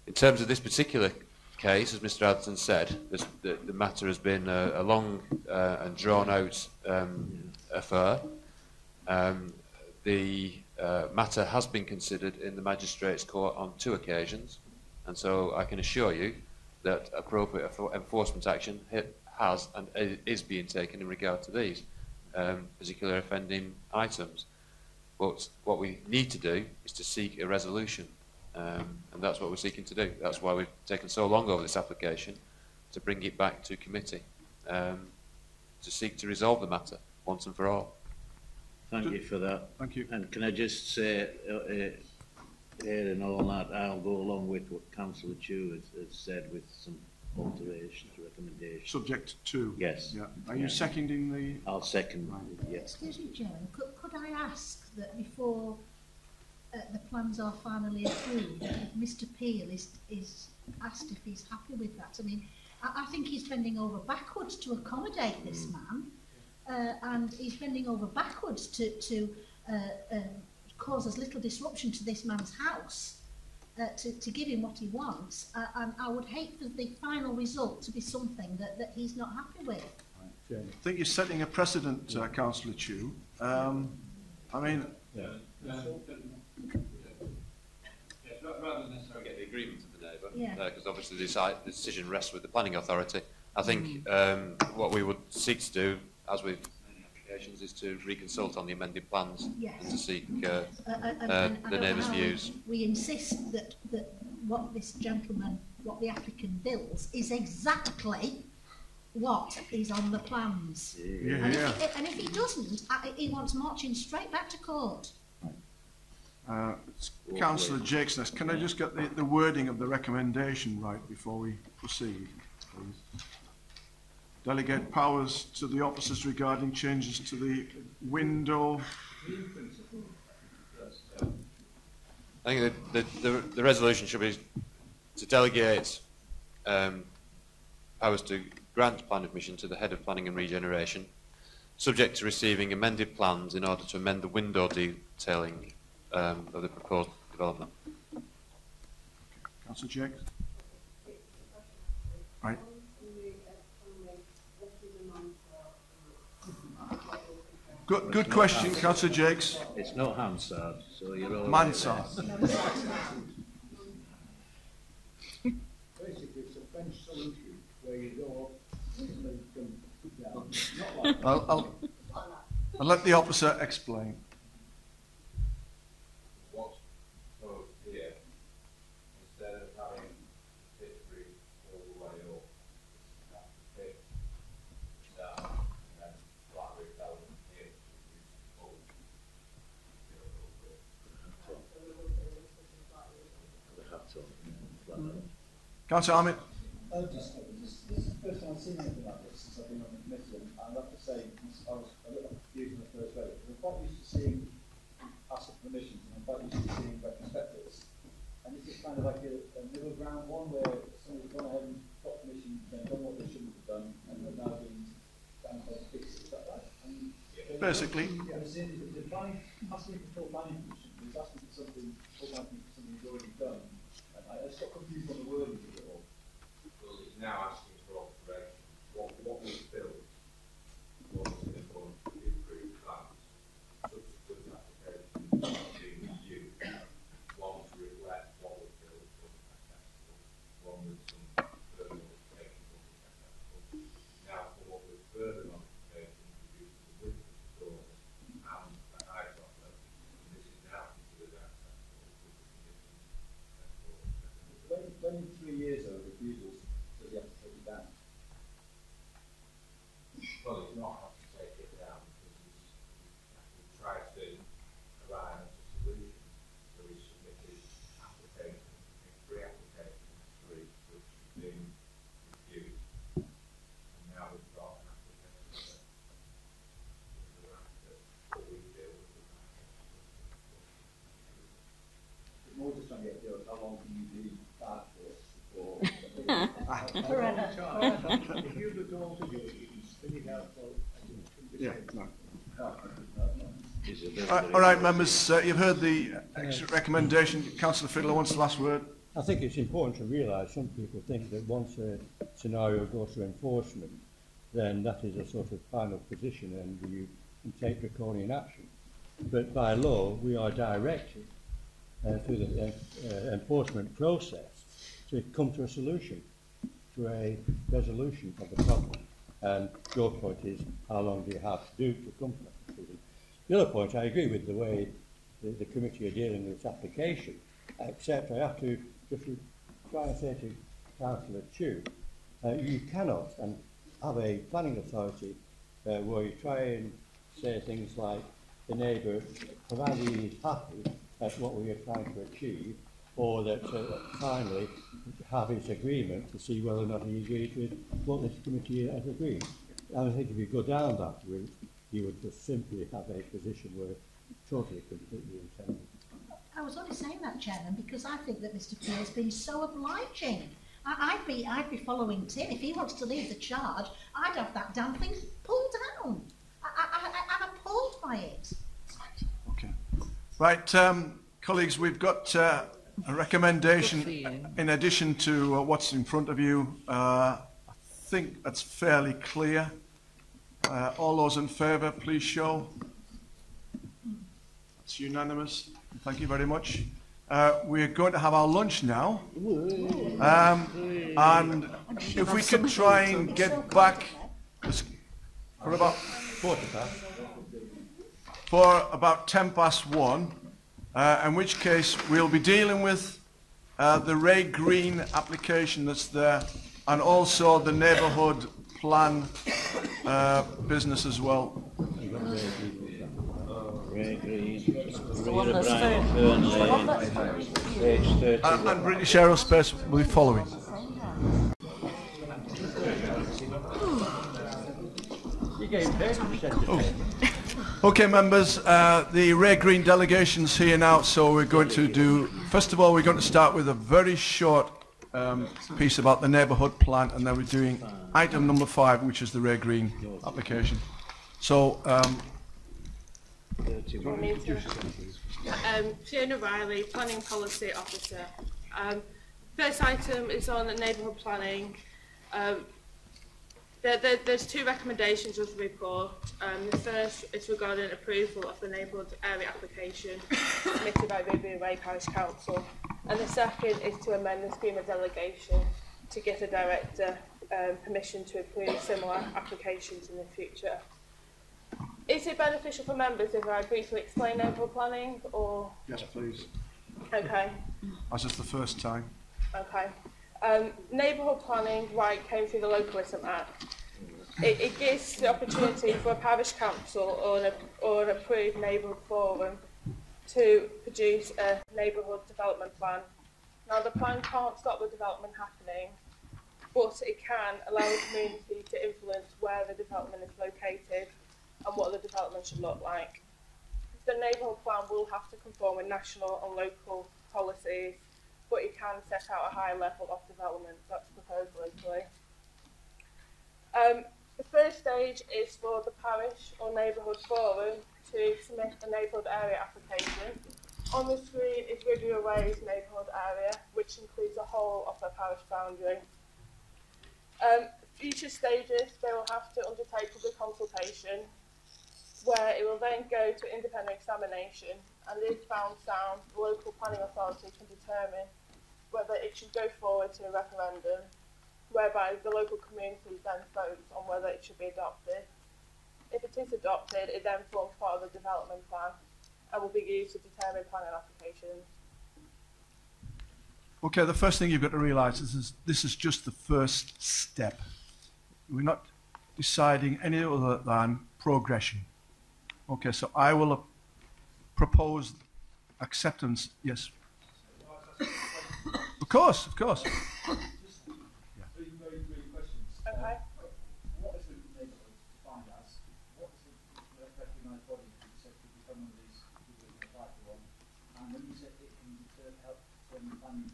In terms of this particular case, as Mr. Addison said, the matter has been a long and drawn-out affair. The matter has been considered in the Magistrates' Court on 2 occasions, and so I can assure you that appropriate enforcement action has and is being taken in regard to these particular offending items. But what we need to do is to seek a resolution, and that's what we're seeking to do. That's why we've taken so long over this application, to bring it back to committee, to seek to resolve the matter once and for all. Thank you for that. Thank you. And can I just say, here and all that, I'll go along with what Councillor Chew has said with some alterations, recommendations. Subject to? Yes. Yeah. Are you seconding the... I'll second it, yes. Excuse me, Chairman, could I ask that before the plans are finally approved, if Mr. Peel is asked if he's happy with that? I mean, I think he's bending over backwards to accommodate this man, and he's bending over backwards to cause as little disruption to this man's house to give him what he wants, and I would hate for the final result to be something that he's not happy with. I think you're setting a precedent, Councillor Chu. I mean... Rather than necessarily get the agreement of the neighbour, Yeah. Because obviously the decision rests with the planning authority. I think what we would seek to do, as with many applications, is to reconsult on the amended plans and to seek the neighbours' views. We insist that what this gentleman, what the applicant builds, is exactly what is on the plans. And if he doesn't, he wants marching straight back to court. Councillor Jakes, can I just get the wording of the recommendation right before we proceed, please? Delegate powers to the officers regarding changes to the window. I think the resolution should be to delegate powers to grant planning permission to the head of planning and regeneration, subject to receiving amended plans in order to amend the window detailing of the proposed development. Councillor Jakes. Right. Good question, Councillor Jakes. It's not Hansard, so you're all Mansard. Basically, it's a French solution where you go up and you can put down. Not like I'll let the officer explain. What's proposed here, instead of having pitch roof all the way up, it's have to pitch down and then flat roof element here to reduce the cold. Councillor Ahmed. This is the first time I've seen anything like this since I've been on the committee, and I have to say I was a little confused when I first read it. I'm quite used to seeing ask for permissions, and I'm quite used to seeing retrospectives. And this is kind of like a middle ground one where somebody's gone ahead and got permission, then done what they shouldn't have done, and they're now being downside fixed. Is that right? Basically. Yeah, the planning, asking for full planning permission, it's asking for something, full planning for something you've already done. And I just got confused on the wording of it all. Well, it's now asking for alteration. What was built was in accordance with the approved plans. Subsequent applications being reviewed. One to reflect what was built wasn't acceptable. One with some further modifications wasn't acceptable. Now come up with further modifications reducing the width of the doors and the height of them. And this is now considered acceptable with the conditions. When in 3 years of refusals does he have to take it down? Well, he's not have to take it down because he's tried to arrive at a solution. So he submitted applications, three applications, which have been refused. And now we've got an application that what we feel is the right. More just trying to get a deal of how long can you be bad for before... if you look all together, you can spin it out for... Yeah, no. All right, members, you've heard the recommendation. Councillor Fylde wants the last word. I think it's important to realise some people think that once a scenario goes to enforcement, then that is a sort of final position and you can take draconian action. But by law, we are directed through the enforcement process to come to a solution, to a resolution of the problem. And your point is, how long do you have to do to come to that conclusion? The other point, I agree with the way the committee are dealing with this application, except I have to just try and say to Councillor Chu, you cannot have a planning authority where you try and say things like the neighbour, provided he is happy at what we are trying to achieve, or that finally have his agreement to see whether or not he agrees with what this committee has agreed. And I think if you go down that route, you would just simply have a position where totally, completely intended. I was only saying that, Chairman, because I think that Mr. Peel has been so obliging. I'd be following Tim. If he wants to lead the charge, I'd have that damn thing pulled down. I'm appalled by it. Okay. Right, colleagues, we've got a recommendation, in addition to what's in front of you, I think that's fairly clear. All those in favour, please show. It's unanimous. Thank you very much. We're going to have our lunch now. And if we can try and get back for about 1:10, in which case we'll be dealing with the Ray Green application that's there, and also the neighbourhood plan business as well. Ray Green, page 30. And British Aerospace will be following. Oh. Okay, members, the Ray Green delegation's here now, so we're going to do, first of all, we're going to start with a very short piece about the neighbourhood plan, and then we're doing item number 5, which is the Ray Green application. So, Fiona Riley, Planning Policy Officer. First item is on the neighbourhood planning. There's 2 recommendations of the report. The first is regarding approval of the neighbourhood area application submitted by Ruby Ray Parish Council, and the second is to amend the scheme of delegation to give the director permission to approve similar applications in the future. Is it beneficial for members if I briefly explain neighbourhood planning, or? yes, please. Okay. As is the first time. Okay. Neighbourhood planning came through the Localism Act. It gives the opportunity for a parish council or an approved neighbourhood forum to produce a neighbourhood development plan. Now, the plan can't stop the development happening, but it can allow the community to influence where the development is located and what the development should look like. The neighbourhood plan will have to conform with national and local policies, but it can set out a high level of development. That's the proposal, actually. The first stage is for the parish or neighbourhood forum to submit a neighbourhood area application. On the screen is Riviera Way's neighbourhood area, which includes the whole of the parish boundary. Future stages, they will have to undertake public consultation, where it will then go to independent examination, and if found sound, the local planning authority can determine whether it should go forward to a referendum, whereby the local community then votes on whether it should be adopted. If it is adopted, it then forms part of the development plan and will be used to determine planning applications. Okay, the first thing you've got to realise is this is just the first step. We're not deciding any other than progression. Okay, so I will propose acceptance. Yes. Of course, of course. Three very brief questions. Okay. What is the neighbourhood defined as? What is the recognised body that you said could become one of these people who can apply for one? And when you said it can help determine planning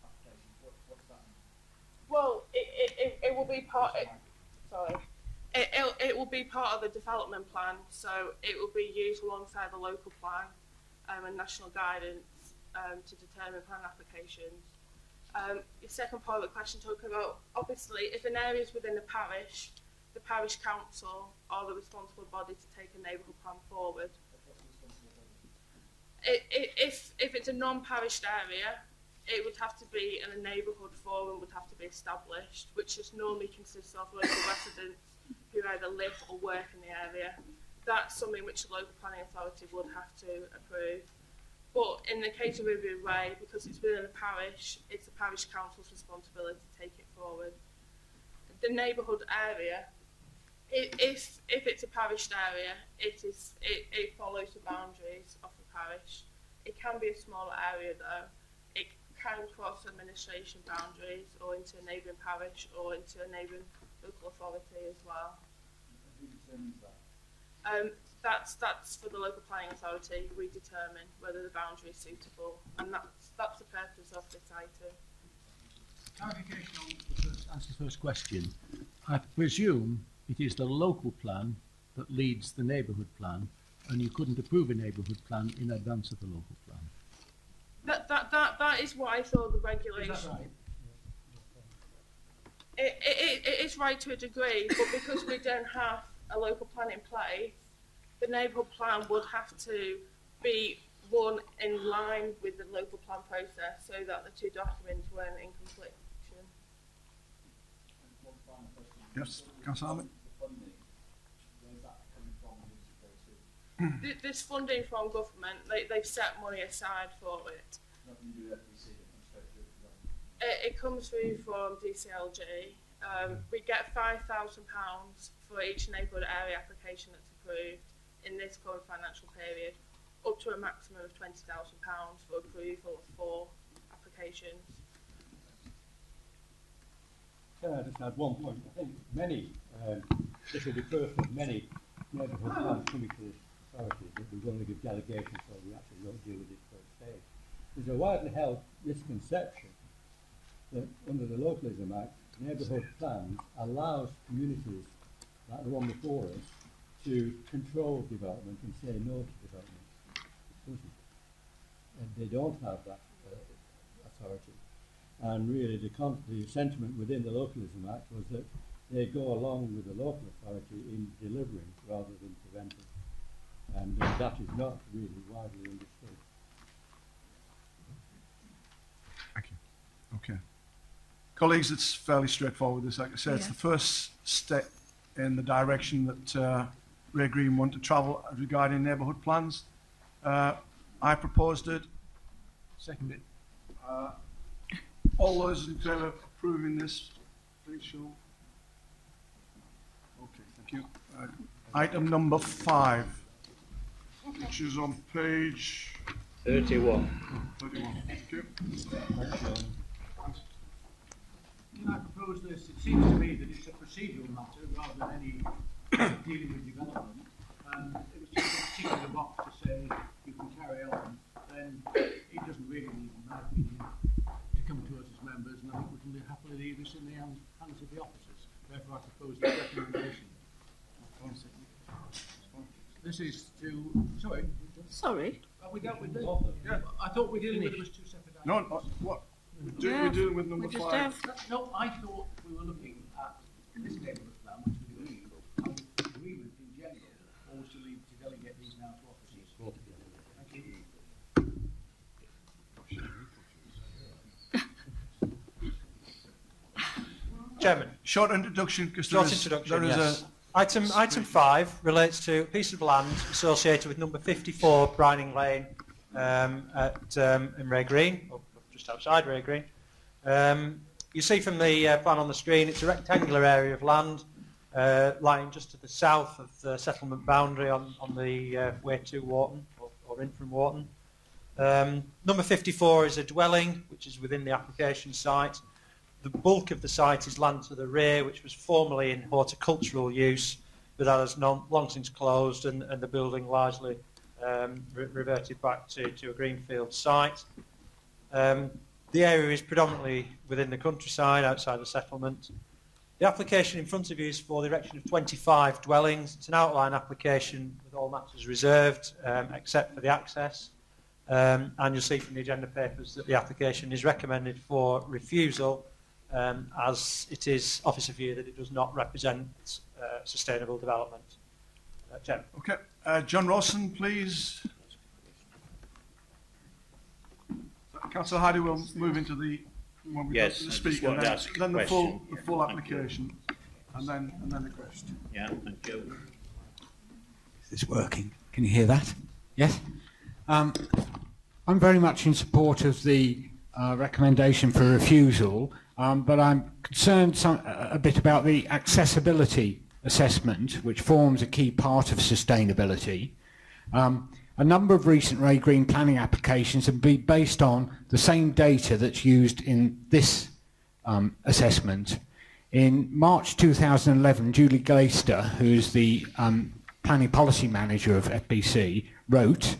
applications, what's that mean? Well, it will be part. It will be part of the development plan, so it will be used alongside the local plan and national guidance to determine plan applications. The second part of the question talking about, obviously, if an area is within a parish, the parish council are the responsible body to take a neighbourhood plan forward. If it's a non-parished area, it would have to be, and a neighbourhood forum would have to be established, which just normally consists of local residents who either live or work in the area. That's something which the local planning authority would have to approve. But in the case of Riviera Way, because it's within a parish, it's the parish council's responsibility to take it forward. The neighbourhood area, if it's a parished area, it follows the boundaries of the parish. It can be a smaller area though. It can cross administration boundaries or into a neighbouring parish or into a neighbouring local authority as well. Who determines that? That's for the local planning authority. We determine whether the boundary is suitable, and that's the purpose of this item. Clarification on answer the first question. I presume it is the local plan that leads the neighbourhood plan, and you couldn't approve a neighbourhood plan in advance of the local plan. That is what I saw the regulation. Is that right? It is right to a degree, but because we don't have a local plan in place, the neighbourhood plan would have to be run in line with the local plan process so that the two documents weren't in confliction. Yes, Councillor Ahmed. This funding from government, they've set money aside for it. It comes through from DCLG. We get £5,000 for each neighbourhood area application that's approved in this current financial period, up to a maximum of £20,000 for approval of 4 applications. Can I just add one point? I think many, this will be first of many neighbourhood plans coming to this authority that we're going to give delegations so we actually don't deal with it first stage. There's a widely held misconception that under the Localism Act, neighbourhood plans allows communities like the one before us to control development and say no to development. It doesn't. And they don't have that authority. And really the sentiment within the Localism Act was that they go along with the local authority in delivering rather than preventing. And that is not really widely understood. Thank you. Okay. Colleagues, it's fairly straightforward. This, like I said, it's the first step in the direction that Ray Green want to travel regarding neighbourhood plans. I proposed it. Seconded. All those in favour of approving this, please show. Okay, thank you. Item number 5, which is on page 31. 31. Thank you. Can I propose this? It seems to me that it's a procedural matter rather than any dealing with development. And it was just ticking the box to say you can carry on. Then it doesn't really need, in my opinion, to come to us as members, and I think we can happily leave this in the hands of the officers. Therefore, I propose this recommendation. This is to... Sorry. Sorry? We dealt with this. Yeah. I thought we dealing with it was 2 separate items. No, what? We're dealing with number 5. No, I thought we were looking at this neighbourhood plan, which we agreed, and agreement in general, or to leave to delegate these now to officers. Thank you. Chairman. Short introduction, because Short introduction, yes. Item 5 relates to a piece of land associated with number 54 Brining Lane in Ray Green, or just outside Ray Green. You see from the plan on the screen, it's a rectangular area of land lying just to the south of the settlement boundary on the way to Wharton, or in from Wharton. Number 54 is a dwelling, which is within the application site. The bulk of the site is land to the rear, which was formerly in horticultural use, but that has long since closed, and the building largely reverted back to a greenfield site. The area is predominantly within the countryside, outside the settlement. The application in front of you is for the erection of 25 dwellings. It's an outline application with all matters reserved, except for the access. And you'll see from the agenda papers that the application is recommended for refusal, as it is officer view that it does not represent sustainable development. Chairman. Okay, John Rawson, please. Councillor Hardy will move into the when we yes, go to the speaker, then the full application, and then the question. Yeah, thank you. Is this working? Can you hear that? Yes. I'm very much in support of the recommendation for refusal, but I'm concerned a bit about the accessibility assessment, which forms a key part of sustainability. A number of recent Ray Green planning applications have been based on the same data that's used in this assessment. In March 2011, Julie Glaister, who's the planning policy manager of FBC, wrote,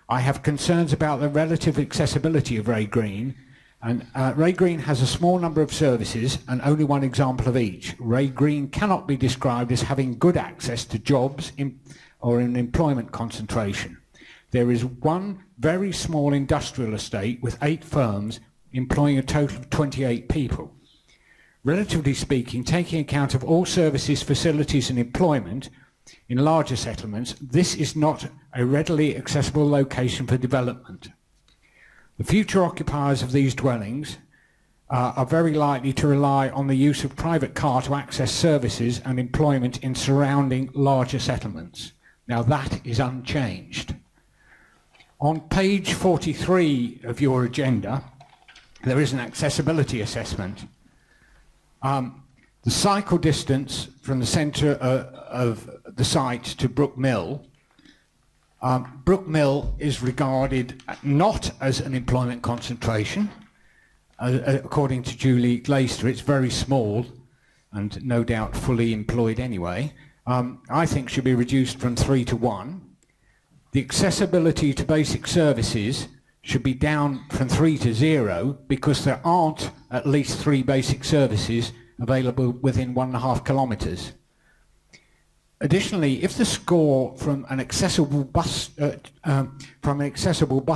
"I have concerns about the relative accessibility of Ray Green, and Ray Green has a small number of services and only one example of each. Ray Green cannot be described as having good access to jobs or an employment concentration. there is one very small industrial estate with 8 firms employing a total of 28 people. Relatively speaking, taking account of all services, facilities and employment in larger settlements, this is not a readily accessible location for development. The future occupiers of these dwellings are very likely to rely on the use of private car to access services and employment in surrounding larger settlements. Now that is unchanged. On page 43 of your agenda, there is an accessibility assessment. The cycle distance from the centre of the site to Brook Mill, Brook Mill is regarded not as an employment concentration. According to Julie Glaister, it's very small and no doubt fully employed anyway. I think should be reduced from 3 to 1. The accessibility to basic services should be down from 3 to 0 because there aren't at least 3 basic services available within 1.5 kilometres. Additionally, if the score from an accessible bus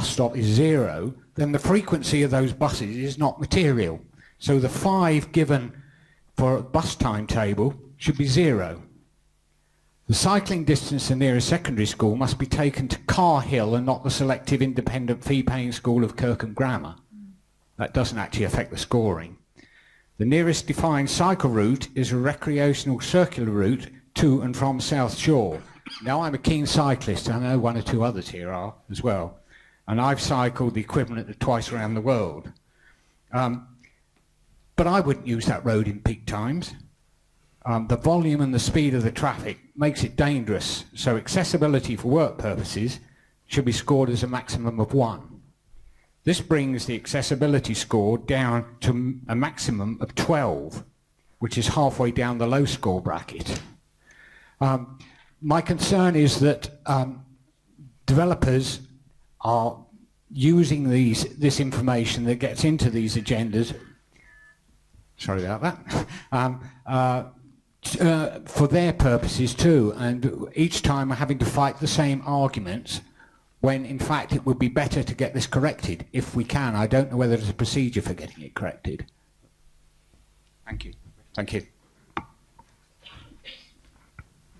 stop is 0, then the frequency of those buses is not material. So the 5 given for a bus timetable should be 0. The cycling distance to the nearest secondary school must be taken to Car Hill and not the selective independent fee-paying school of Kirkham Grammar. That doesn't actually affect the scoring. The nearest defined cycle route is a recreational circular route to and from South Shore. Now, I'm a keen cyclist, and I know 1 or 2 others here are as well, and I've cycled the equivalent of twice around the world. But I wouldn't use that road in peak times. The volume and the speed of the traffic makes it dangerous, so accessibility for work purposes should be scored as a maximum of 1. This brings the accessibility score down to a maximum of 12, which is halfway down the low score bracket. My concern is that developers are using this information that gets into these agendas, sorry about that, for their purposes too, and each time are having to fight the same arguments when in fact it would be better to get this corrected if we can. I don't know whether there's a procedure for getting it corrected. Thank you. Thank you.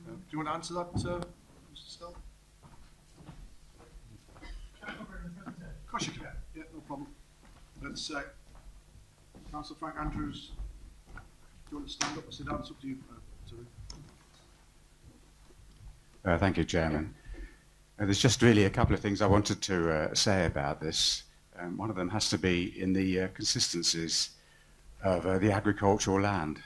Do you want to answer that, Mr. Stell? Of course you can. Yeah, no problem. Let's Councillor Frank Andrews. Do you want to stand up or sit down? It's up to you. Thank you, Chairman. There's just really a couple of things I wanted to say about this. One of them has to be in the consistencies of the agricultural land.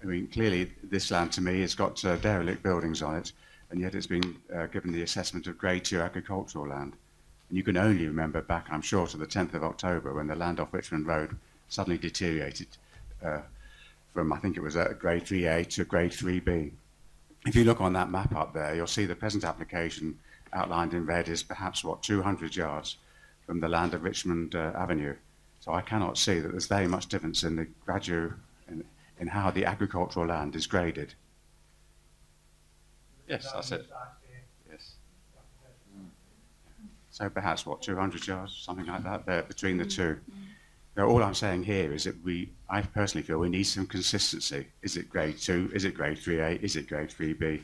I mean, clearly this land to me has got derelict buildings on it, and yet it's been given the assessment of Grade 2 agricultural land. And you can only remember back, I'm sure, to the 10th of October when the land off Richmond Road suddenly deteriorated from, I think it was a Grade 3A to Grade 3B. If you look on that map up there, you'll see the present application outlined in red is perhaps, 200 yards from the land of Richmond Avenue. So I cannot see that there's very much difference in the in how the agricultural land is graded. Yes, that's it. Yes. So perhaps, 200 yards, something like that, there between the two. Now, all I'm saying here is that I personally feel we need some consistency. Is it Grade 2? Is it Grade 3A? Is it Grade 3B?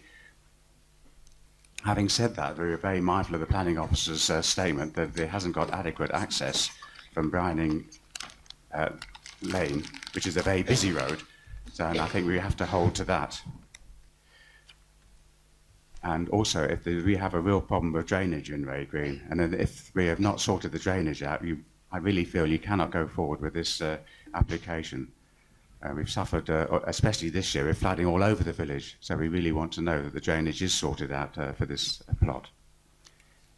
Having said that, we are very mindful of the planning officer's statement that there hasn't got adequate access from Brining Lane, which is a very busy road, so, and I think we have to hold to that. And also, if we have a real problem with drainage in Ray Green, and then if we have not sorted the drainage out, I really feel you cannot go forward with this application. We've suffered, especially this year, with flooding all over the village, so we really want to know that the drainage is sorted out for this plot.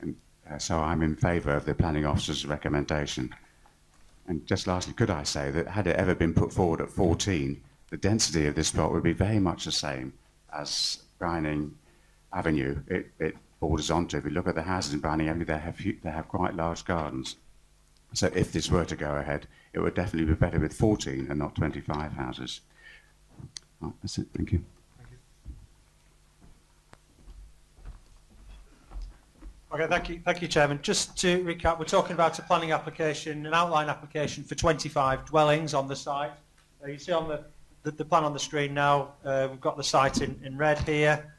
And, so I'm in favour of the planning officer's recommendation. And just lastly, could I say that had it ever been put forward at 14, the density of this plot would be very much the same as Brining Avenue. It borders onto, if you look at the houses in Brining Avenue, they have quite large gardens. So if this were to go ahead, it would definitely be better with 14 and not 25 houses. Right, that's it. Thank you. Okay, thank you, Chairman. Just to recap, we're talking about a planning application, an outline application for 25 dwellings on the site. You see on the plan on the screen now, we've got the site in red here.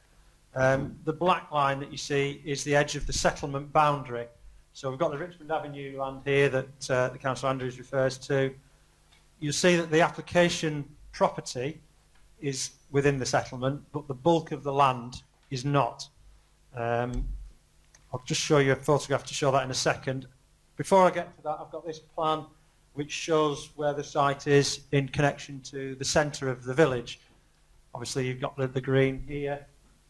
The black line that you see is the edge of the settlement boundary. So we've got the Richmond Avenue land here that the Councillor Andrews refers to. You'll see that the application property is within the settlement, but the bulk of the land is not. I'll just show you a photograph to show that in a second. Before I get to that, I've got this plan which shows where the site is in connection to the centre of the village. Obviously, you've got the green here.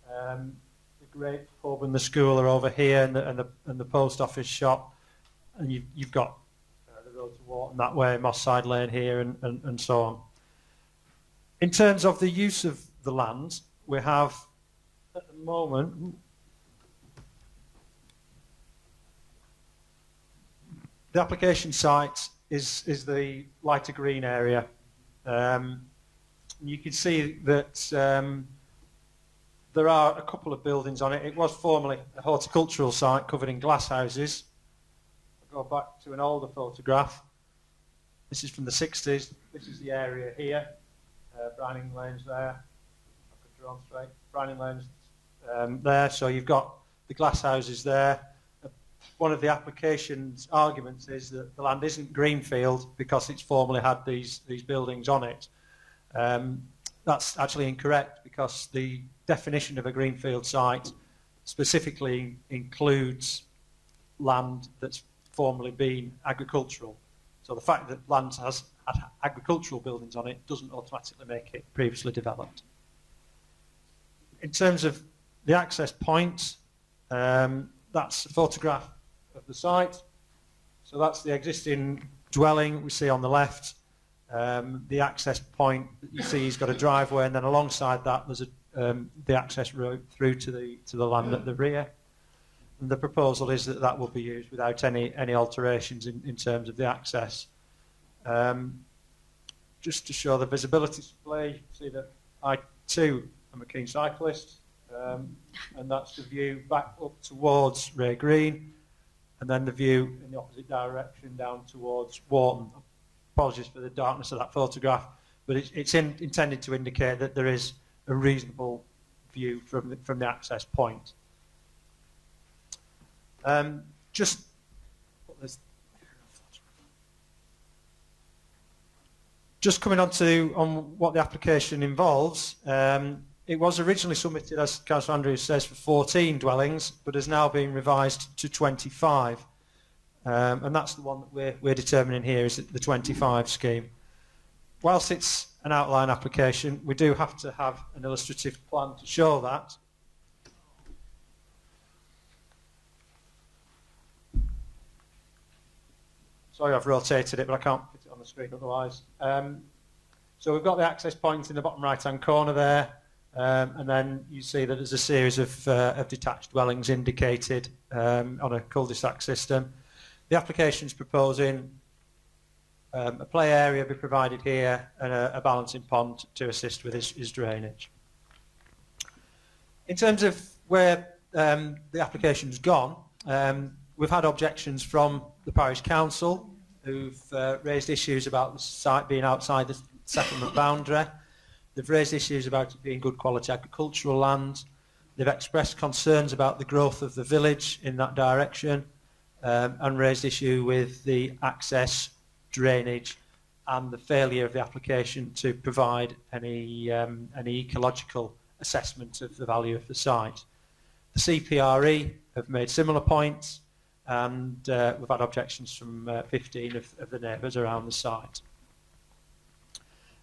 The great pub and the school are over here, and the post office shop, and you've got the road to Wharton that way, Moss Side Lane here, and so on. In terms of the use of the land, we have at the moment the application site is the lighter green area. You can see that there are a couple of buildings on it. It was formerly a horticultural site covered in glass houses. I'll go back to an older photograph. This is from the 60s. This is the area here. Brining Lane's there. I've got drawn straight. Brining Lane's there. So you've got the glass houses there. One of the application's arguments is that the land isn't greenfield because it's formerly had these buildings on it. That's actually incorrect because the definition of a greenfield site specifically includes land that's formerly been agricultural. So the fact that land has had agricultural buildings on it doesn't automatically make it previously developed. In terms of the access point, that's a photograph of the site. So that's the existing dwelling we see on the left. The access point that you see, he's got a driveway, and then alongside that there's the access road through to the land at the rear. And the proposal is that that will be used without any alterations in terms of the access. Just to show the visibility display, you see that I too am a keen cyclist, and that's the view back up towards Ray Green, and then the view in the opposite direction down towards Wharton. Apologies for the darkness of that photograph, but it's intended to indicate that there is a reasonable view from the access point. Just coming on what the application involves, it was originally submitted, as Councillor Andrews says, for 14 dwellings, but has now been revised to 25. And that's the one that we're determining here, is the 25 scheme. Whilst it's an outline application, we do have to have an illustrative plan to show that. Sorry, I've rotated it, but I can't put it on the screen otherwise. So we've got the access point in the bottom right-hand corner there, and then you see that there's a series of detached dwellings indicated on a cul-de-sac system. The application is proposing a play area be provided here and a balancing pond to assist with his drainage. In terms of where the application's gone, we've had objections from the parish council who've raised issues about the site being outside the settlement boundary. They've raised issues about it being good quality agricultural land. They've expressed concerns about the growth of the village in that direction, and raised issue with the access, drainage and the failure of the application to provide any ecological assessment of the value of the site. The CPRE have made similar points, and we've had objections from 15 of the neighbours around the site.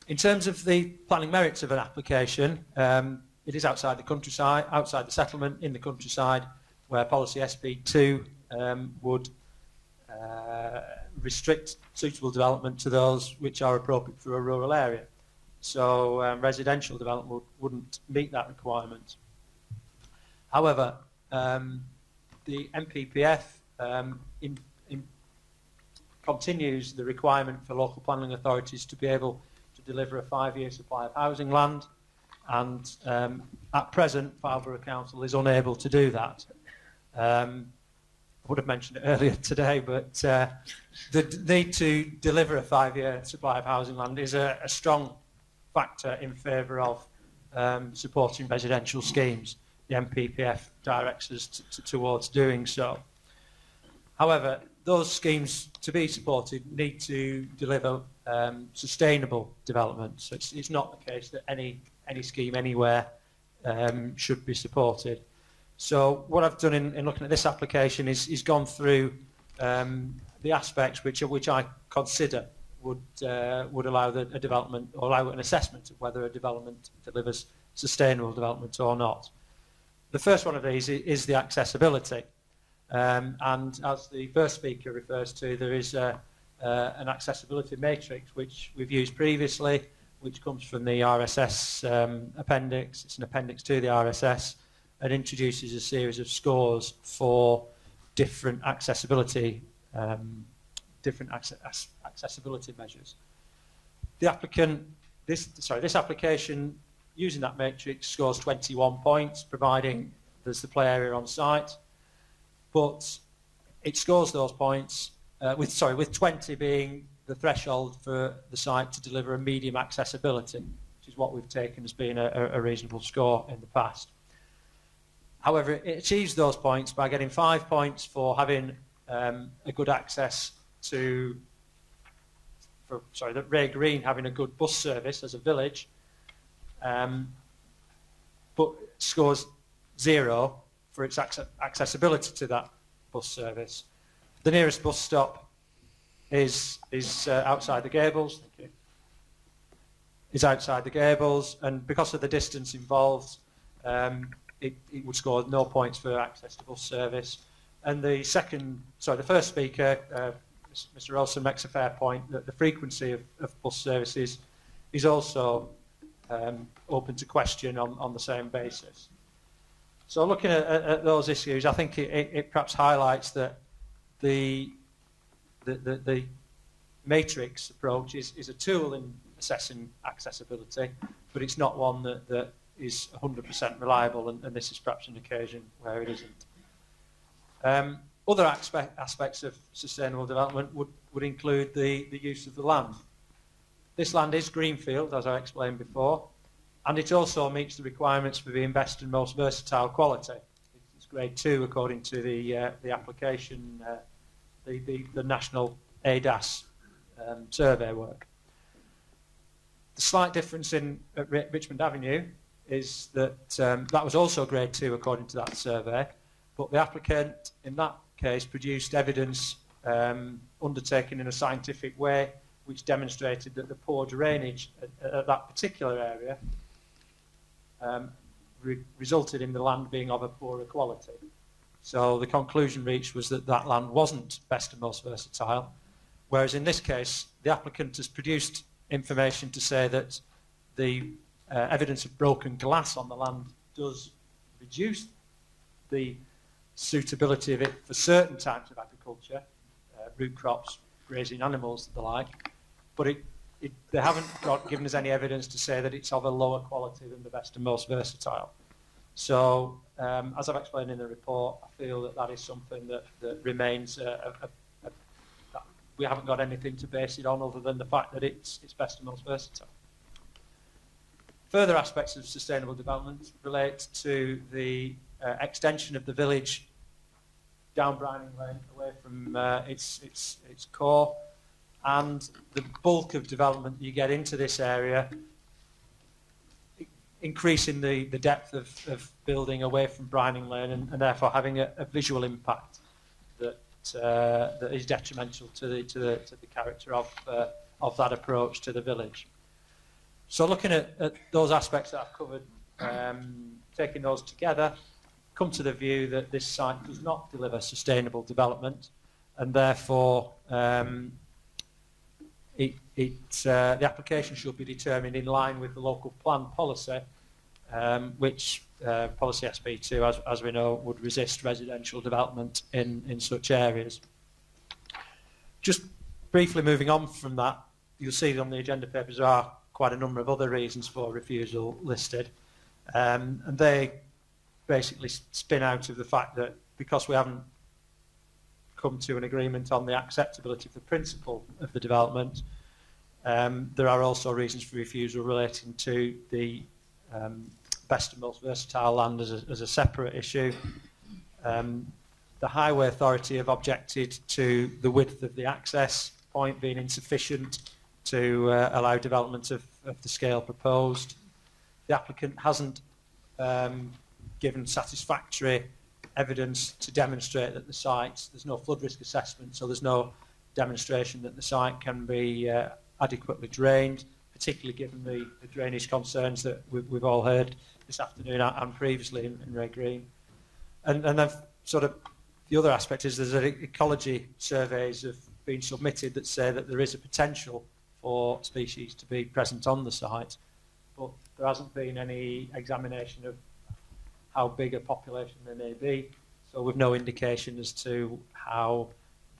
In terms of the planning merits of an application, it is outside the countryside, outside the settlement, in the countryside, where policy SP2 would restrict suitable development to those which are appropriate for a rural area. So residential development wouldn't meet that requirement. However, the MPPF continues the requirement for local planning authorities to be able to deliver a 5-year supply of housing land, and at present Fylde Council is unable to do that. would have mentioned it earlier today, but the need to deliver a 5-year supply of housing land is a strong factor in favour of supporting residential schemes. The MPPF directs us towards doing so. However, those schemes to be supported need to deliver sustainable development. So it's not the case that any scheme anywhere should be supported. So what I've done in looking at this application is gone through the aspects which I consider would allow a development, or allow an assessment of whether a development delivers sustainable development or not. The first one of these is the accessibility. And as the first speaker refers to, there is an accessibility matrix which we've used previously, which comes from the RSS appendix. It's an appendix to the RSS, and introduces a series of scores for different accessibility accessibility measures. The applicant, this application using that matrix scores 21 points, providing there's the play area on site. But it scores those points with 20 being the threshold for the site to deliver a medium accessibility, which is what we've taken as being a reasonable score in the past. However, it achieves those points by getting 5 points for having a good access to, that Ray Green having a good bus service as a village, but scores 0 for its accessibility to that bus service. The nearest bus stop is outside the Gables. Thank you. Is outside the Gables, and because of the distance involved, it would score no points for access to bus service. And the first speaker, Mr. Olsen, makes a fair point that the frequency of bus services is also open to question on the same basis. So looking at those issues, I think it perhaps highlights that the matrix approach is a tool in assessing accessibility, but it's not one that is 100% reliable, and this is perhaps an occasion where it isn't. Other aspects of sustainable development would include the use of the land. This land is greenfield, as I explained before, and it also meets the requirements for being best and most versatile quality. It's grade 2 according to the application, the national ADAS survey work. The slight difference at Richmond Avenue is that that was also grade 2 according to that survey, but the applicant in that case produced evidence undertaken in a scientific way which demonstrated that the poor drainage at that particular area resulted in the land being of a poorer quality. So the conclusion reached was that that land wasn't best and most versatile, whereas in this case the applicant has produced information to say that the evidence of broken glass on the land does reduce the suitability of it for certain types of agriculture, root crops, grazing animals, and the like, but they haven't given us any evidence to say that it's of a lower quality than the best and most versatile. So, as I've explained in the report, I feel that is something that remains that we haven't got anything to base it on other than the fact that it's best and most versatile. Further aspects of sustainable development relate to the extension of the village down Brining Lane away from its core, and the bulk of development you get into this area, increasing the depth of building away from Brining Lane, and therefore having a visual impact that is detrimental to the character of that approach to the village. So looking at those aspects that I've covered, taking those together, come to the view that this site does not deliver sustainable development, and therefore the application should be determined in line with the local plan policy, which policy SB2, as we know, would resist residential development in such areas. Just briefly moving on from that, you'll see that on the agenda papers there are quite a number of other reasons for refusal listed, and they basically spin out of the fact that because we haven't come to an agreement on the acceptability of the principle of the development. There are also reasons for refusal relating to the best and most versatile land as a separate issue. The Highway Authority have objected to the width of the access point being insufficient to allow development of the scale proposed. The applicant hasn't given satisfactory evidence to demonstrate that the site, there's no flood risk assessment, so there's no demonstration that the site can be adequately drained, particularly given the drainage concerns that we've all heard this afternoon and previously in Ray Green. And then sort of the other aspect is there's ecology surveys have been submitted that say that there is a potential for species to be present on the site, but there hasn't been any examination of how big a population there may be, so we've no indication as to how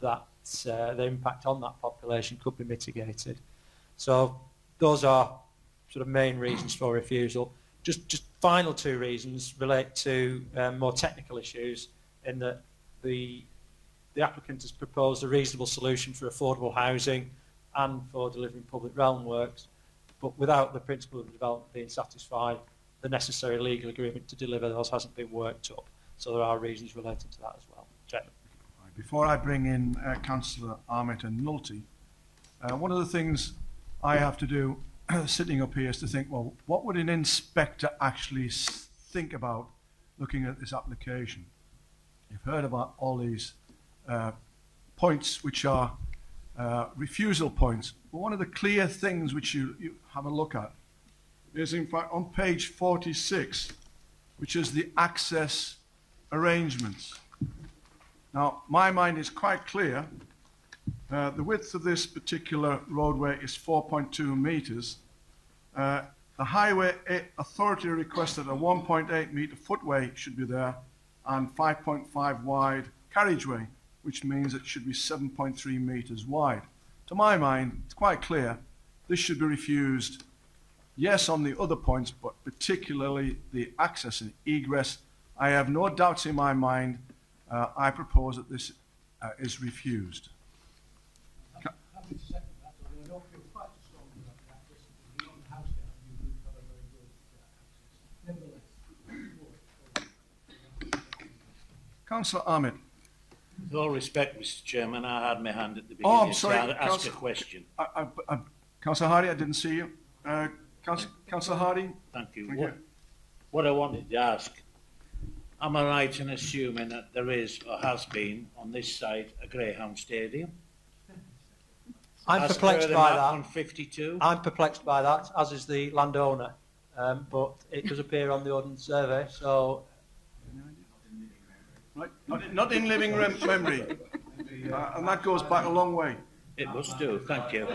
that the impact on that population could be mitigated. So those are sort of main reasons for refusal. Just final two reasons relate to more technical issues, in that the applicant has proposed a reasonable solution for affordable housing and for delivering public realm works, but without the principle of the development being satisfied, the necessary legal agreement to deliver those hasn't been worked up. So there are reasons relating to that as well. Chairman. Before I bring in Councillor Armitt and Nulty, one of the things I have to do sitting up here is to think, well, what would an inspector actually think about looking at this application? You've heard about all these points which are refusal points. But one of the clear things which you have a look at is, in fact, on page 46, which is the access arrangements. Now, my mind is quite clear. The width of this particular roadway is 4.2 metres. The Highway Authority requested a 1.8 metre footway should be there and 5.5 wide carriageway, which means it should be 7.3 metres wide. To my mind, it's quite clear this should be refused. Yes, on the other points, but particularly the access and egress. I have no doubts in my mind. I propose that this is refused. Happy to second that, although I don't feel quite as strongly about the access, because beyond the house down, you do have a very good access. Nevertheless. Councillor Armitt. With all respect, Mr. Chairman, I had my hand at the beginning. Oh, I'm sorry. To ask a question. Councillor Hardy, I didn't see you. Councillor Hardy. Thank you. What I wanted to ask, am I right in assuming that there is or has been on this site a Greyhound Stadium? I'm perplexed by that. On 52? I'm perplexed by that, as is the landowner. But it does appear on the ordnance survey, so... Right. Not in living memory. And that goes back a long way. It must do. Thank you.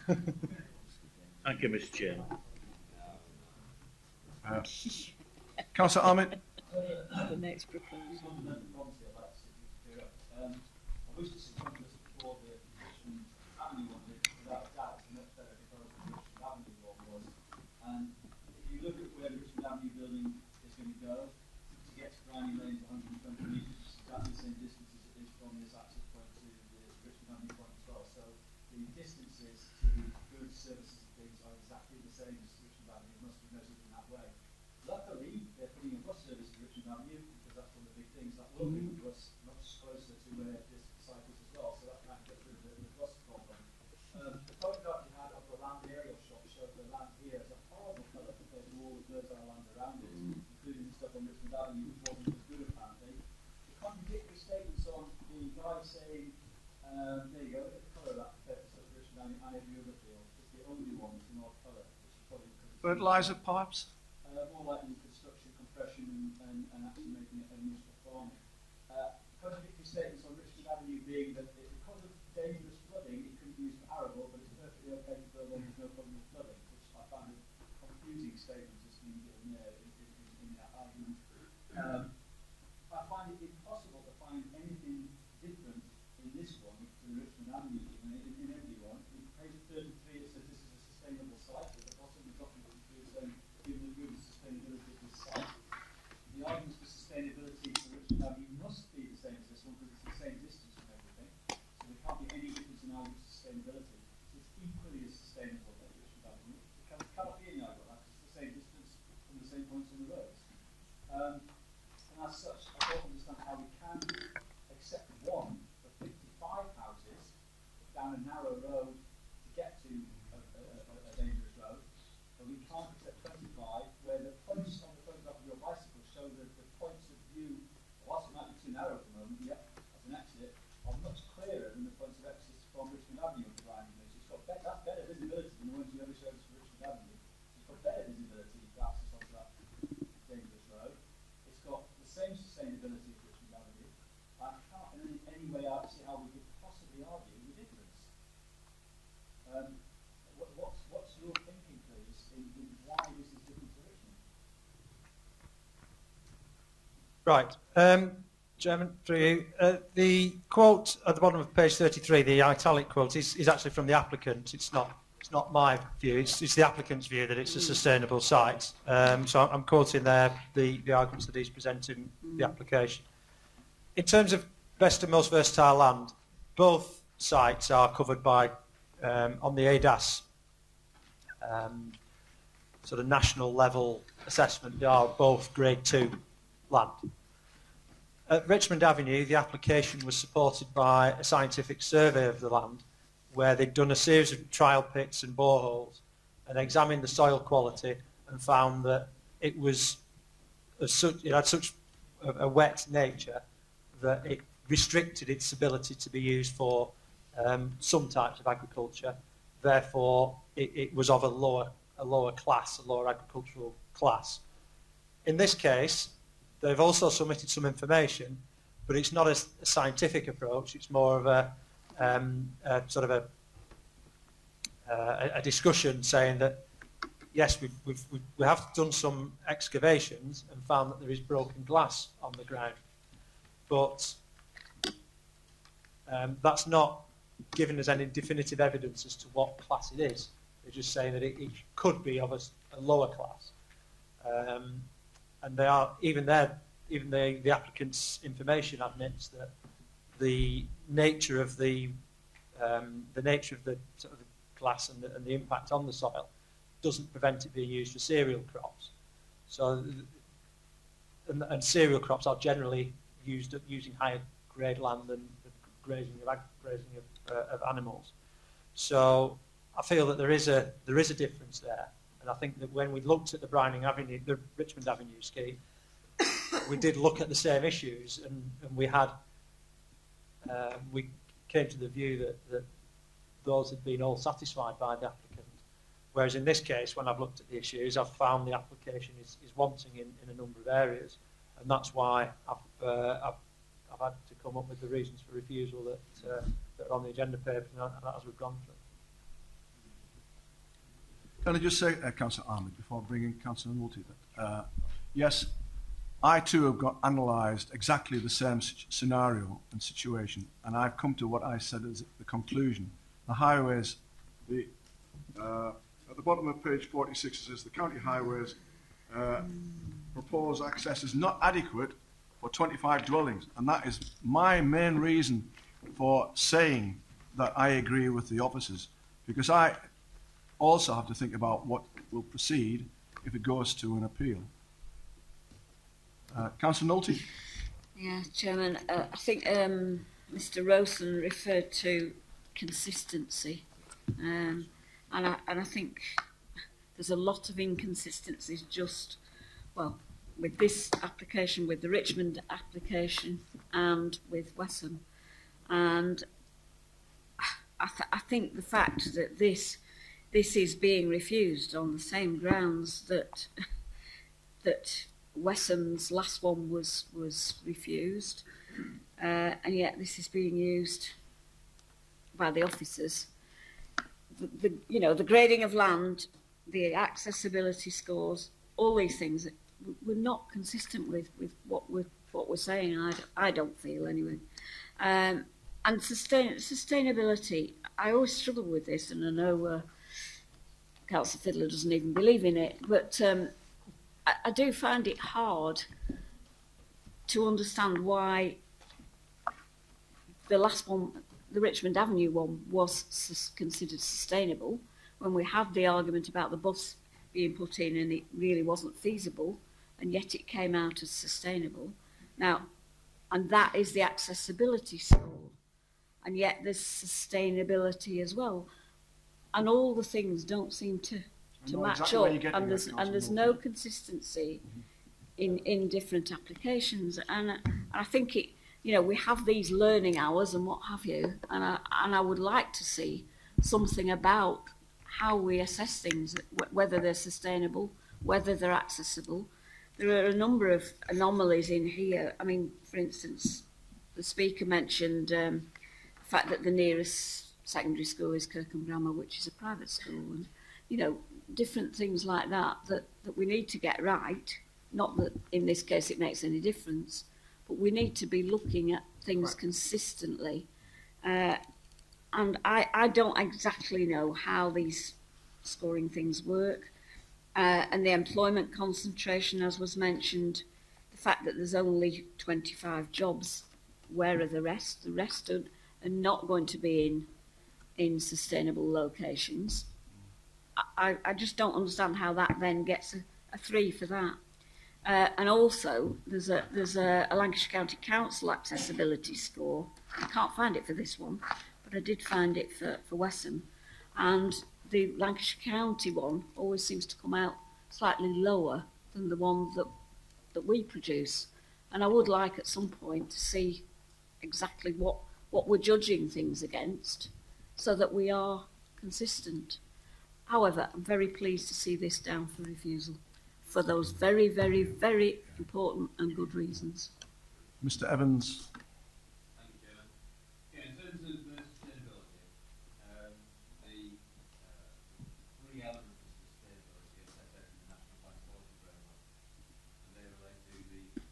Thank you, Mr. Chairman. Councillor Armitt. The next proposal. I wish to see Congress before the Richmond Avenue one, without a doubt, a much better proposal than the Richmond Avenue one was. And if you look at where the Richmond Avenue building is going to go, to get to Brownie Lane is 120 metres, exactly the same distance as it is from this access point to the Richmond Avenue point as well. So the distances to goods, services and things are exactly the same as Richmond Avenue. It must be measured in that way. Luckily, they're putting a bus service to Richmond Avenue, because that's one of the big things. That will bring the bus much closer to where this site is as well, so that might get rid of the bus problem. The photograph you had of the land aerial shot showed the land here as a horrible colour compared to all the birds eye land around it, including the stuff on Richmond Avenue, which wasn't as good apparently. The contradictory statements on the guy saying, there you go, look at the colour of that compared to stuff Richmond Avenue and every other field. It's the only one that's an odd colour, which is probably because it's Fertiliser pipes? more likely construction, compression, and actually making it used for farming. Contradictory statements on Richmond Avenue being that because of dangerous flooding, it couldn't be used for arable, but it's perfectly okay to build on there's no problem with flooding, which I find a confusing statement as being given there in that argument. I find it impossible to find anything different in this one to the Richmond Avenue in every one. In page 33 it says this is a sustainable site, at the bottom of document 53 saying given the good sustainability of this site. The arguments for sustainability for Richmond Avenue must be the same as this one because it's down a narrow road to get to a dangerous road, but we can't accept 25 where the points on the photograph of your bicycle show that the points of view, whilst it might be too narrow at the moment, yep, as an exit, are much clearer than the points of exit from Richmond Avenue to Brian Place. It's got that's better visibility than the ones you ever showed us for Richmond Avenue. It's got better visibility for access onto that dangerous road. It's got the same sustainability as Richmond Avenue. I can't in any way see how we could possibly argue the difference. What's your thinking, please, in why this is different to Richmond? Right. Chairman, through you. The quote at the bottom of page 33, the italic quote, is actually from the applicant. It's not my view. It's the applicant's view that it's a sustainable site. So I'm quoting there the arguments that he's presenting the application. In terms of best and most versatile land, both sites are covered by on the ADAS sort of national level assessment. They are both grade 2 land. At Richmond Avenue, the application was supported by a scientific survey of the land where they'd done a series of trial pits and boreholes and examined the soil quality and found that it was it had such a wet nature that it restricted its ability to be used for some types of agriculture. Therefore, it was of a lower class, a lower agricultural class. In this case, they've also submitted some information, but it's not a scientific approach. It's more of a sort of a discussion saying that yes, we have done some excavations and found that there is broken glass on the ground, but that's not giving us any definitive evidence as to what class it is. They're just saying that it could be of a lower class. And they are even the applicant's information admits that the nature of the sort of glass and the impact on the soil doesn't prevent it being used for cereal crops. So, and cereal crops are generally used using higher grade land than the grazing of animals. So I feel that there is a difference there. And I think that when we looked at the Richmond Avenue scheme, we did look at the same issues, and we came to the view that those had been all satisfied by the applicant. Whereas in this case, when I've looked at the issues, I've found the application is wanting in a number of areas, and that's why I've had to come up with the reasons for refusal that are on the agenda paper, and as we've gone through. Can I just say, Councillor Ahmed, before bringing Councillor Multi, yes, I too have analysed exactly the same scenario and situation, and I've come to what I said as the conclusion. The highways, at the bottom of page 46 it says the county highways proposed access is not adequate for 25 dwellings, and that is my main reason for saying that I agree with the officers, because I also have to think about what will proceed if it goes to an appeal. Councillor Nolte. Yeah, Chairman, I think Mr. Rosen referred to consistency, and I think there's a lot of inconsistencies just, well, with this application, with the Richmond application, and with Wesham, and I think the fact that this is being refused on the same grounds that Wesham's last one was refused, and yet this is being used by the officers. The grading of land, the accessibility scores, all these things were not consistent with what we're saying. I don't feel anyway. And sustainability, I always struggle with this, and I know Councillor Fylde doesn't even believe in it, but I do find it hard to understand why the last one, the Richmond Avenue one, was considered sustainable when we had the argument about the bus being put in and it really wasn't feasible, and yet it came out as sustainable. Now, and that is the accessibility score. and yet there's sustainability as well. And all the things don't seem to match exactly where you're up, getting and at, there's Councillor no consistency in different applications. And I think it, you know, we have these learning hours and what have you, and I would like to see something about how we assess things, whether they're sustainable, whether they're accessible. There are a number of anomalies in here. I mean, for instance, the speaker mentioned the fact that the nearest secondary school is Kirkham Grammar, which is a private school, and you know, different things like that that we need to get right. Not that in this case it makes any difference, but we need to be looking at things consistently. And I don't exactly know how these scoring things work. And the employment concentration, as was mentioned, the fact that there's only 25 jobs, where are the rest? The rest are not going to be in sustainable locations. I just don't understand how that then gets a 3 for that. And also, there's a Lancashire County Council accessibility score. I can't find it for this one, but I did find it for Wesham. And the Lancashire County one always seems to come out slightly lower than the one that we produce. And I would like at some point to see exactly what we're judging things against so that we are consistent. However, I'm very pleased to see this down for refusal for those very, very, very important and good reasons. Mr. Evans. Thank you, Chairman. Yeah, in terms of sustainability, the three elements of sustainability are set out in the National Plan Quality Framework, and they relate to the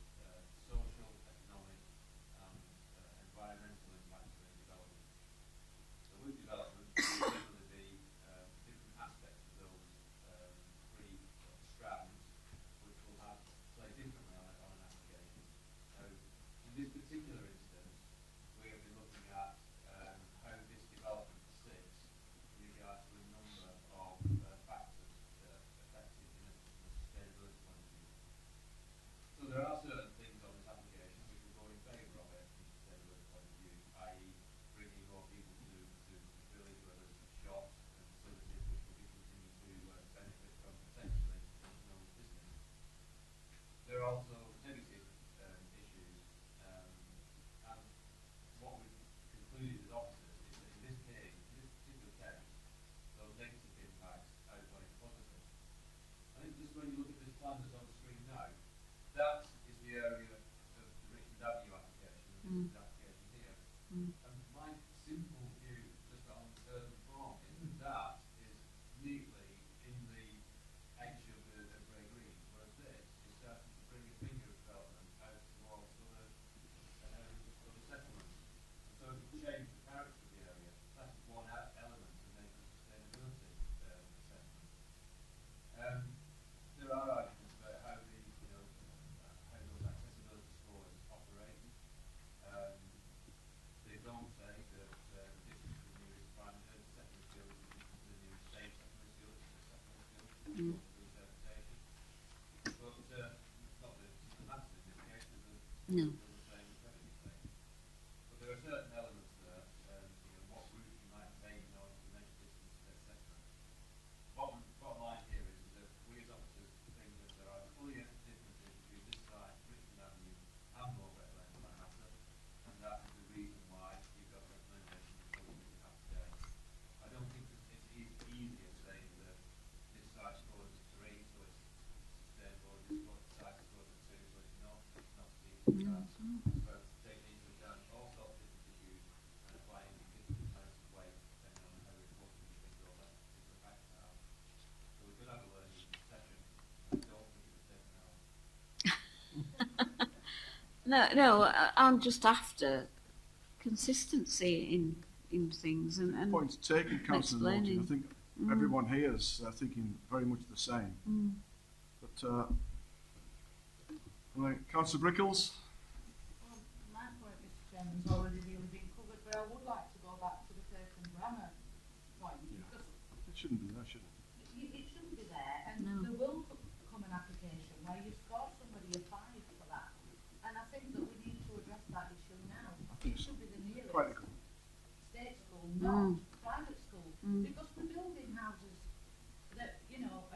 social, economic and environmental impacts of development. So with development, there will generally be different aspects of those three strands which will play differently on an application. So in this particular instance, we have been looking at how this development sits in regards to a number of factors that affect it in a sustainability point of view. So there are certain things on this application which will go in favour of it from a sustainability point of view, i.e. bringing more people to the village, whether it's shops and facilities which will be continuing to benefit from potentially additional business. There are also negative issues, and what we've concluded as officers is that in this case, in this particular case, those negative impacts outweigh the positive. I think just when you look at this plan that's on the screen now, that is the area of the Richmond Avenue application, and this application here. And my simple view, just on certain form, is that is neatly in the edge of the grey green, whereas this is starting to bring a finger of development out towards other settlements. And so to change the character of the area, that's one element of making a sustainability assessment. There are arguments about how the, how those accessibility scores operate. They don't say that the distance to the nearest secondary school is the distance to the nearest state secondary school, it's a secondary school, through interpretation. But not that that's significant, No. the same as everything. But there are certain elements there, what route you might take in order to measure distance, etc. Bottom line here is that we as officers think that there are clear differences between this site, Richmond Avenue, and Morbeck Lane for that matter, and that is the reason why you've got recommendations that we have today. I don't think that it's easy as saying that this site scores a 3, so it's sustainable, this site scores a 2, so it's not as easy as that. So taking into account all sorts of different issues and applying different amounts of weight depending on how important you think all that particular factor are. So we could have a learning session. I don't think it would take an hour. No, I'm just after consistency in things and Point taken, Councillor Norton. I explaining. think everyone here is thinking very much the same. But Councillor Brickles. Well, my point, Mr. Chairman's already really been covered, but I would like to go back to the Kirkham Grammar point. Because It shouldn't be there, should it? it shouldn't be there, and there will come an application where you score somebody a 5 for that. And I think that we need to address that issue now. It should be the nearest. Quite agree. Because we're building houses that, you know,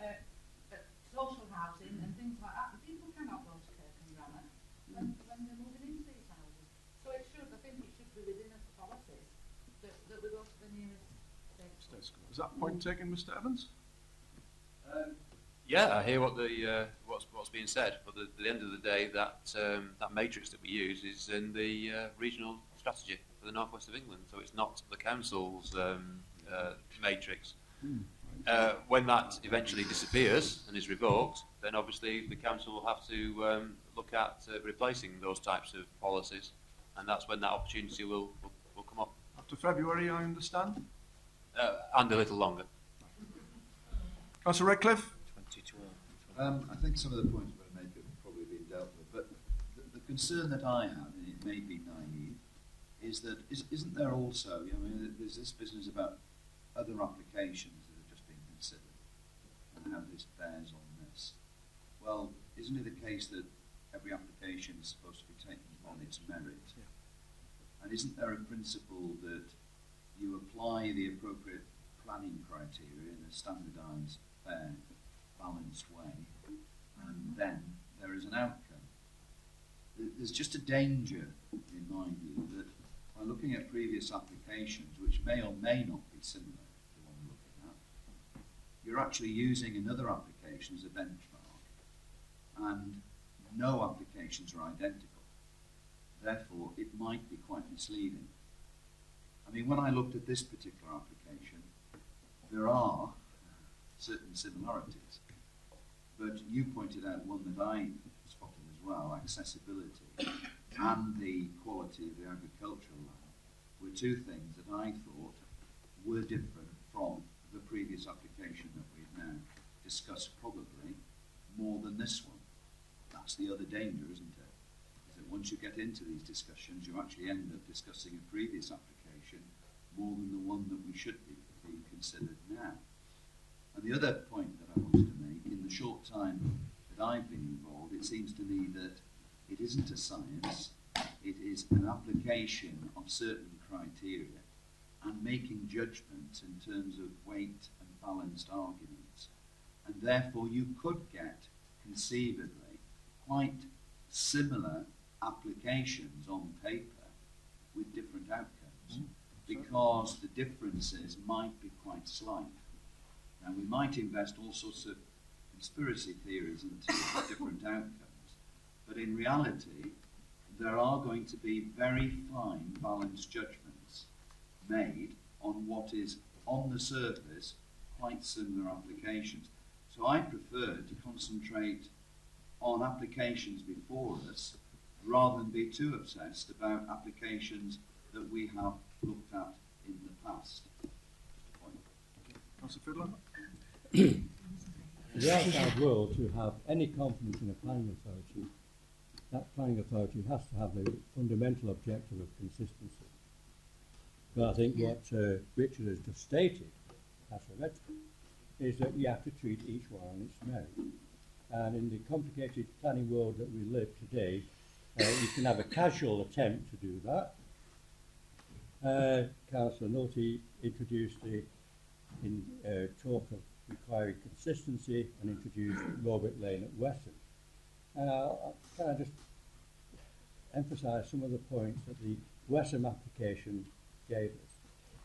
social housing and things like that, and people cannot go to Kirk and Granite when they're moving into these houses. So it should, I think it should be within the policies that we go to the nearest state school. Is that point taken, Mr. Evans? Yeah, I hear what the what's being said, but at the end of the day, that that matrix that we use is in the regional strategy for the northwest of England, so it's not the council's matrix. When that eventually disappears and is revoked, then obviously the council will have to look at replacing those types of policies, and that's when that opportunity will come up. After February, I understand? And a little longer. Councillor Redcliffe? I think some of the points I'm going to make have probably been dealt with, but the concern that I have, and it may be naive, is that isn't there also, I mean, there's this business about other applications that have just been considered and how this bears on this. Well, isn't it the case that every application is supposed to be taken on its merit? Yeah. And isn't there a principle that you apply the appropriate planning criteria in a standardised, fair, balanced way, and then there is an outcome? There's just a danger, in my view, that by looking at previous applications, which may or may not be similar to the one we're looking at, you're actually using another application as a benchmark, and no applications are identical. Therefore, it might be quite misleading. I mean, when I looked at this particular application, there are certain similarities, but you pointed out one that I spotted as well, accessibility and the quality of the agricultural land were two things that I thought were different from the previous application that we've now discussed, probably more than this one. That's the other danger, isn't it? Is that once you get into these discussions, you actually end up discussing a previous application more than the one that we should be being considered now. And the other point that I wanted to make, in the short time that I've been involved, it seems to me that it isn't a science, it is an application of certain criteria and making judgments in terms of weight and balanced arguments. And therefore you could get, conceivably, quite similar applications on paper with different outcomes, because the differences might be quite slight. Now, we might invest all sorts of conspiracy theories into different outcomes, but in reality, there are going to be very fine, balanced judgments made on what is, on the surface, quite similar applications. So I prefer to concentrate on applications before us, rather than be too obsessed about applications that we have looked at in the past. Councillor Fiddler? For the outside world to have any confidence in a planning authority, that planning authority has to have the fundamental objective of consistency. But I think what Richard has just stated, is that we have to treat each one on its merit. And in the complicated planning world that we live today, you can have a casual attempt to do that. Councillor Nulty introduced talk of requiring consistency and introduced Robert Lane at Weston. Can I just emphasise some of the points that the Weston application gave us?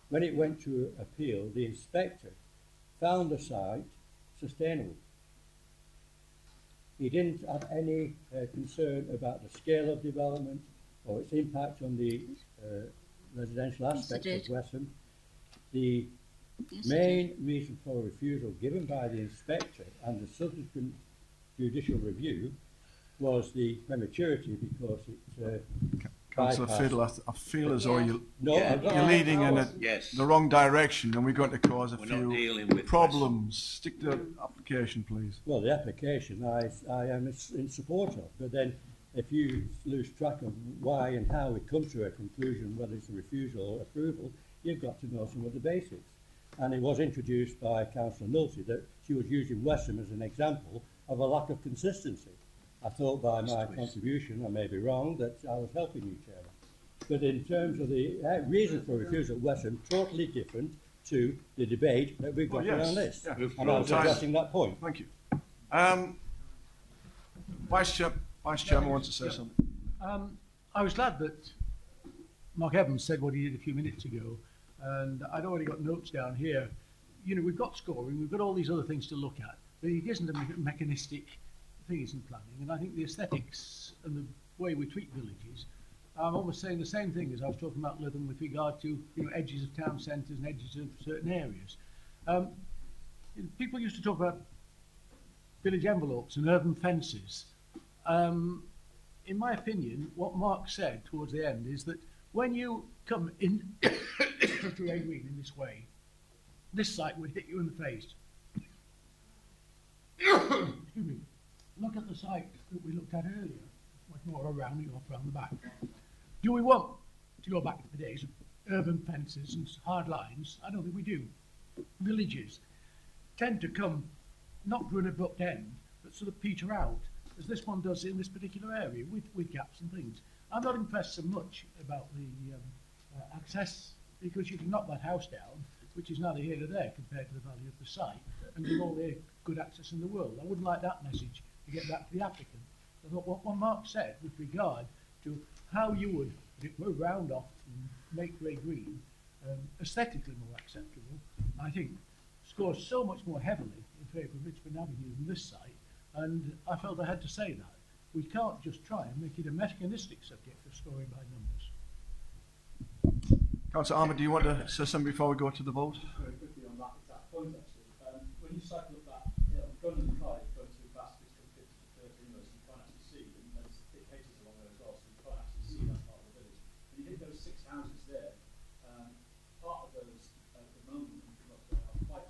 When it went to appeal, the inspector found the site sustainable. He didn't have any concern about the scale of development or its impact on the residential aspects of Weston. The main reason for refusal given by the inspector and the subsequent judicial review was the prematurity, because it Councillor Fiddle, I feel as though you're leading in the wrong direction, and we're going to cause a few problems. Stick to the application, please. Well, the application I am in support of, but then if you lose track of why and how we come to a conclusion, whether it's a refusal or approval, you've got to know some of the basics. And it was introduced by Councillor Nulty that she was using Weston as an example of a lack of consistency. I thought by my contribution, I may be wrong, that I was helping you, Chairman. But in terms of the reason for refusal, Weston, totally different to the debate that we've got around this. Yeah. And I was addressing that point. Thank you. Vice Chairman wants to say something. I was glad that Mark Evans said what he did a few minutes ago, and I'd already got notes down here. You know, we've got scoring, we've got all these other things to look at, but it isn't a mechanistic thing, isn't planning, and I think the aesthetics and the way we treat villages, I'm almost saying the same thing as I was talking about Lytham with regard to, you know, edges of town centres and edges of certain areas. People used to talk about village envelopes and urban fences. In my opinion, what Mark said towards the end is that when you come in to Ray Green in this way, this site would hit you in the face. Excuse me. Look at the site that we looked at earlier, much more rounding off around the back. Do we want to go back to the days of urban fences and hard lines? I don't think we do. Villages tend to come not to an abrupt end, but sort of peter out, as this one does in this particular area, with gaps and things. I'm not impressed so much about the access, because you can knock that house down, which is neither here nor there compared to the value of the site, and give all the good access in the world. I wouldn't like that message to get back to the applicant. I thought what Mark said with regard to how you would round off and make Ray Green aesthetically more acceptable, I think scores so much more heavily in favour of Richmond Avenue than this site, and I felt I had to say that. We can't just try and make it a mechanistic subject of scoring by numbers. Councillor Ahmed, do you want to say something before we go to the vote? Very quickly on that exact point, actually. When you cycle up that hill, going in the car, it's going too fast, it's from 50 to 30 inwards, you can't actually see, and there's thick cases along there as well, so you can't actually see that part of the village. And you hit those 6 houses there, part of those at the moment are quite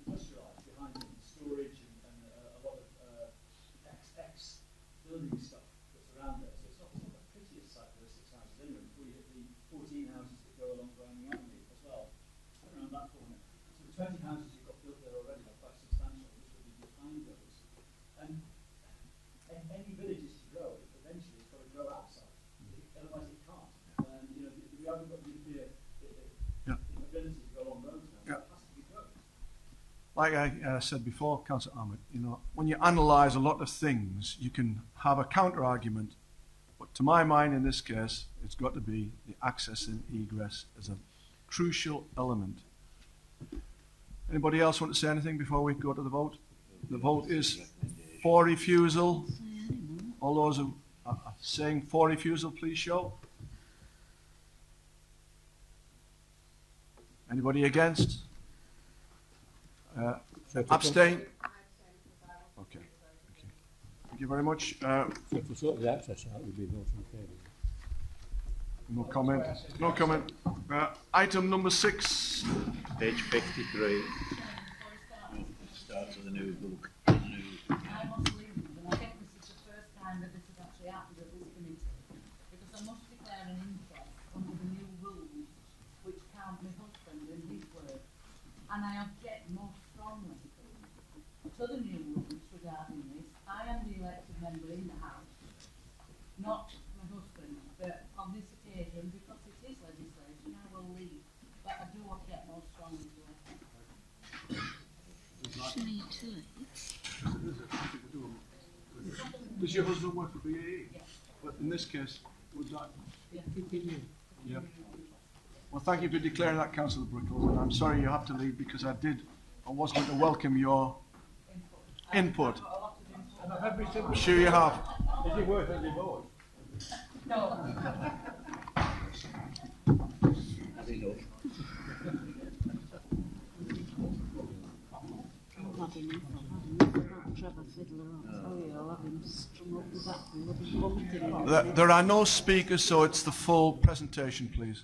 industrialised behind them, storage and a lot of ex building stuff that's around there. So it's not the prettiest site for those 6 houses anyway, before you hit the 14 houses that go along Browning Avenue as well, around that corner. So the 20 houses you've got built there already are quite substantial, which will be behind those. And any village is to grow, eventually it's got to grow outside. Otherwise it can't. You know, we haven't got the ability to go along roads now, so it has to be grown. Like I said before, Councillor Ahmed, you know, when you analyse a lot of things, you can have a counter-argument, but to my mind in this case, it's got to be the access and egress as a crucial element. Anybody else want to say anything before we go to the vote? The vote is for refusal. All those who are saying for refusal, please show. Anybody against? Abstain? Okay. Thank you very much. For sort of the access out, we'd be voting in favour. No comment. No comment. Item number 6. Page 53. Starts with a new book. I must leave them, and I think this is the first time that this has actually happened at this committee, because I must declare an interest under the new rules which count my husband in his work, and I object most strongly to the new rules regarding this. I am the elected member in the House, not my husband, but on this occasion, because it is legislation, I will leave, but I do object most strongly to it. Does your husband work for BAE? Yes. But in this case, would that? Yeah. Yeah. Well, thank you for declaring that, Councillor Brickles, and I'm sorry you have to leave because I was going to welcome your input. I'm sure you have. Is it worth any more? No. There are no speakers, so it's the full presentation, please.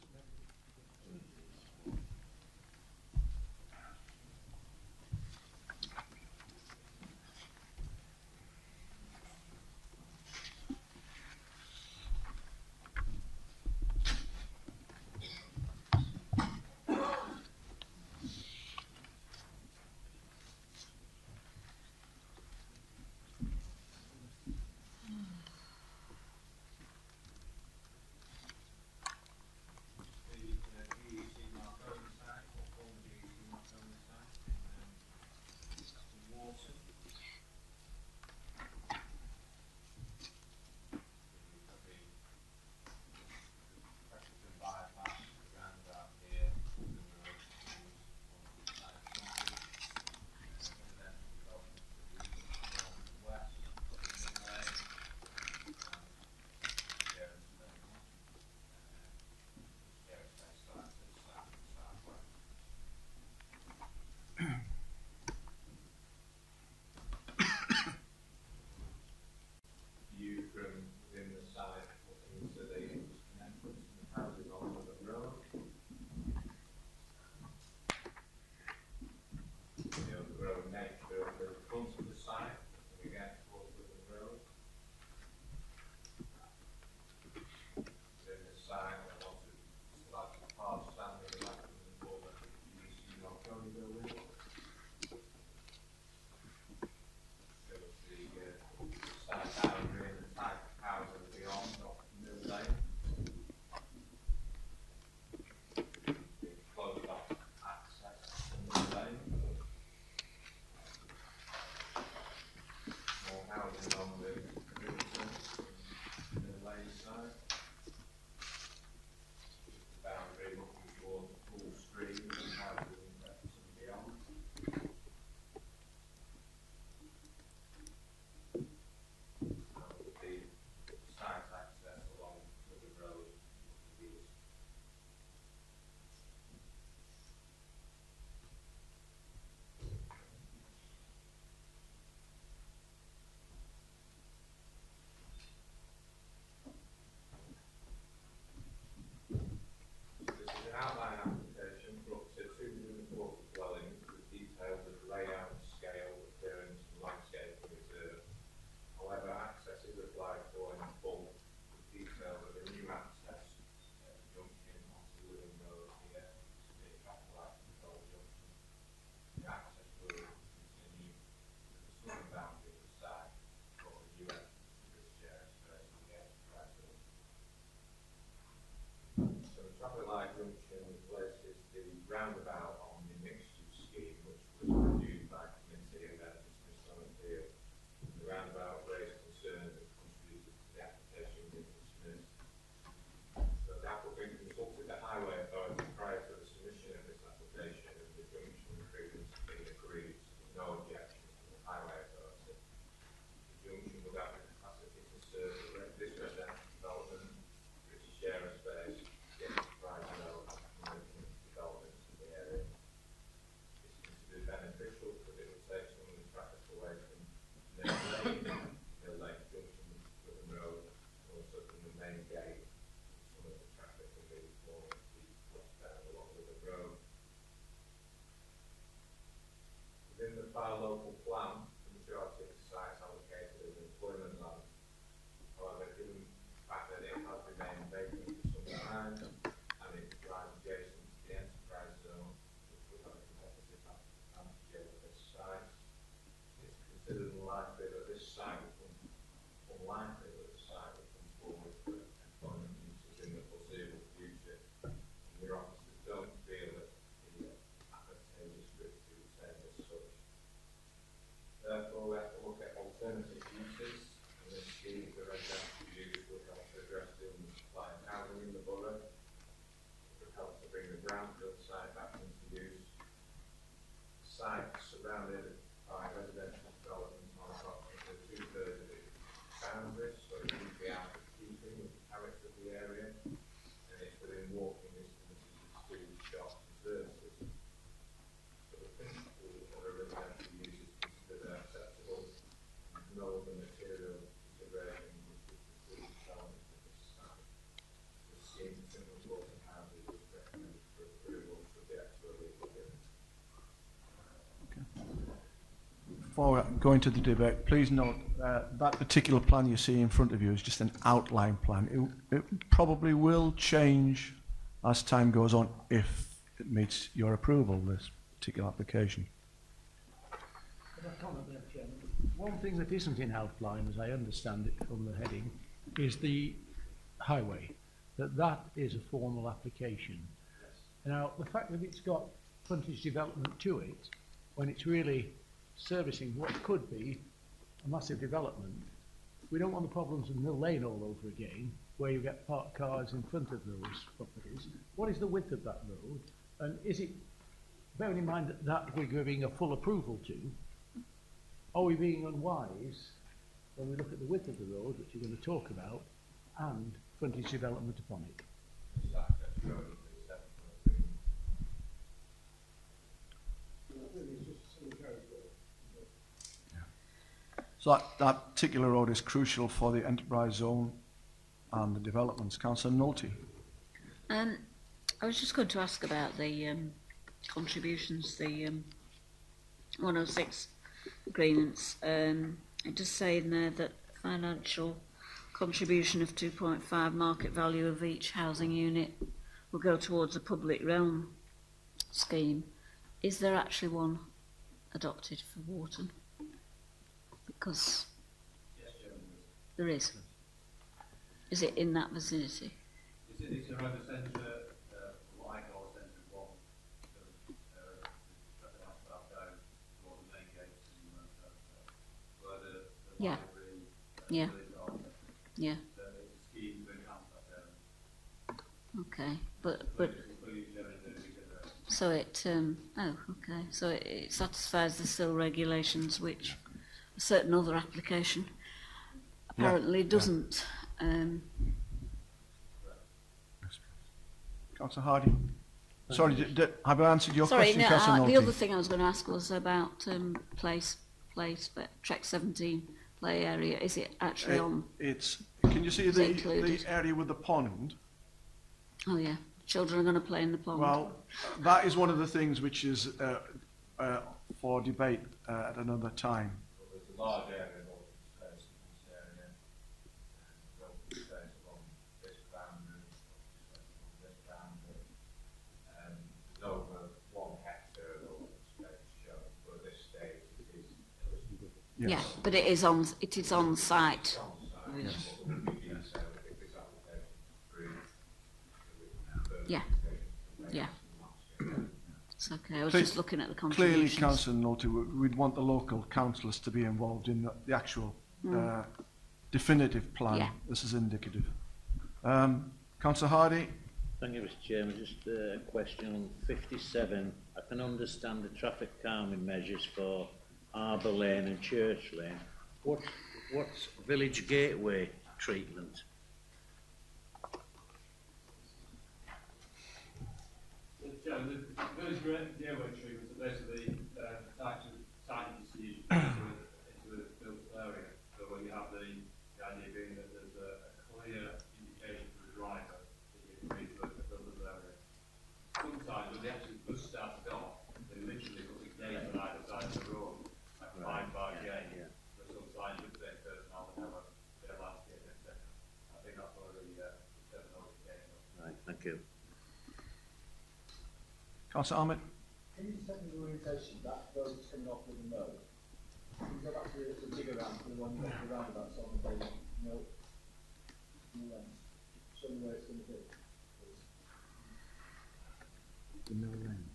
by a local plan, the majority of the sites allocated as employment land. However, given the fact that it has remained vacant for some time, and it's right adjacent to the enterprise zone, which will have a competitive advantage over this site, it's considered unlikely that this site will come forward for employment uses in the foreseeable future. And your officers don't feel that the advantageous route to retain as such. Therefore, we have to look at alternative uses, and this scheme for residential use would help to address the undersupply of housing in the borough. It would help to bring the brownfield site back into use. Sites surrounded by residential developments on approximately 2/3 of its boundaries, so it would be out of keeping with the character of the area, and it's within walking distance of schools, shops and services. So the principle of a residential use is considered acceptable, and no other material consideration which would preclude development of this site. The scheme for single floating houses is recommended for approval subject to a legal hearing. Before going to the debate, please note that particular plan you see in front of you is just an outline plan. It probably will change as time goes on if it meets your approval, this particular application. Could I comment there, Chairman? One thing that isn't in outline, as I understand it from the heading, is the highway. That is a formal application. Yes. Now, the fact that it's got frontage development to it, when it's really servicing what could be a massive development, we don't want the problems of Mill Lane all over again, where you get parked cars in front of those properties. What is the width of that road? And is it, bearing in mind that we're giving a full approval to, are we being unwise when we look at the width of the road, which you're going to talk about, and frontage development upon it? This access road is 7.3. So that particular road is crucial for the enterprise zone and the developments. Councillor Nolte. I was just going to ask about the contributions, the 106 agreements. It does say in there that financial contribution of 2.5 market value of each housing unit will go towards a public realm scheme. Is there actually one adopted for Wharton? Because there is. Is it in that vicinity? It's around the centre, what I call the centre of one, down towards the main gates and where the Yeah. library, Yeah. yeah. Yeah. So it's a scheme to enhance that area. Okay, but so it okay, so it satisfies the sill regulations, which a certain other application apparently doesn't. Councillor Hardy. Sorry, have I answered your question, Councillor Nolte? The other thing I was going to ask was about Trek 17 play area. Is it actually on? Can you see the area with the pond? Oh yeah, children are going to play in the pond. Well, that is one of the things which is for debate at another time. There's a large area of open space in this area, and open space along this boundary, there's over 1 hectare of open space shown, but at this stage it is illustrative. Yes. Yeah, but it is on site. It's on site. Yes. Yeah. Yeah. It's okay. I was just looking at the Clearly, contributions. Councillor Nolte, we'd want the local councillors to be involved in the actual definitive plan. Yeah. This is indicative. Councillor Hardy. Thank you, Mr. Chairman. Just a question on 57. I can understand the traffic calming measures for Arbour Lane and Church Lane. What's Village Gateway treatment? The Village Gateway treatments are basically types of signage you see into a built area. So when you have the idea being that there's a clear indication for the driver that you can reach the builder's area. Sometimes when they actually first started off, they literally put a gate on either side of the road. Councillor Ahmed? Can you just tell me the orientation? That road is coming off with a no. Can you go back to the bigger round, the one you got the roundabouts on the no lens? Show me where it's going to be. The mill lane.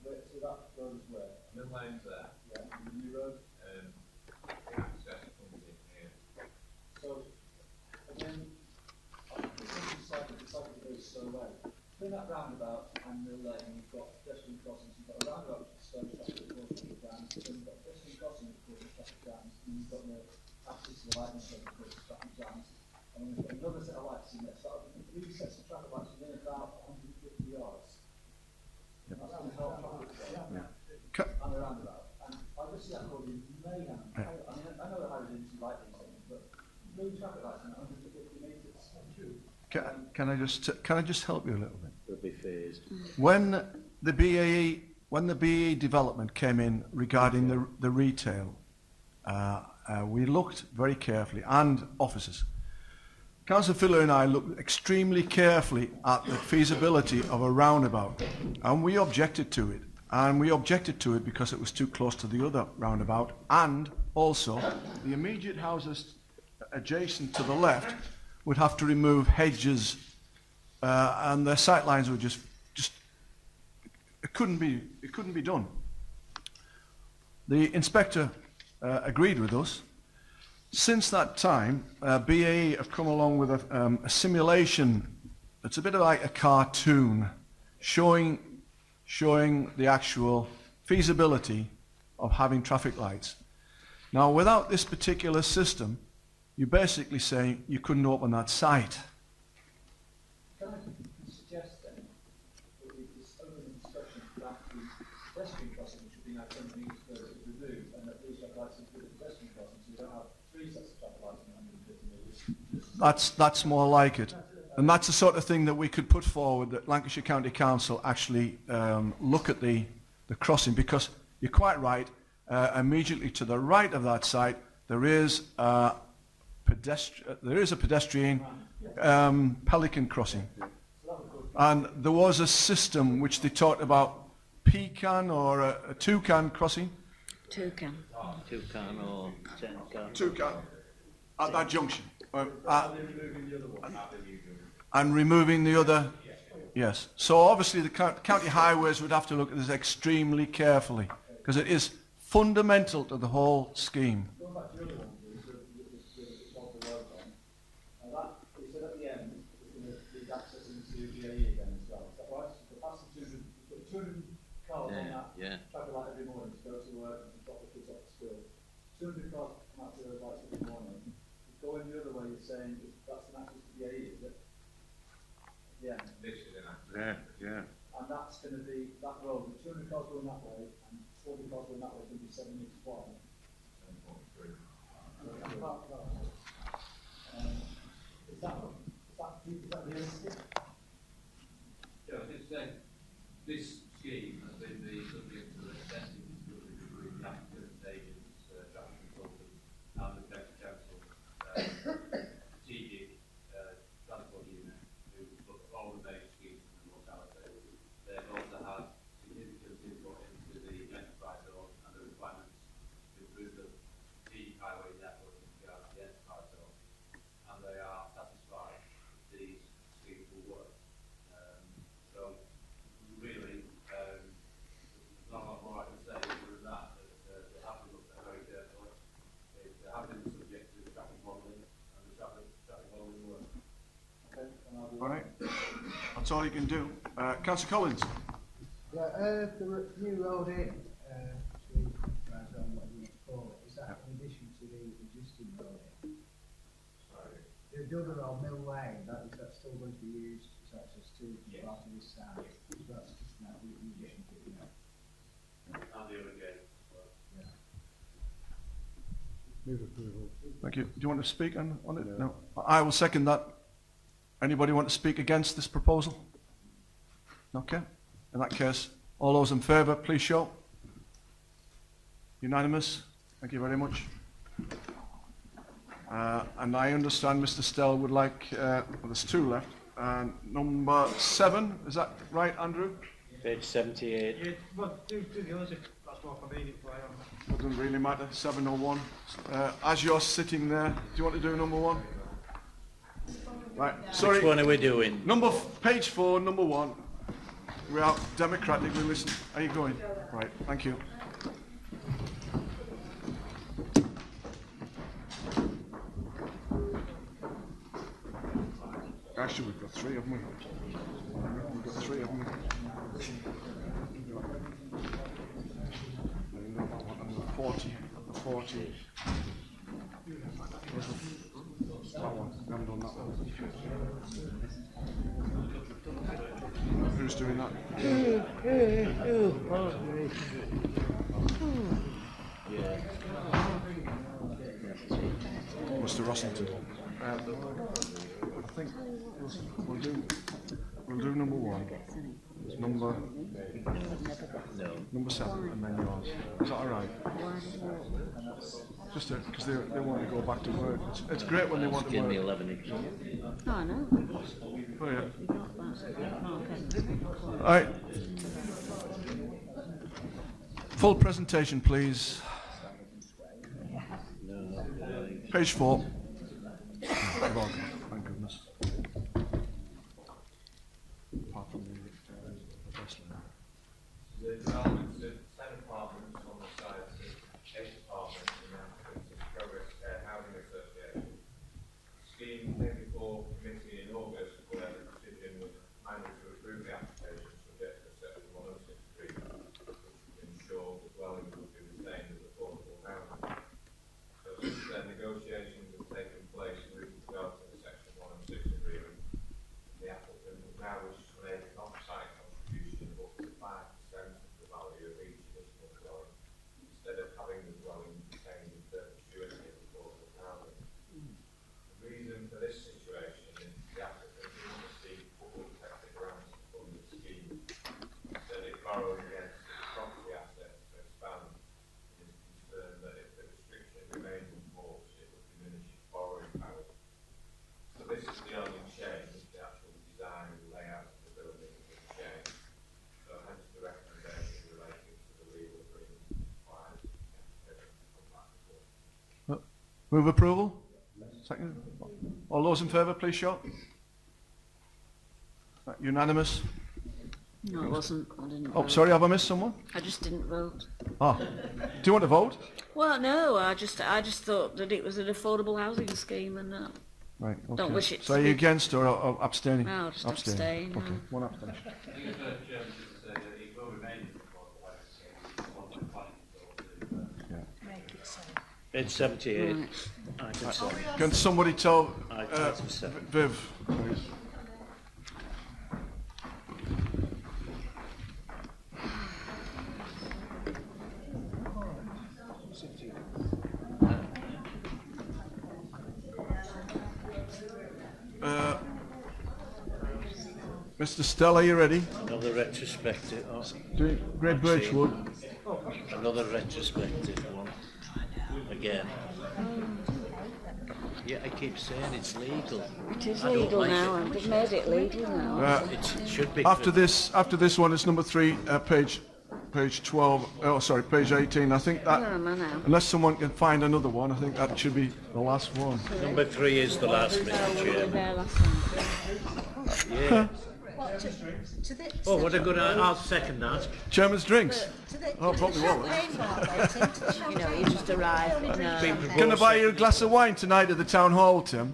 So that road is where? Mill lane's there. Yeah, and the new road? The access comes in here. So, and then, it's like it goes so way. Between that roundabout and Mill Lane, you've got pedestrian crossings, you've got a roundabout which is slow traffic that causes traffic jams, then you've got pedestrian crossing that causes traffic jams, and you've got the access to the lighting zone that causes traffic jams, and then you've got another set of lights in there, so that would be 3 sets of traffic lights within about 150 yards. That's going to help traffic flow. And the roundabout. And I just see that causing mayhem. I mean, I know how it is, you like these things, but 3 traffic lights in 150 metres. Can I just help you a little bit? Would be phased. When the BAE development came in regarding the retail, we looked very carefully, and officers. Councillor Fylde and I looked extremely carefully at the feasibility of a roundabout, and we objected to it. And we objected to it because it was too close to the other roundabout, and also the immediate houses adjacent to the left would have to remove hedges, and their sight lines were just it couldn't be done. The inspector agreed with us. Since that time, BAE have come along with a simulation. It's a bit like a cartoon, showing the actual feasibility of having traffic lights. Now, without this particular system, you're basically saying you couldn't open that site. Can I suggest then that we just open the discussion about the pedestrian crossing, which would be now 10 metres further to remove, and that these traffic lights include the pedestrian crossing, so you don't have 3 sets of traffic lights in 150 metres. That's more like it. And that's the sort of thing that we could put forward, that Lancashire County Council actually look at the crossing, because you're quite right, immediately to the right of that site there is a pedestrian pelican crossing. And there was a system which they talked about, pecan or a toucan crossing. Toucan or ten-can. Toucan at that junction. And removing the other, yes. So obviously the county highways would have to look at this extremely carefully, because it is fundamental to the whole scheme. Going back to the other one, the road on, that, it said at the end, there's access into BAE again as well. Is that right? So past the 200 cars on that traffic light every morning to go to work and drop the kids off to school. 200 cars come out to those lights every morning. Going the other way, you're saying that's an access to BAE, is it? Yeah. Yeah. And that's going to be that road with 200 cars going that way and 40 cars going that way is going to be 7 metres wide. 7.3. Is that realistic? Yeah, I was saying this scheme has been the subject of extensive discussion between the applicant, agents, traffic consultants, and the Executive Council. Strategic transport unit who look at all the major schemes in the locality. They've also had significant input into the enterprise zone and the requirements to improve the strategic highway network in regards to the enterprise zone, and they are satisfied that these schemes will work. So really, there's not a lot more I can say other than that. They have been looked at very carefully. They have been subject to traffic modelling, and the traffic modelling works. Okay, All right. That's all you can do. Councillor Collins. Yeah, the new road in, whatever you call it, is that in addition to the existing road in? Sorry. The other road, Mill Lane, that's still going to be used as access to part of this side. That's just now in addition to it, And the other gate as well. Yeah. Move approval. Thank you. Do you want to speak on it? No. I will second that. Anybody want to speak against this proposal? Okay. In that case, all those in favour, please show. Unanimous. Thank you very much. And I understand Mr. Stell would like, well, there's 2 left. Number 7, is that right, Andrew? Yeah. Page 78. Yeah, well, do the others if that's more convenient for you. Doesn't really matter, 701. As you're sitting there, do you want to do number 1? Right, sorry. Which one are we doing? Page 4, number 1. We are democratic, we listen. Are you going? Right, thank you. Actually, we've got 3 of them. We've got 3 of them. The 40. The 40. That one. We haven't done that one. Who's doing that? Mr. Rossington. I think we'll do number 1. Number 7, and then yours. Is that all right? Just because they want to go back to work. It's great when they want to work. Me 11 Oh, I know. Oh, yeah. All right. Full presentation, please. Page 4. Thank goodness. Apart from the The developments of 10 apartments on the site of 8 apartments in the Progress Housing Association. Scheme came before committee in August where the decision was managed to approve the application subject to section 106 agreement, which would ensure the dwelling would be retained as affordable housing. So since then, negotiations have taken place with regard to the section 106 agreement. The applicant now wishes to make an off-site contribution of up to 5% of the value of each additional dwelling, instead of having the dwelling retained in perpetuity of affordable housing. The reason for this situation is the applicant didn't receive public sector grants to fund the scheme. Instead, it borrowed against its property assets to expand, and is concerned that if the restriction remains in force, it would diminish its borrowing power. So this is the only change, the actual design and layout of the building is changed. So hence the recommendation relating to the legal agreement required the application to come back before. Move approval? Second? All those in favour, please show. Unanimous? No, it wasn't. I didn't Oh, vote. sorry, have I missed someone? I just didn't vote. Ah, do you want to vote? Well, no, I just thought that it was an affordable housing scheme and Right, okay. don't wish it So to are you be. against or abstaining? No, just abstain, Okay, no. one abstention. Page 78. Right. Item 7. Can somebody tell Item 7. Viv, please? Mr. Stell, are you ready? Another retrospective. Oh, Doing Great Birchwood. another retrospective one. Again. Yeah, I keep saying it's legal. It is I don't legal like now. it. They've made it legal now. It should be. After this one is number 3, page 12. Oh, sorry, page 18. I think that, Where am I now? unless someone can find another one, I think that should be the last one. Number 3 is the last, Mr. We were Chairman. there last time. Yeah. What, to the, Oh, what a good idea. I'll second that. Chairman's drinks. to the, Oh, to probably the won't. champagne bar voting, to the champagne. You know, you just arrived. Only drink No. champagne. Can I buy you a glass of wine tonight at the town hall, Tim?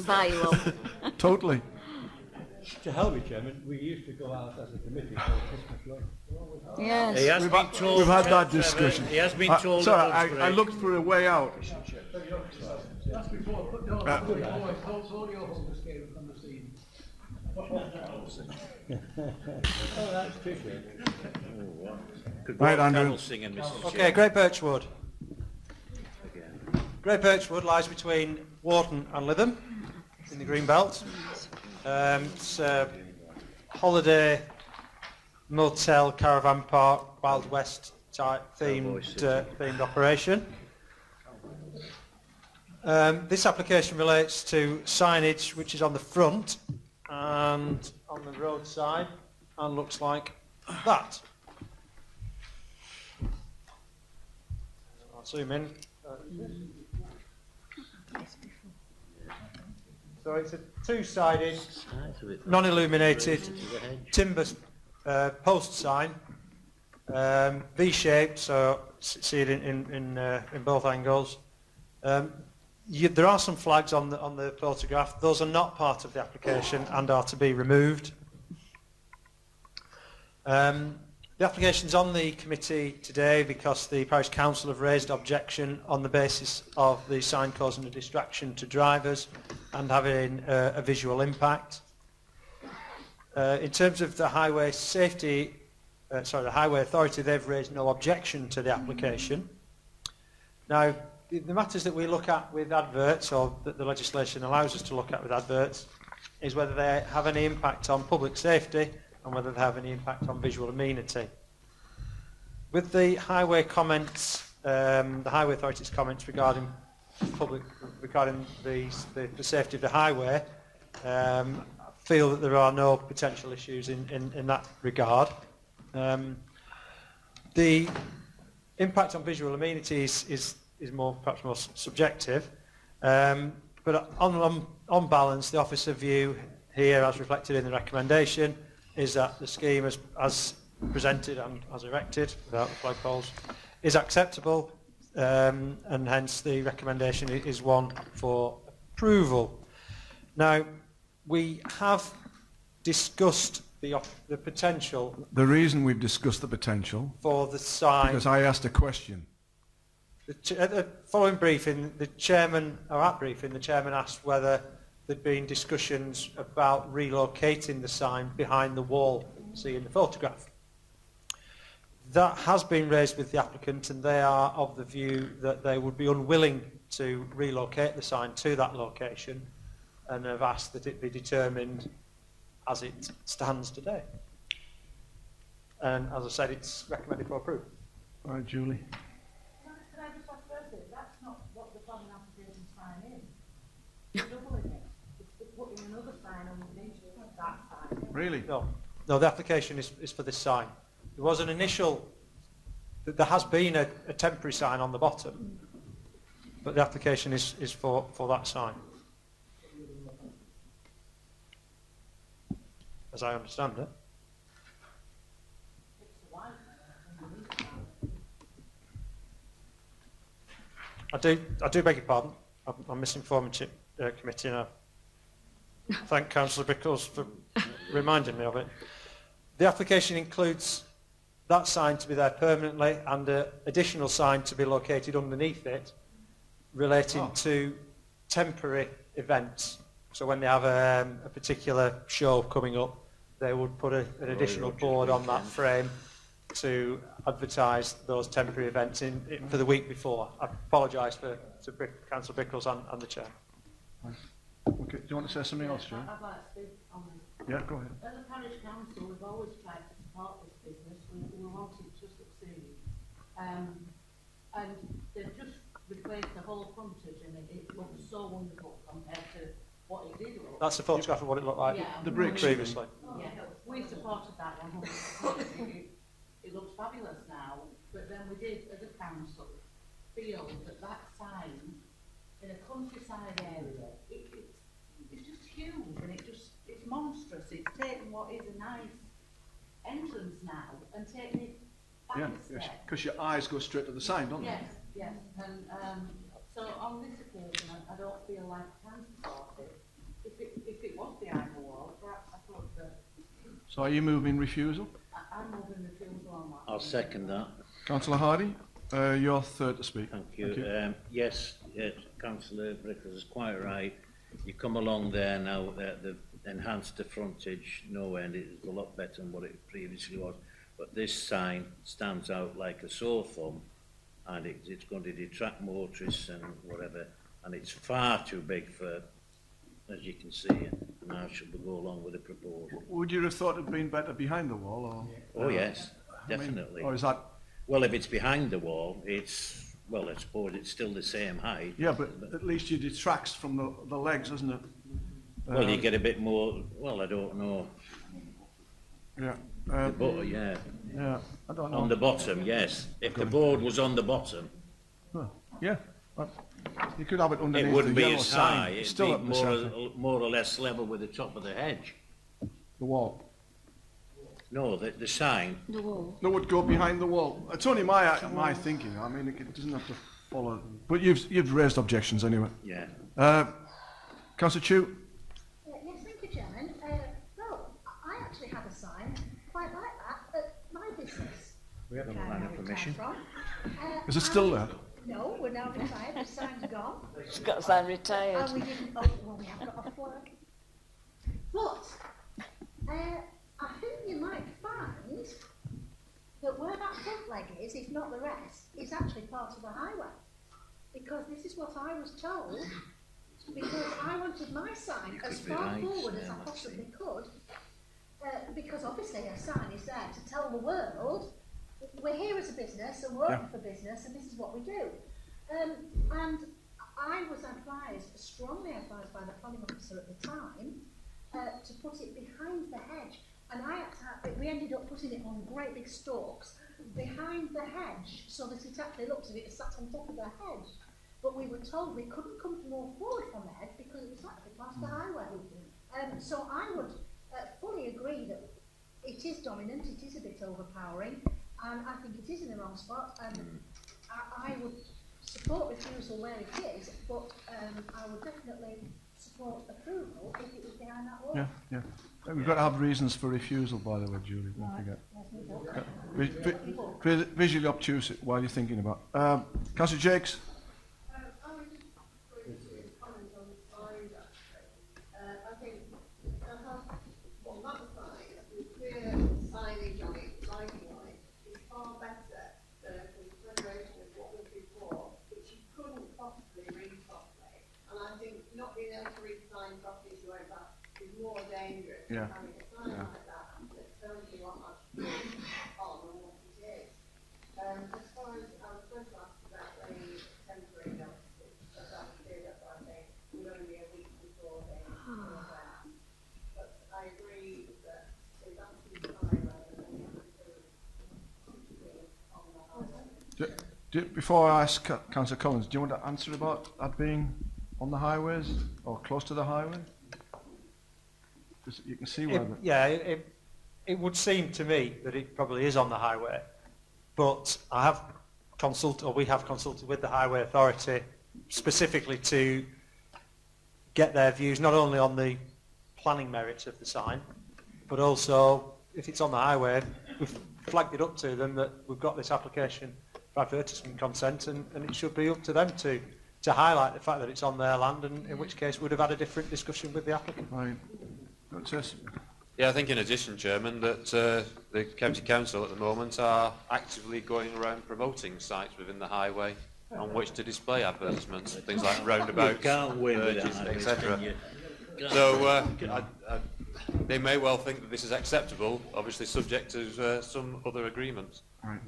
Buy you one. Totally. To hell with Chairman, we used to go out as a committee for Christmas lunch. Yes. He has been told. We've had that Trevor, discussion. He has been told. Sorry, at lunch I break. looked for a way out. Could go Right, on Andrew. carol singing, Mr. Okay, Chairman. Great Birchwood. Again. Great Birchwood lies between Wharton and Lytham in the Green Belt. It's a holiday motel, caravan park, Wild West type themed operation. This application relates to signage which is on the front and on the roadside and looks like that. I'll zoom in. So it's a two-sided, non-illuminated timber post sign, V-shaped, so see it in both angles. There are some flags on the photograph. Those are not part of the application and are to be removed. The application's on the committee today because the Parish Council have raised objection on the basis of the sign causing a distraction to drivers and having a visual impact. In terms of the Highway Safety, the Highway Authority, they've raised no objection to the application. Now, the matters that we look at with adverts, or that the legislation allows us to look at with adverts, is whether they have any impact on public safety and whether they have any impact on visual amenity. With the highway comments, the Highway Authority's comments regarding the safety of the highway, I feel that there are no potential issues in that regard. The impact on visual amenity is perhaps more subjective, but on balance, the officer view here, as reflected in the recommendation, is that the scheme as presented and as erected, without the flagpoles, is acceptable, and hence the recommendation is one for approval. Now, we have discussed the potential. The reason we've discussed the potential for the sign, because I asked a question. At the following briefing, the chairman asked whether there'd been discussions about relocating the sign behind the wall, see in the photograph. That has been raised with the applicant, and they are of the view that they would be unwilling to relocate the sign to that location, and have asked that it be determined as it stands today. And as I said, it's recommended for approval. All right, Julie. Can I just ask firstly, that's not what the planning application sign is. It's doubling it. It's putting another sign underneath that sign. Really? No, the application is for this sign. There was an initial, there has been a temporary sign on the bottom, but the application is for that sign, as I understand it. I do beg your pardon. I'm misinforming committee now. Thank Councillor Bickles for reminding me of it. The application includes that sign to be there permanently and an additional sign to be located underneath it relating to temporary events. So when they have a particular show coming up, they would put an additional board on that frame to advertise those temporary events for the week before. I apologise to Councillor Bickles and the Chair. Okay, do you want to say something else, Jane? I'd like to speak on this. Yeah, go ahead. As a parish council, we've always tried to support this business. We want it to succeed. And they've just replaced the whole frontage, and it looks so wonderful compared to what it did look. That's a photograph of what it looked like the bricks previously. Yeah, we supported that one. It looks fabulous now, but then we did, as a council, feel that sign in a countryside area, it's just huge, and it's monstrous. It's taken what is a nice entrance now and taken it back a step. Because your eyes go straight to the sign, don't they? Yes, and so on this occasion, I don't feel like I can support it. If it was behind the wall, perhaps I could, but... So are you moving refusal? I'm moving refusal on that. I'll second that. Councillor Hardy, you're third to speak. Thank you. Yes, Councillor Brickles is quite right. You come along there now, they've enhanced the frontage no end. It's a lot better than what it previously was. But this sign stands out like a sore thumb, and it's going to detract motorists and whatever. And it's far too big for, as you can see, and I should go along with the proposal. Would you have thought it had been better behind the wall? Or, oh, yes, definitely. Or is that... Well, if it's behind the wall, it's, well, I suppose it's still the same height. Yeah, but at least it detracts from the legs, isn't it? Well, you get a bit more, well, I don't know. Yeah. Yeah. Yeah, I don't know. On the bottom, yes. If the board was on the bottom, Yeah. Well, you could have it underneath it wouldn't the be yellow as sign. high. It's It'd still be up in the centre. more or less level with the top of the hedge. The wall. No, the sign. The wall. That would go behind the wall. It's only my thinking. I mean, it doesn't have to follow. But you've raised objections anyway. Yeah. Councillor Chu. Yes, thank you, Chairman. Well, I actually had a sign quite like that at my business. We haven't planning permission. Is it still there? No, we're now retired. The sign's gone. It's got to sign retired. And we didn't. Oh, well, we have got off work. But I think you might find that where that front leg is not the rest. It's actually part of the highway. Because this is what I was told. Because I wanted my sign as far forward as I possibly could. Because obviously a sign is there to tell the world we're here as a business and we're open for business and this is what we do. And I was strongly advised by the planning officer at the time, to put it behind the hedge. And we ended up putting it on great big stalks behind the hedge so that it actually looked as if it sat on top of the hedge. But we were told we couldn't come more forward from the hedge because it was actually past the highway. So I would fully agree that it is dominant, it is a bit overpowering, and I think it is in the wrong spot. And I would support refusal where it is, but I would definitely support approval if it was behind that wall. Yeah. We've got to have reasons for refusal, by the way, Julie. Don't forget. Visually obtuse while you're thinking about. Councillor Jakes. More dangerous than having a sign like that that tells you what much on and what it is. As far as I was going to ask about the temporary notices, that was cleared up, I think, would only be a week before the event. But I agree that if that's in the highway, then we have to be on the highway. Before I ask Councillor Collins, do you want to answer about that being on the highways or close to the highway? You can see where it would seem to me that it probably is on the highway, but we have consulted with the Highway Authority specifically to get their views not only on the planning merits of the sign, but also if it's on the highway, we've flagged it up to them that we've got this application for advertisement consent, and it should be up to them to highlight the fact that it's on their land, and in which case we'd have had a different discussion with the applicant. Right. Yeah, I think in addition, Chairman, that the County Council at the moment are actively going around promoting sites within the highway on which to display advertisements, things like roundabouts, verges, etc. So they may well think that this is acceptable, obviously subject to some other agreements. Right.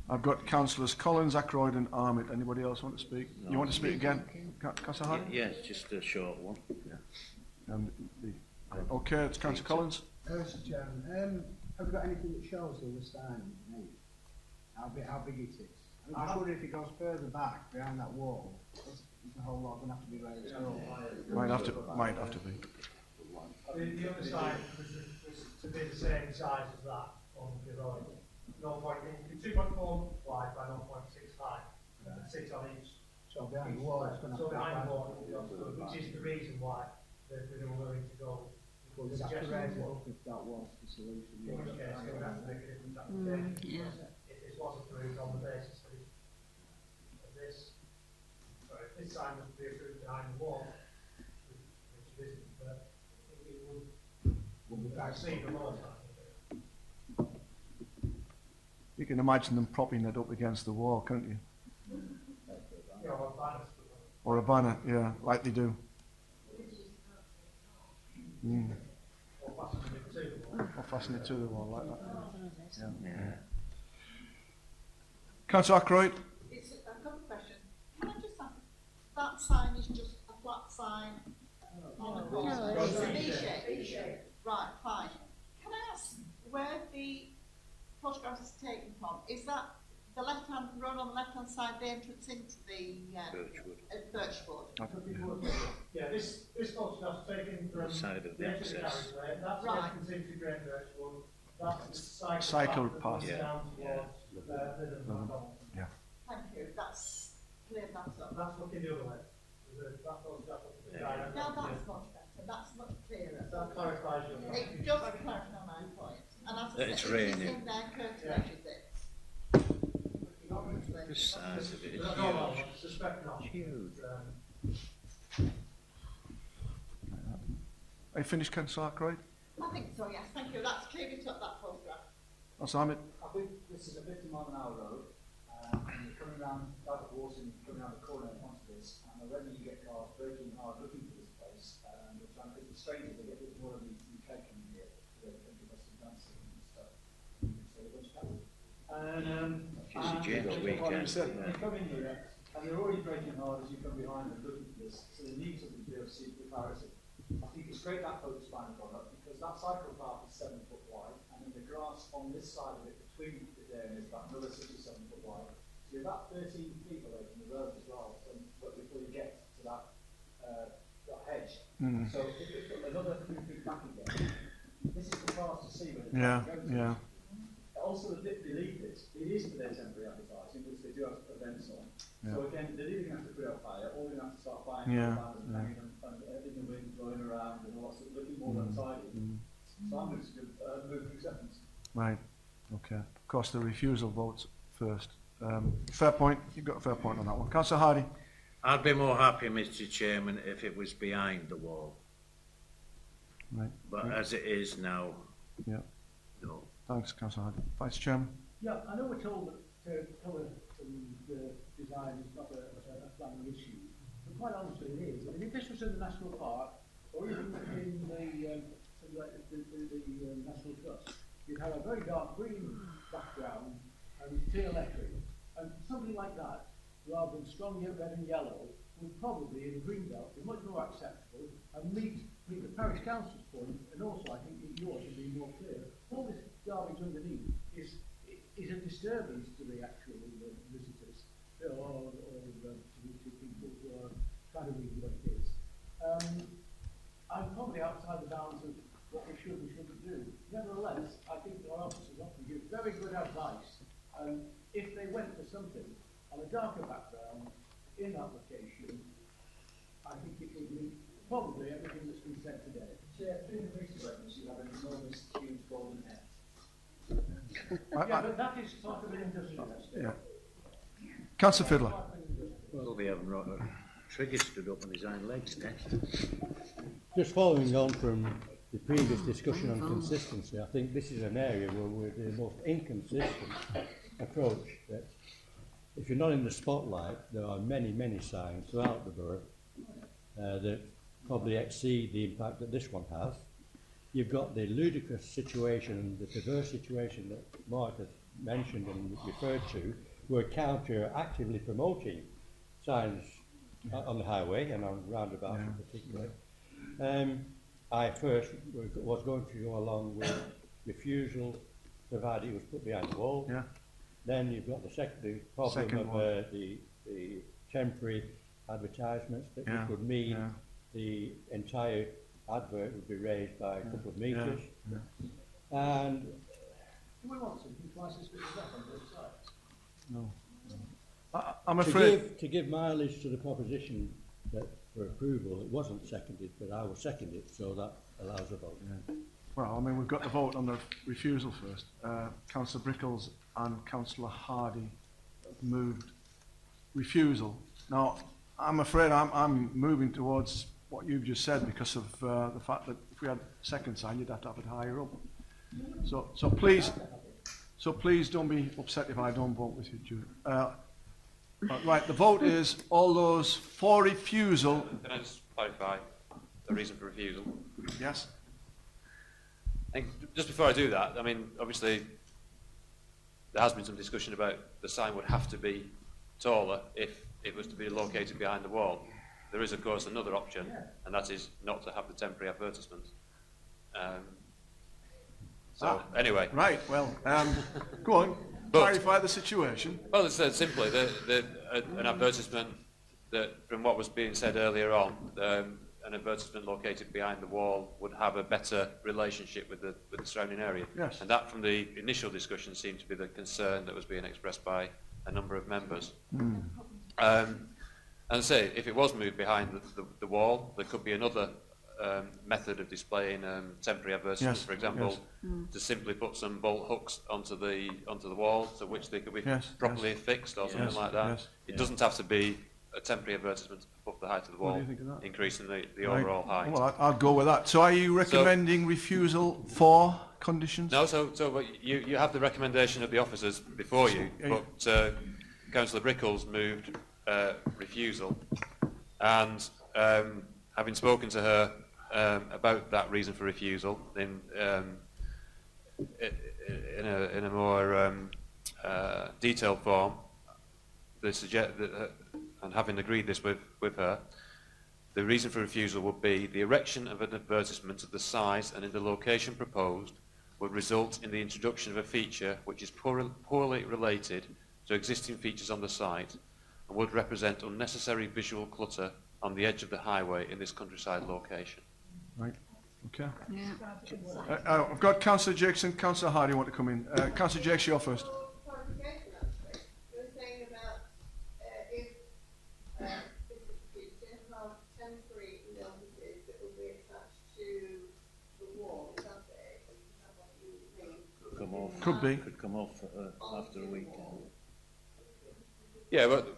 I've got Councillors Collins, Ackroyd and Armitt. Anybody else want to speak? No, you want to speak again? Councillor Harding? Yes, just a short one. Yeah. Okay, it's Councillor Collins. Mr. Chairman, have we got anything that shows the sign? How big it is? I'm sure if it goes further back behind that wall, there's a whole lot going to have to be raised up. Might have to be. The other side was to be the same size as that on the road. 2.4 wide by 0.6 high. 6 on each. So behind the wall, it's going to have to be behind the wall, which is the reason why they were willing to go. Well, we'd have to raise it up if that was the solution. In which case, it would have to make a different application. If this was approved on the basis of this, sorry, if this sign was to be approved behind the wall, which it isn't, but it would exceed the law. You can imagine them propping it up against the wall, can't you? Yeah, or a banner, yeah, like they do. Or fasten it to the wall like that. Yeah. Councillor Ackroyd. It's a couple of questions. Can I just ask, that sign is just a flat sign on a post? It's a V shape. Right, fine. Can I ask where the photograph is taken from, is that the left-hand road on the left-hand side, the entrance into the Birchwood? Yeah, this photograph's taken from Side of the the exit access. carriageway. That's the entrance into Great Birchwood. That's the Cycle path that path. goes down towards Lytham McDonald. Yeah. Thank you, that's cleared that up. That's looking the other way. That photograph looking direct. Now that's much better, that's much clearer. That clarifies your point. It does clarify my point. And as I It's said, it is raining. in there curtilated it. The size of it is No, I huge. suspect not. Huge. Are you finished, Councillor Ackroyd? I think so, yes, thank you, that's cleared it up, that photograph. Councillor Ahmed? I think this is a 50-mile-an-hour road, and you're coming around out of Warson, you're coming around the corner onto this, and already you get cars braking hard looking for this place, and they're trying to, it's strange that they get a bit more of the UK coming here, they're thinking about some dancing and stuff. So they're going to travel. And they come in here, and they're already braking hard as you come behind them looking for this, so they need something to be able to see the clarity. I think it's great that photo's finally gone up, because that cycle path is 7 foot wide, and then the grass on this side of it between the areas is about another 6 or 7 foot wide. So you're about 13 feet away from the road as well, so before you get to that hedge. So if you put another 3 feet back again, this is the fast to see where the traffic goes. Yeah. Also, the bit beneath it, it is for their temporary advertising, which they do have events on. So again, they're either going to have to put it up higher, or they're going to have to start buying banners and hanging them in the wind, blowing around, and all that sort of looking more untidy. So I'm going to move for acceptance. Right. Okay. Of course, the refusal votes first. Fair point. You've got a fair point on that one. Councillor Hardy? I'd be more happy, Mr. Chairman, if it was behind the wall. Right. But as it is now, Yeah. no. Thanks, Councillor Hardy. Vice Chairman? Yeah, I know we're told that colour and design is not a planning issue, but quite honestly it is. I mean, if this was in the National Park, or even in the National Trust, you'd have a very dark green background and clear lettering, and something like that, rather than strong red and yellow, would probably, in a green belt, be much more acceptable and meet the parish council's point, and also I think yours would be more clear. All this garbage underneath is a disturbance to the actual visitors, or to people who are trying to read what it is. I'm probably outside the bounds of what we should and shouldn't do. Nevertheless, I think our officers often give very good advice, and if they went for something on a darker background in that location, I think it would meet probably everything that's been said today. Chair, through the meeting records, you have an enormous, huge golden head. Yeah, but that is part of an industrial estate. Yeah. Councillor Fiddler? Well, they haven't wrote Trigger stood up on his own legs next. Just following on from the previous discussion on consistency, I think this is an area where we're the most inconsistent approach. That if you're not in the spotlight, there are many, many signs throughout the borough that probably exceed the impact that this one has. You've got the ludicrous situation, the perverse situation that Mark has mentioned and referred to, where county are actively promoting signs on the highway and on roundabouts in particular. I first was going to go along with refusal, provided it was put behind the wall. Yeah. Then you've got the problem of the temporary advertisements that would mean the entire advert would be raised by a couple of metres. And do we want something twice as big as that on both sides? No. I'm afraid to give mileage to the proposition that for approval, it wasn't seconded, but I will second it, so that allows a vote. Well, I mean, we've got the vote on the refusal first. Councillor Brickles and Councillor Hardy moved refusal. Now, I'm afraid I'm moving towards what you've just said because of the fact that if we had a second sign, you'd have to have it higher up. So please don't be upset if I don't vote with you, Jude. Right, the vote is all those for refusal. Can I just clarify the reason for refusal? Yes. And just before I do that, I mean, obviously, there has been some discussion about the sign would have to be taller if it was to be located behind the wall. There is, of course, another option, and that is not to have the temporary advertisement. So, anyway. Right, well, go on, clarify the situation. Well, it's simply an advertisement that, from what was being said earlier on, an advertisement located behind the wall would have a better relationship with the surrounding area. Yes. And that, from the initial discussion, seemed to be the concern that was being expressed by a number of members. Mm. And I say, if it was moved behind the wall, there could be another method of displaying temporary advertisements. Yes, For example, yes. to simply put some bolt hooks onto the wall, to which they could be Yes, properly yes. fixed or something Yes, like that. yes. It doesn't have to be a temporary advertisement above the height of the What do wall, you think of that? increasing the Right. overall height. Well, I'll go with that. So are you recommending refusal for conditions? No, so you have the recommendation of the officers before you, but Councillor Brickles moved refusal, and having spoken to her about that reason for refusal in a more detailed form, they suggest that, and having agreed this with her, the reason for refusal would be the erection of an advertisement of the size and in the location proposed would result in the introduction of a feature which is poorly related to existing features on the site and would represent unnecessary visual clutter on the edge of the highway in this countryside location. Right, okay. Yeah. I've got Councillor Jakes and Councillor Hardy want to come in. Councillor Jakes, you're first. You're saying about if have temporary notices that will be attached to the wall, is that it? Is that what you mean? Could come off. Could be. Could come off after a week. Yeah, but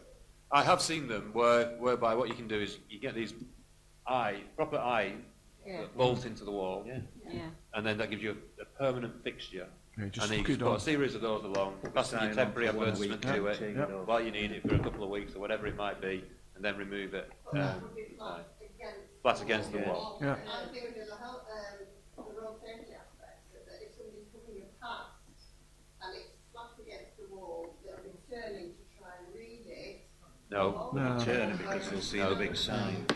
I have seen them whereby what you can do is you get these proper eye that bolt into the wall, and then that gives you a permanent fixture. Yeah, just and then you hook can it put on. a series of those along, passing your temporary advertisement to it while you need it for a couple of weeks or whatever it might be, and then remove it flat against the wall. Yeah. I'm thinking of the road safety aspect, that if somebody's coming past and it's flat against the wall, they'll be turning to try and read it. No. Turning because they'll see the big sign.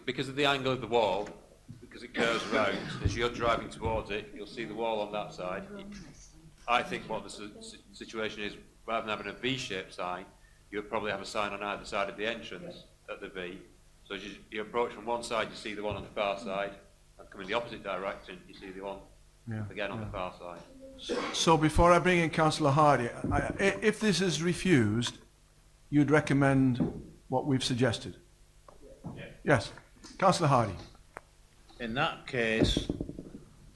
Because of the angle of the wall, because it curves round, as you're driving towards it, you'll see the wall on that side. I think what the situation is, rather than having a V-shaped sign, you would probably have a sign on either side of the entrance at the V. So as you approach from one side, you see the one on the far side, and coming the opposite direction, you see the one again on the far side. So before I bring in Councillor Hardy, if this is refused, you'd recommend what we've suggested? Yes. Councillor Hardy. In that case,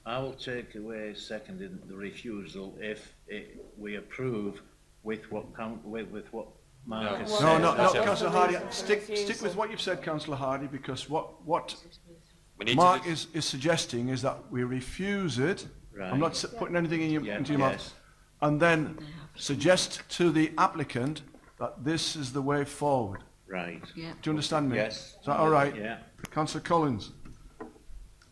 I will take away seconding the refusal if we approve with what Mark has said. No, Councillor Hardy. Stick with what you've said, Councillor Hardy, because what Mark is suggesting is that we refuse it. Right. I'm not putting anything in into your yes. mouth. And then suggest to the applicant that this is the way forward. Right. Yeah. Do you understand me? Yes. Is that all right? Yeah. Councillor Collins.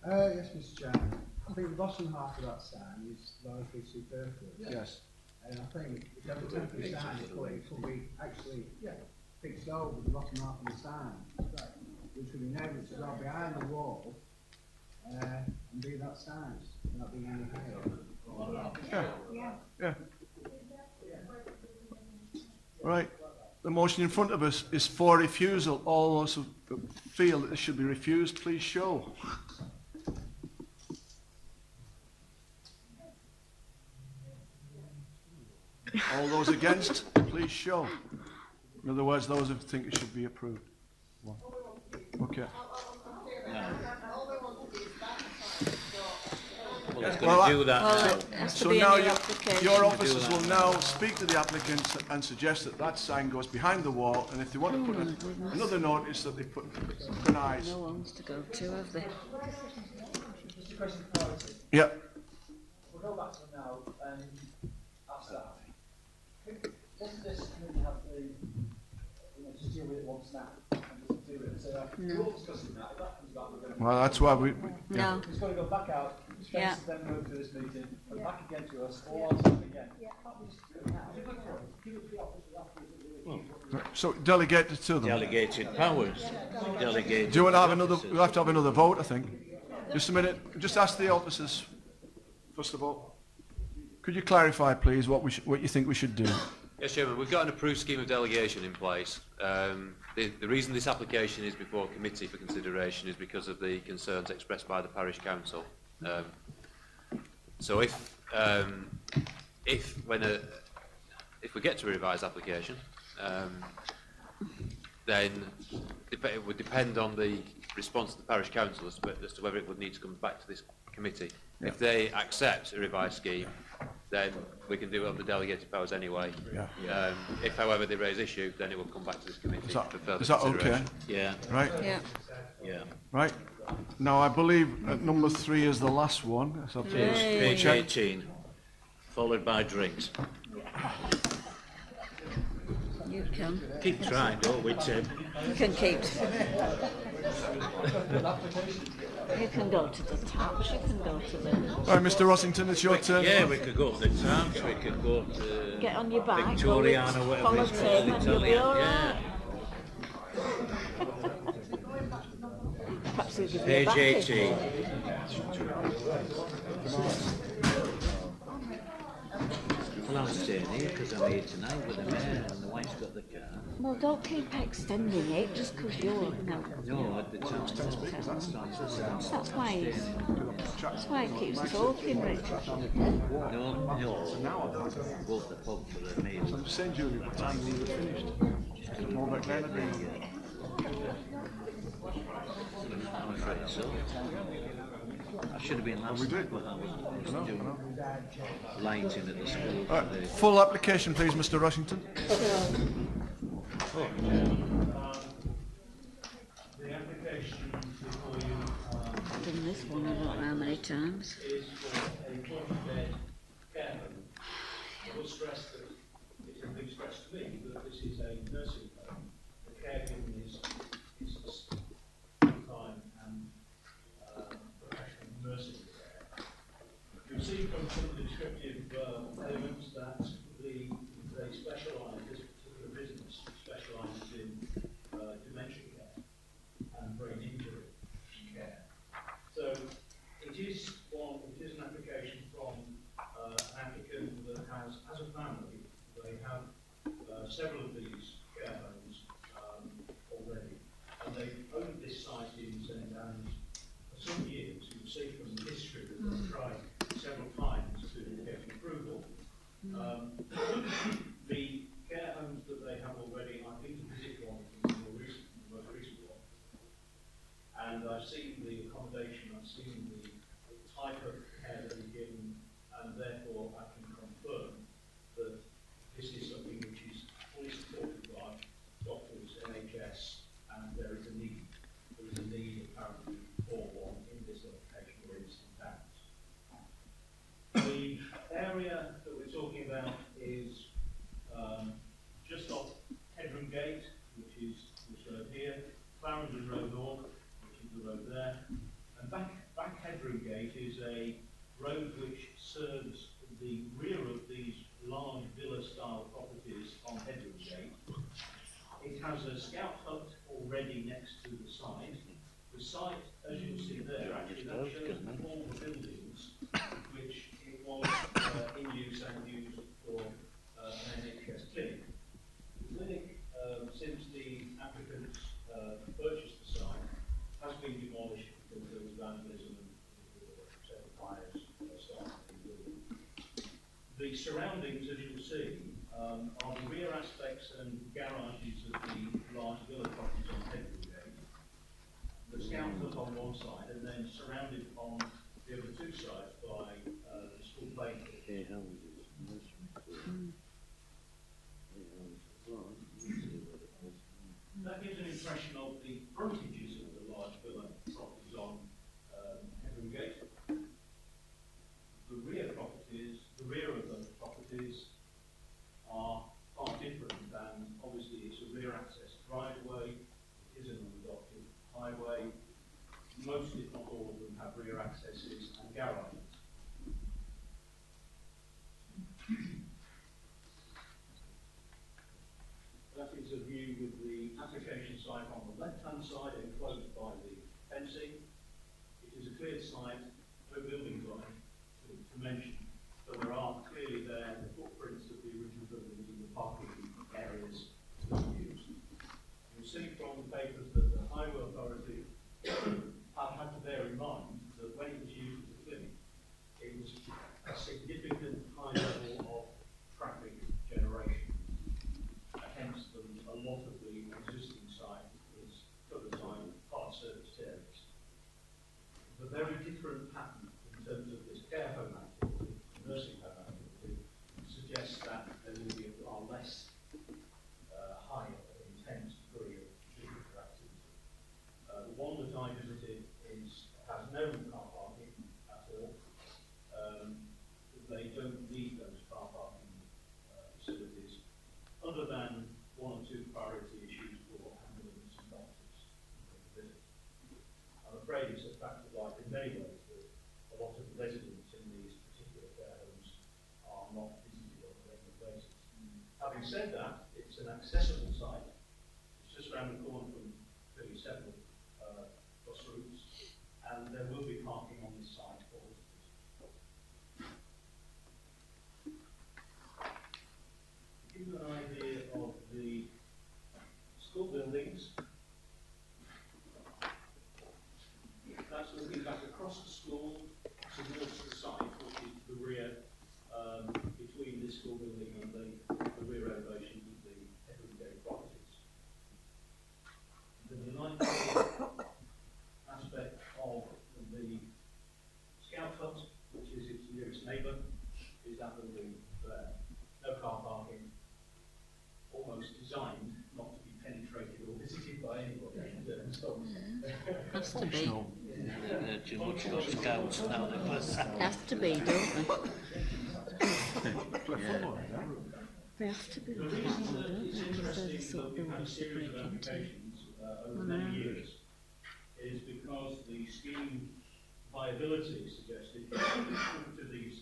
Yes, Mr. Chairman. I think the bottom half of that sign is largely superfluous. Yes. And I think if you have a temporary sign, it could be actually fixed over the bottom half of the sign, which would enable it to go behind the wall and be that size, not being any higher. Yeah. All right. The motion in front of us is for refusal. All those who feel that this should be refused, please show. All those against, please show. In other words, those who think it should be approved. Okay. Well, it's going to do that now. So now your officers will now speak to the applicants and suggest that that sign goes behind the wall, and if they want to put another notice that they put an eyes. No one's to go to, have they? Just a question for clarity. Yeah. We'll go back to them now and ask that. Doesn't this committee have the, just deal with it once now and just do it? So we're discussing that. If that comes back, we're going to. Well, that's why we. No. It's got to go back out. Yeah. Then go through this meeting, and back again to us, all on time again. So delegate it to them. Delegated powers. Delegated. Do you want to have another? We'll have to have another vote, I think. Just a minute. Just ask the officers first of all, could you clarify, please, what you think we should do? Yes, Chairman, we've got an approved scheme of delegation in place. The reason this application is before committee for consideration is because of the concerns expressed by the parish council. So if we get to a revised application, then it would depend on the response of the parish council as to whether it would need to come back to this committee. Yeah. If they accept a revised scheme, then we can do it on the delegated powers anyway. Yeah. If, however, they raise issue, then it will come back to this committee for further consideration. Okay? Yeah. Right? Yeah. Yeah. Right. Now, I believe number 3 is the last one. So page 18, followed by drinks. You can. Keep trying, don't we, Tim? You can keep. You can go to the taps, you can go to the... Right, Mr. Rossington, it's your turn. Yeah, we could go to the taps, we could go to... Get on your back, Victoriana, whatever it's called, and you'll be all yeah. Right. Page 18. Well, I'm staying here because I'm here tonight with the mayor and the wife's got the car. Well, don't keep extending it just because you're... No, at the time. That's why he keeps talking, Richard. No, go to the pub for a meal. I'm just saying, Julie, what time we were finished. Just more back then, I'm afraid so. I should have been last night, but I was doing lighting at the school. Right. Full application, please, Mr. Rushington. The application before you I've done this one I don't know how many times. is for a 40-bed care home. I will stress that it's a big stress to me that this is a nursing home. The caregiving is full-time and professional nursing care. You'll see from some of the descriptive elements that they specialise, this particular business specialises in dementia care and brain injury care. So it is an application from an applicant that has, as a family, they have several of these care homes already, and they've owned this site in St Anne's for some years. You'll see from the history that they've tried several times to get approval. The care homes that they have already, I've been to visit one of them, the most recent one, and I've seen the accommodation, I've seen the type of care that is given, and therefore I can confirm that this is something which is fully supported by doctors, NHS, and there is a need. There is a need apparently for one in this location or in St Anne's. The area that we're talking about is just off Headroom Gate, which is this road here, Clarendon Road North, which is the road there, and back Headroom Gate is a road which serves the rear of these large villa-style properties on Headroom Gate. It has a scout hut already next to the site. The site, as you'll see there, actually that shows all the buildings which it was in use and used for an NHS clinic. The clinic, since the applicants purchased the site, has been demolished because there was vandalism and several fires started in the building. The surroundings, as you'll see, are the rear aspects and garages of the large villa properties on Headroom Gate. The scout hut on one side, and then surrounded on the other two sides by the school playing field. That gives an impression of the frontages of the large villa properties on Headroom Gate. The rear of those properties are far different, and obviously it's a rear access driveway, it is an unadopted highway. Most, if not all of them, have rear accesses and garages. That is a view with the application site on the left-hand side, enclosed by the fencing. It is a cleared site, no buildings on it, to there will be a far less high or intense degree of physical activity. The one that I visited has no car parking at all. They don't need those car parking facilities, other than one or two priority issues for ambulance and doctors. I'm afraid it's a fact of life in many ways that a lot of the residents in these particular care homes are not visited on a regular basis. Having said that, it's an accessible site. It's just around the corner from 37 bus routes, and there will be parking on this site for visitors. To give you an idea of the school buildings, that's looking back across the school towards the site, which is the rear, between this school building and the rear elevation of the everyday properties. The delightful aspect of the Scout Hut, which is its nearest neighbour, is that building there. No car parking, almost designed not to be penetrated or visited by anybody in terms of Has to be. Georgical Scouts now, Nicholas. Has to be, don't they? They have to be like that, though, don't they? Because they're the sort of buildings to break into. Over many years is because the scheme viability suggested to these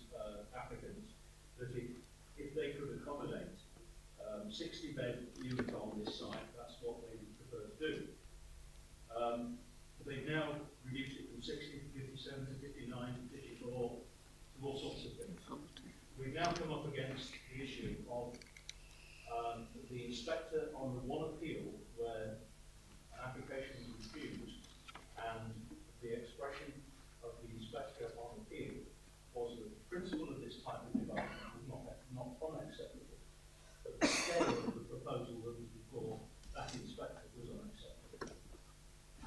applicants that if they could accommodate 60-bed unit on this site, that's what they would prefer to do. They've now reduced it from 60 to 57 to 59 to 54 to all sorts of things. We've now come up against the issue of the inspector on the one appeal where an application was refused, and the expression of the inspector on appeal was that the principle of this type of development was not unacceptable, but the scale of the proposal that was before that inspector was unacceptable.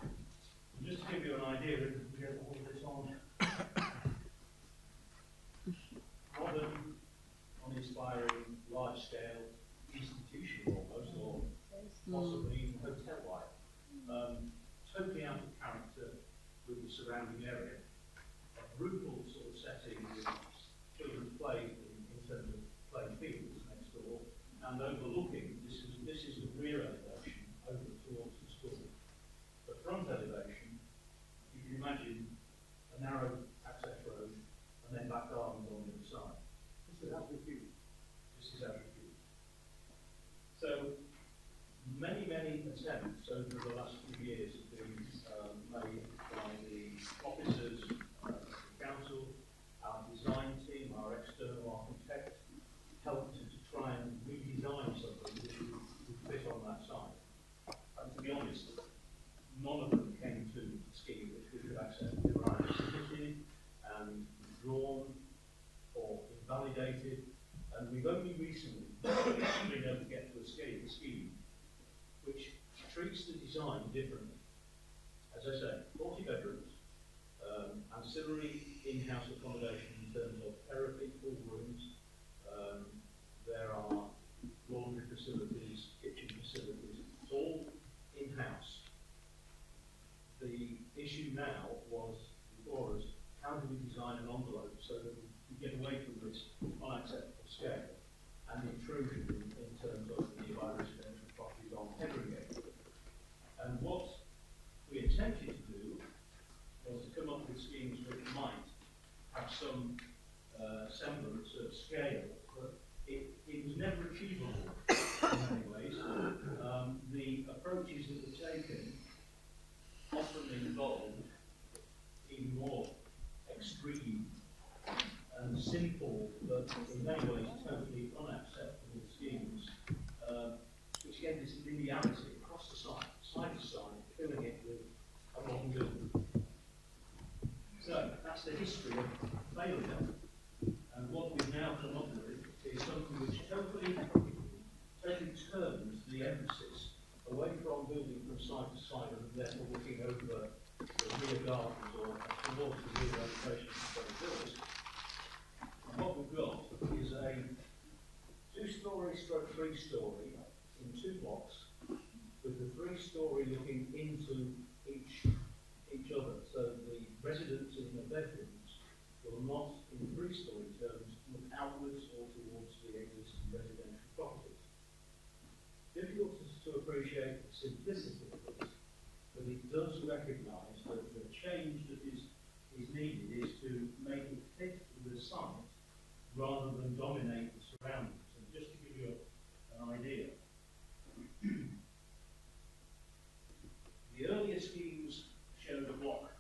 And just to give you an idea of all this on modern, uninspiring, large-scale, institutional almost, or possibly even hotel-like. Totally out of character with the surrounding area. A brutal sort of setting with children's play in terms of playing fields next door, and overlooking, this is the rear elevation over towards the school. The front elevation, you can imagine a narrow access road and then back gardens on the other side. This is out of view. This is out of view. So many attempts over the last few years have been made by the officers, the council, our design team, our external architect, helped to try and redesign something that would fit on that site. And to be honest, none of them came to the scheme which we could accept. They were either submitted and withdrawn or invalidated, and we've only recently been able to get to a scheme which treats the design differently. As I say, 40 bedrooms, ancillary in-house accommodation in terms of therapy, pool rooms, there are laundry facilities, kitchen facilities, it's all in-house. The issue now was before us, how do we design an envelope so that we get away from this unacceptable scale and the intrusion in terms of the nearby residential properties on Evergate. And what we attempted to do was to come up with schemes which might have some semblance of scale, but it was never achievable in many ways. The approaches that were taken often involved even more extreme and simple, but in many ways totally unacceptable schemes, which gave this linearity across the side to side, filling it with a modern building. So that's the history of failure, and what we've now come up with is something which totally turns the emphasis away from building from side to side and therefore looking over the rear gardens or towards the rear elevation of the built. And what we've got is a two-storey 3-storey in 2 blocks, with the 3-storey looking into each other, so the residents in the bedrooms will not, in 3-storey terms, look outwards or towards the existing residential properties. Difficult to appreciate the simplicity of this, but it does recognise that the change that is needed is to make it fit the site rather than dominate the surroundings. And just to give you an idea, the earlier schemes showed a block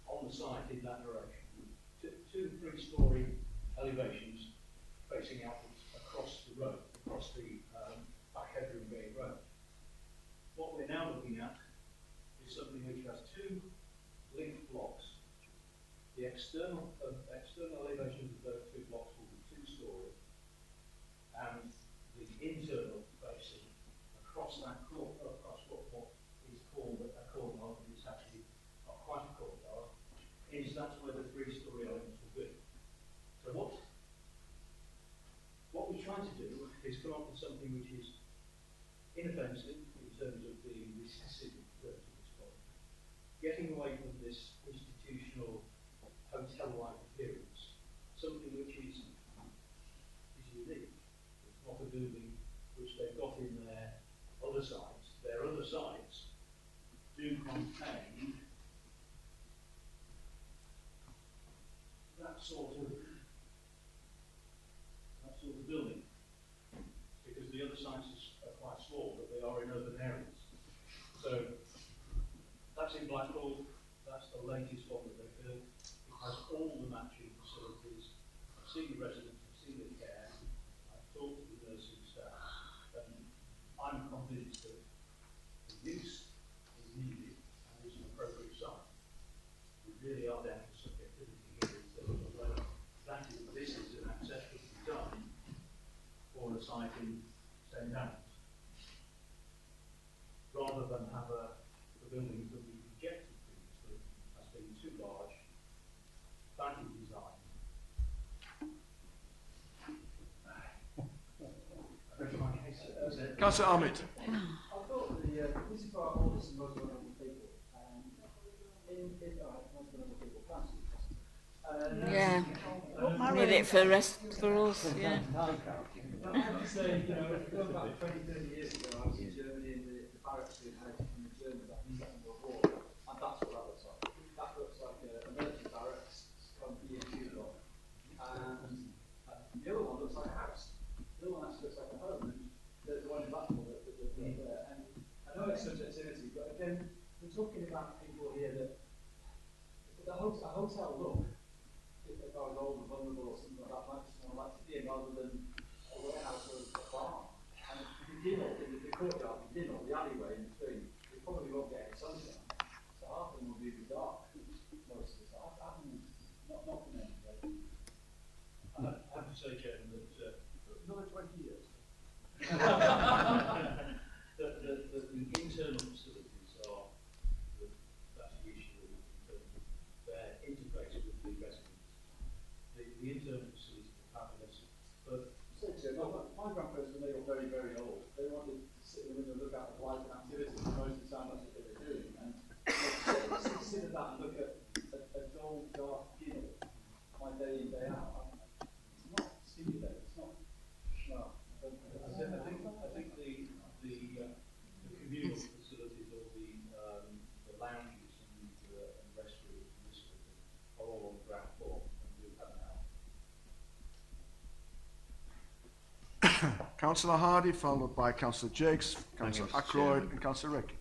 on the site in that direction, two 3-storey elevations facing outwards across the road, across the back headroom gate road. What we're now looking at is something which has 2 linked blocks. The external elevations of those 2 blocks will be 2-storey, and the internal facing across that court, across what is called a courtyard, but it's actually not quite a courtyard, that's where the 3-storey elements will be. So what we're trying to do is come up with something which is inoffensive in terms of being recessive in terms of this point, getting away from this institutional hotel-like appearance, something which is unique. It's not a building which they've got in their other sites. Their other sites do contain that sort of building, because the other sites are quite small, but they are in urban areas. So that's in Blackpool. That's the latest one that they built. It has all the matching facilities. I've seen the residents, I've seen the care, I've talked to the nursing staff, and I'm convinced that the use is needed and is an appropriate site. We really are down to subjectivity here in terms of whether this is an acceptable design for a site in St. Downs, rather than have the buildings that we rejected previously as being too large, badly designed. Councillor Ahmed. I thought this is for all this most vulnerable people. Yeah. Need it for us, yeah. I have to say, you know, if you go back 20, 30 years ago, I was in Germany and the barracks being inherited from the Germans after the Second World War, and that's what that looks like. That looks like a military barracks from B&Q law. And the other one looks like a house. The other one actually looks like a home. And the one in Blackpool that there. And I know it's subjectivity, but again, we're talking about people here that a hotel look, if I was old and vulnerable or something like that, might just want to be in rather than a warehouse or a farm. And if you did all in the courtyard, if you did all the alleyway in between, you probably won't get any sunshine. So half of them will be in the dark. Most of the time. Not for me. I have to say, Chairman, that Another 20 years. that the internal facilities are that's the issue in terms of they're integrated with the residents. The internal facilities are fabulous, but my grandparents, when they got very, very old, they wanted to sit in the window and look out at life and activity, and most of the time that's what they were doing. And consider that and look at a dull, dark keynote, my day in, day out. It's not stimulating, it's not smart. I think the communal facilities or the lounges and restrooms and this sort of thing are all on the ground floor and do have now. Councillor Hardy, followed by Councillor Jakes, Councillor Ackroyd and Councillor Rick.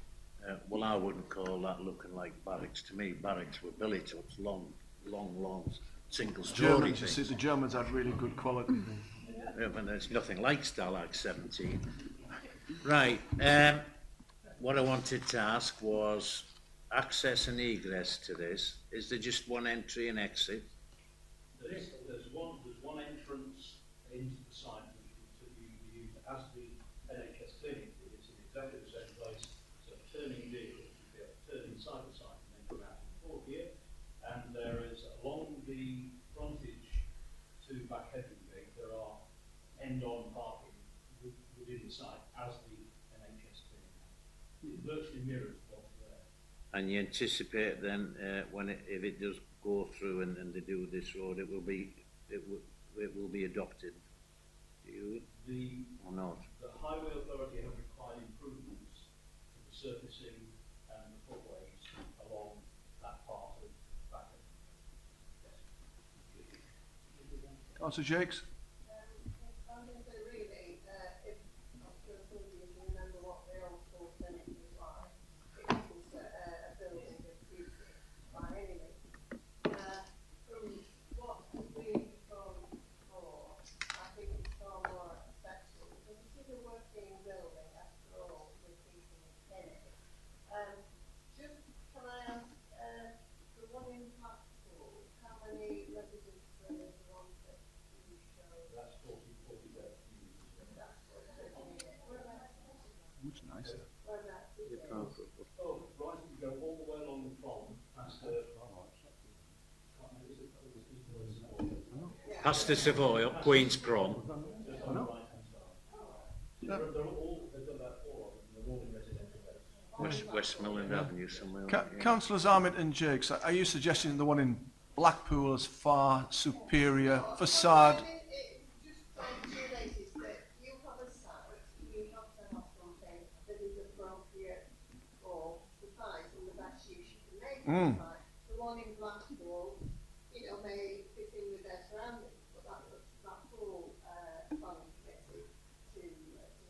Well, I wouldn't call that looking like barracks. To me, barracks were billy-tops, long, single-story Germans, you things. see, the Germans had really good quality. Yeah, but there's nothing like Stalag 17. Right. What I wanted to ask was access and egress to this. Is there just one entry and exit? There's one entrance into the site which will be used as the NHS clinic. It's in exactly the same place. So turning vehicles will be able to turn inside the site and then come out in the fourth year. And there is along the frontage to back headroom gate, there are end-on parking with within the site as the NHS clinic. It virtually mirrors what's there. And you anticipate then, if it does go through and they do this road, it will be adopted. Do you? Or not? The Highway Authority have required improvements to the surfacing and the footways along that part of Backer. Councillor Jakes? I'm going to say really, if I'm sure some of you remember what the old school clinic was like, it was a building of beauty by any means. From what we've done before, I think it's far more acceptable because it is a working building after all with people in it. Just can I ask, the one in Blackpool, how many residents are in the one that you showed? That's 40 bed units. Much nicer. Oh, right, you go all the way along the pond, past the... Past the Savoy, up Queen's Prom. They've got about 4 of them, they're all in residential beds. Westmoreland Avenue somewhere. Councillors Armitt and Jakes, are you suggesting the one in Blackpool is far superior facade? Just trying to notice that you have a site, you have to have something that is appropriate for the site and the best use you can make of the site. The one in Blackpool, may fit in with their surroundings, but that full planning committee to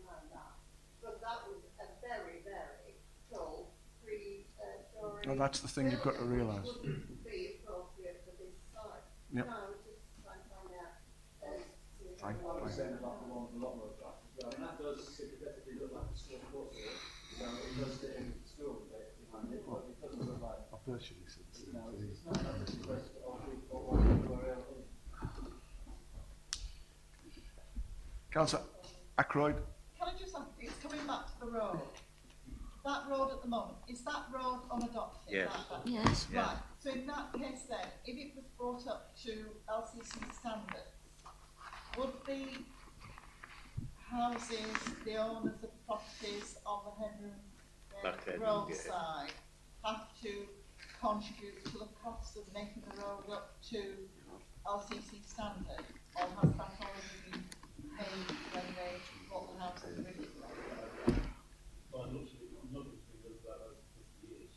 land that. But that was a very, very tall, 3-story. Oh, that's the thing you've got to realise. Wouldn't be appropriate for this site. Yep. No, I was just trying to find out. I was saying about the one with a lot more attractive. I mean, that does sympathetically look like a school course here. So it does fit in with the school bit behind it, but it doesn't look like. I've virtually said it's not like this place or anywhere else. Councillor Ackroyd? Can I just ask, it's coming back to the road. That road at the moment, is that road unadopted? Yes. Yes. Right, so in that case then, if it was brought up to LCC standards, would the houses, the owners of properties on the Headroom Road side have to contribute to the cost of making the road up to LCC standard, or has that already been paid when they bought the houses originally? Well, nothing's been done about over 50 years.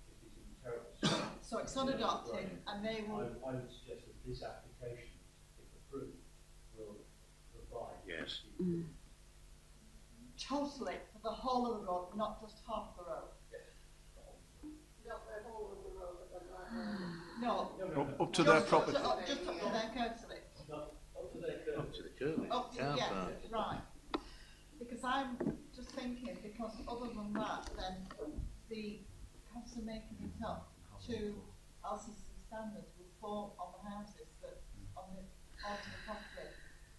It is in terrible state. So it's unadopted, and they will. I would suggest that this application, if approved, will provide. Yes. Totally, for the whole of the road, not just half the road. Not the whole of the road, but No. Up to their property. Just up to their curbside. Up to their curb. Up to the curb. Up to, yes, right. Because I'm just thinking, because other than that, then the cost of making it up to LCC standards would fall on the houses that onto the property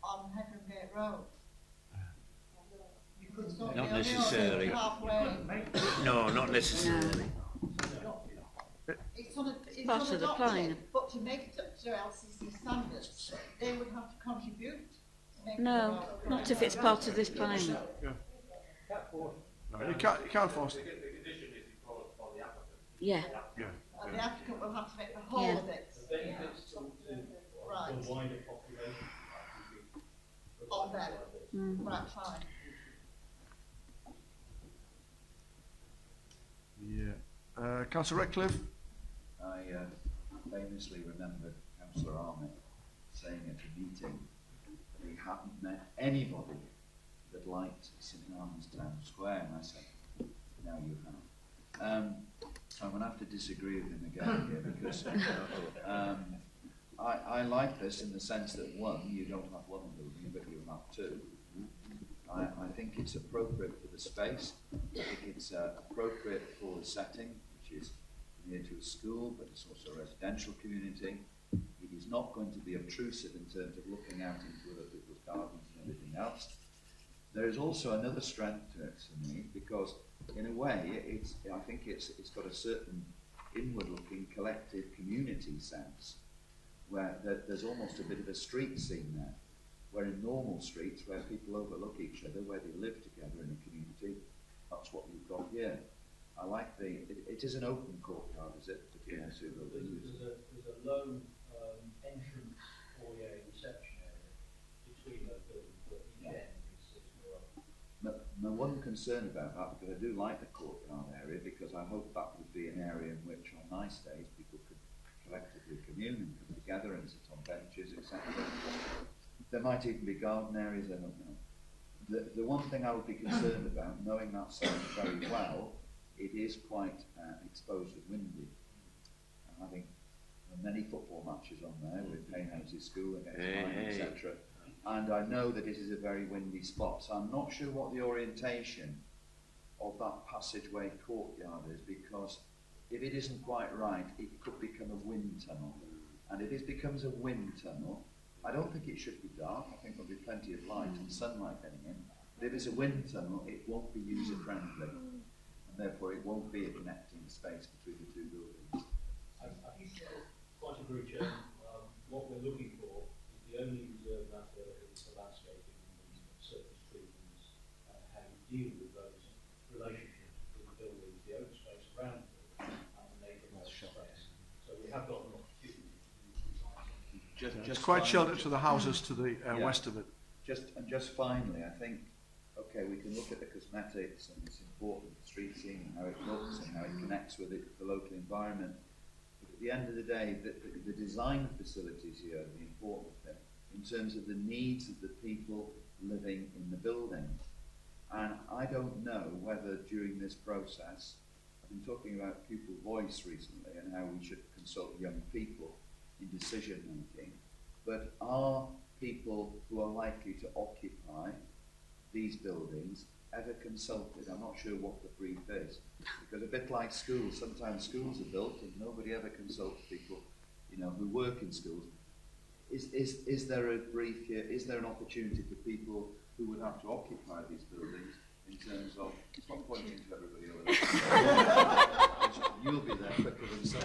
on Headroom Gate Road. Not necessarily. No, not necessarily. It's Part of the plan. But to make it up to LCC standards, they would have to contribute to make No, not if it's part of this plan. No, you can't force it. Yeah. And the applicant will have to make the whole of it. Right. The wider population. On them. Right, fine. Yeah. Councillor Redcliffe? I famously remember Councillor Armitt saying at a meeting that he hadn't met anybody that liked St Armand's Town Square, and I said, now you have. So I'm going to have to disagree with him again here, because I like this in the sense that, one, you don't have one building, but you have two. I think it's appropriate for the space. I think it's appropriate for the setting, which is near to a school, but it's also a residential community. It is not going to be obtrusive in terms of looking out into other people's gardens and everything else. There is also another strength to it for me, because in a way, I think it's got a certain inward-looking collective community sense, where there's almost a bit of a street scene there. Where in normal streets, where people overlook each other, where they live together in a community, that's what we've got here. I like it is an open courtyard, is it, between the two buildings? There's a low entrance foyer reception area between those buildings, but each end is more open. My one concern about that, because I do like the courtyard area, because I hope that would be an area in which on nice days people could collectively commune and come together and sit on benches, etc. There might even be garden areas, I don't know. The one thing I would be concerned about, knowing that site very well, it is quite exposed and windy. And having many football matches on there with Paynhouse's school against mine, etc. And I know that it is a very windy spot, so I'm not sure what the orientation of that passageway courtyard is, because if it isn't quite right, it could become a wind tunnel. And if it becomes a wind tunnel, I don't think it should be dark. I think there'll be plenty of light and sunlight getting in. But if it's a wind tunnel, it won't be user-friendly. And therefore, it won't be a connecting space between the two buildings. I think quite agree, Chair. What we're looking for is the only reserve matter is the landscaping and the surface treatments, how you deal with those relationships between the buildings, the open space around the building, and the neighbourhood space. So we have got an opportunity to do It's quite sheltered to the houses to the west of it. Just finally, I think, okay, we can look at the cosmetics and it's important, the street scene and how it looks and how it connects with the local environment. But at the end of the day, the design of facilities here are the important thing in terms of the needs of the people living in the building. And I don't know whether during this process, I've been talking about pupil voice recently and how we should consult young people in decision making, but are people who are likely to occupy these buildings ever consulted? I'm not sure what the brief is, because a bit like schools, sometimes schools are built and nobody ever consults people, who work in schools. Is there a brief here? Is there an opportunity for people who would have to occupy these buildings in terms of, it's not pointing to everybody over there. You'll be there quicker than some.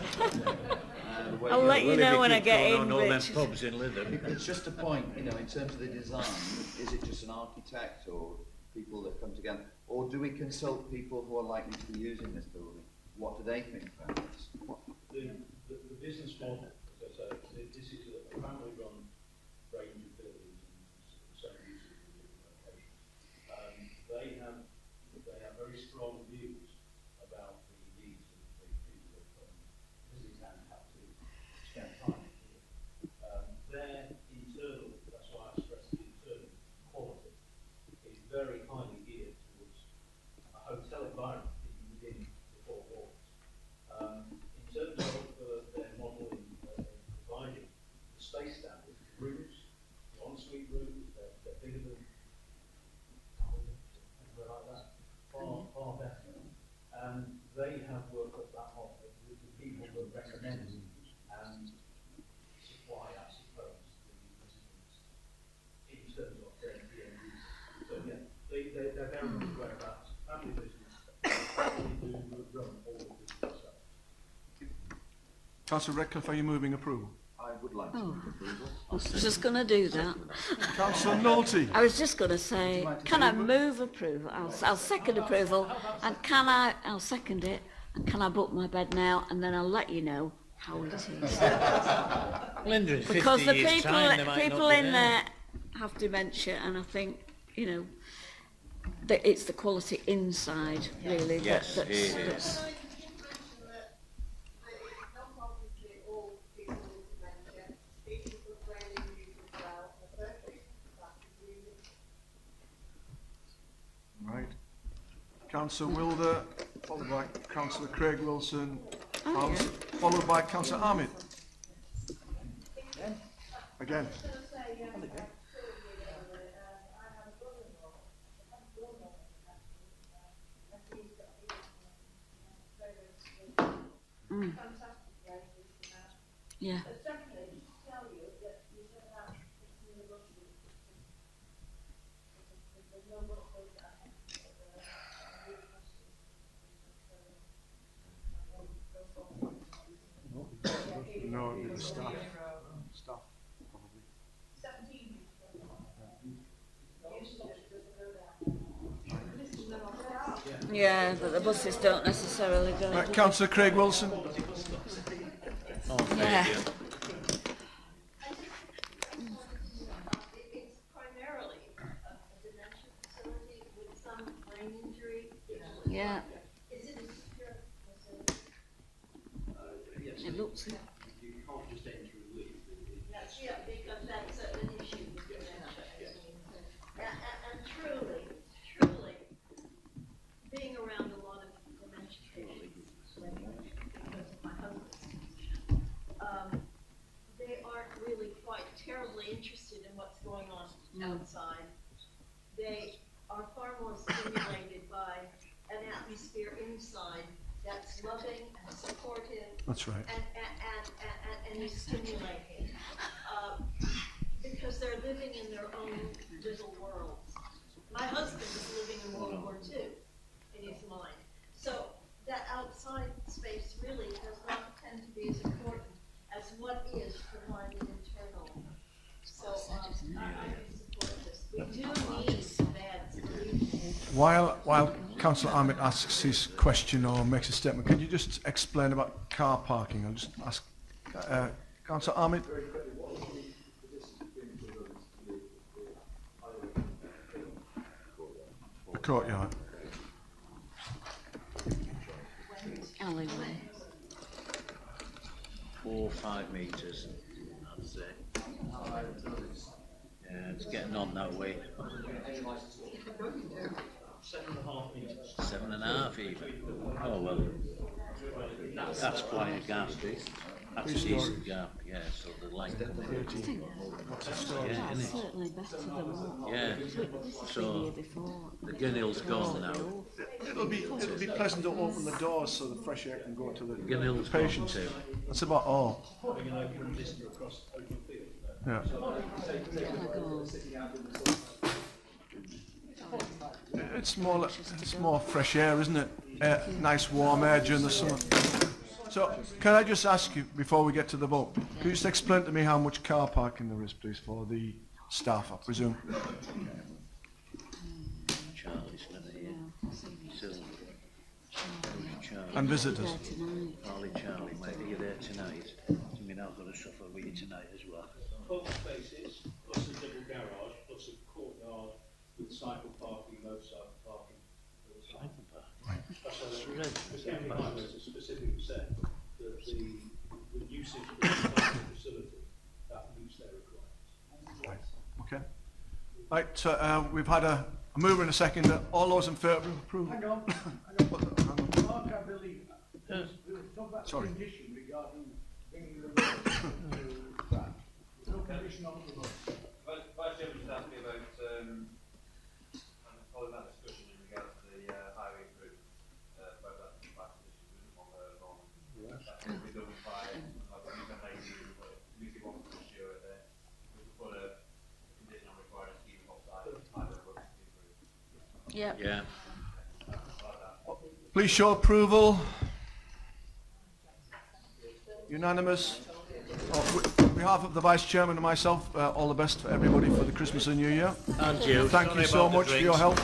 I'll let you know when I get in, all them Rich. pubs in Lytham. It's just a point, in terms of the design, is it just an architect or people that come together? Or do we consult people who are likely to be using this building? What do they think about this? the business model, as I say, this is a family-run range of buildings and so uses in different locations. They have very strong views about the needs of the people that visit and have to spend time here. Their internal, that's why I stress the internal quality, is very highly geared towards a hotel environment within the four walls. In terms of their model in providing the space standard, rooms, the ensuite rooms, they're bigger than anywhere like that, far better. And they have worked up that model with the people that recommend and supply, I suppose, the residents in terms of their DMUs. So yeah, they're very much aware of that. Family business, they do run all of this themselves. Councillor Redcliffe, are you moving approval? I would like to move approval. I was just going to do that. Councillor Nolte. I was just going to say, can I move approval? I'll second approval, and I'll second it, and can I book my bed now, and then I'll let you know how it is. Linda, Because the 50 years' time, they might people not be in there have dementia, and I think, that it's the quality inside, really. Yes, that's, it is. that's Right. Councillor Wilder, followed by Councillor Craig Wilson, followed by Councillor Ahmed. Again. Yeah. No, it'd be the staff. Staff, probably. Yeah, but the buses don't necessarily go. Right, Councillor Craig Wilson. Yeah. It's primarily a dementia facility with some brain injury. Yeah. Is it a secure facility? Yes. It looks. You can't just enter and leave. Yeah, because that's an issue with dementia. And truly, being around a lot of dementia patients, because of my husband's condition, they aren't really quite terribly interested in what's going on outside. They are far more stimulated by an atmosphere inside that's loving and supportive. That's right. And is stimulating. Because they're living in their own little worlds. My husband is living in World War II in his mind. So that outside space really does not tend to be as important as what is provided internal. So I support this. We do need beds. While Councillor Ahmed asks his question or makes a statement, can you just explain about car parking? I'll just ask Councillor Ahmed. Courtyard. Alleyway. 4 or 5 metres, I'd say. Yeah, it's getting on that way. 7.5 metres. 7.5 even. Oh well. That's quite a gap. That's a decent gap, yeah, so the light coming in. Yeah, That's isn't it? certainly better than what. Yeah, This was so the year before. the Gunnill's gone now. It'll be pleasant to open the doors so the fresh air can go to the Gunnill's patients. gone too. That's about all. Having an open vista across open field. Yeah. It's more fresh air, isn't it? Nice warm air during the summer. So, can I just ask you, before we get to the vote, can you just explain to me how much car parking there is, please, for the staff, I presume? Charlie's never here. Sylvie. Charlie. And visitors. Charlie, mate, are you there tonight? I mean, I've got to suffer with you tonight as well. 12 spaces, plus a double garage, plus a courtyard with cycle parking, motorcycle parking. Cycle parking? That's the county highways are specifically said that the usage of the facility, that meets their requirements. Okay. Right, so we've had a mover and a second. All those in favour of approval? Hang on. Mark, I believe, we were talking about the condition regarding bringing the road back. No condition on the road. Vice Chairman just asked me about following that discussion in regards to the highway group, about that back position on the lawn. That can be done by, I believe, an AU, but if you want to ensure it there, we can put a condition on requiring a scheme offside highway group. Yep. Yeah. Please show approval. Unanimous. On behalf of the Vice Chairman and myself, all the best for everybody for the Christmas and New Year. And you. Thank you Sorry so about the much for your drinks. help.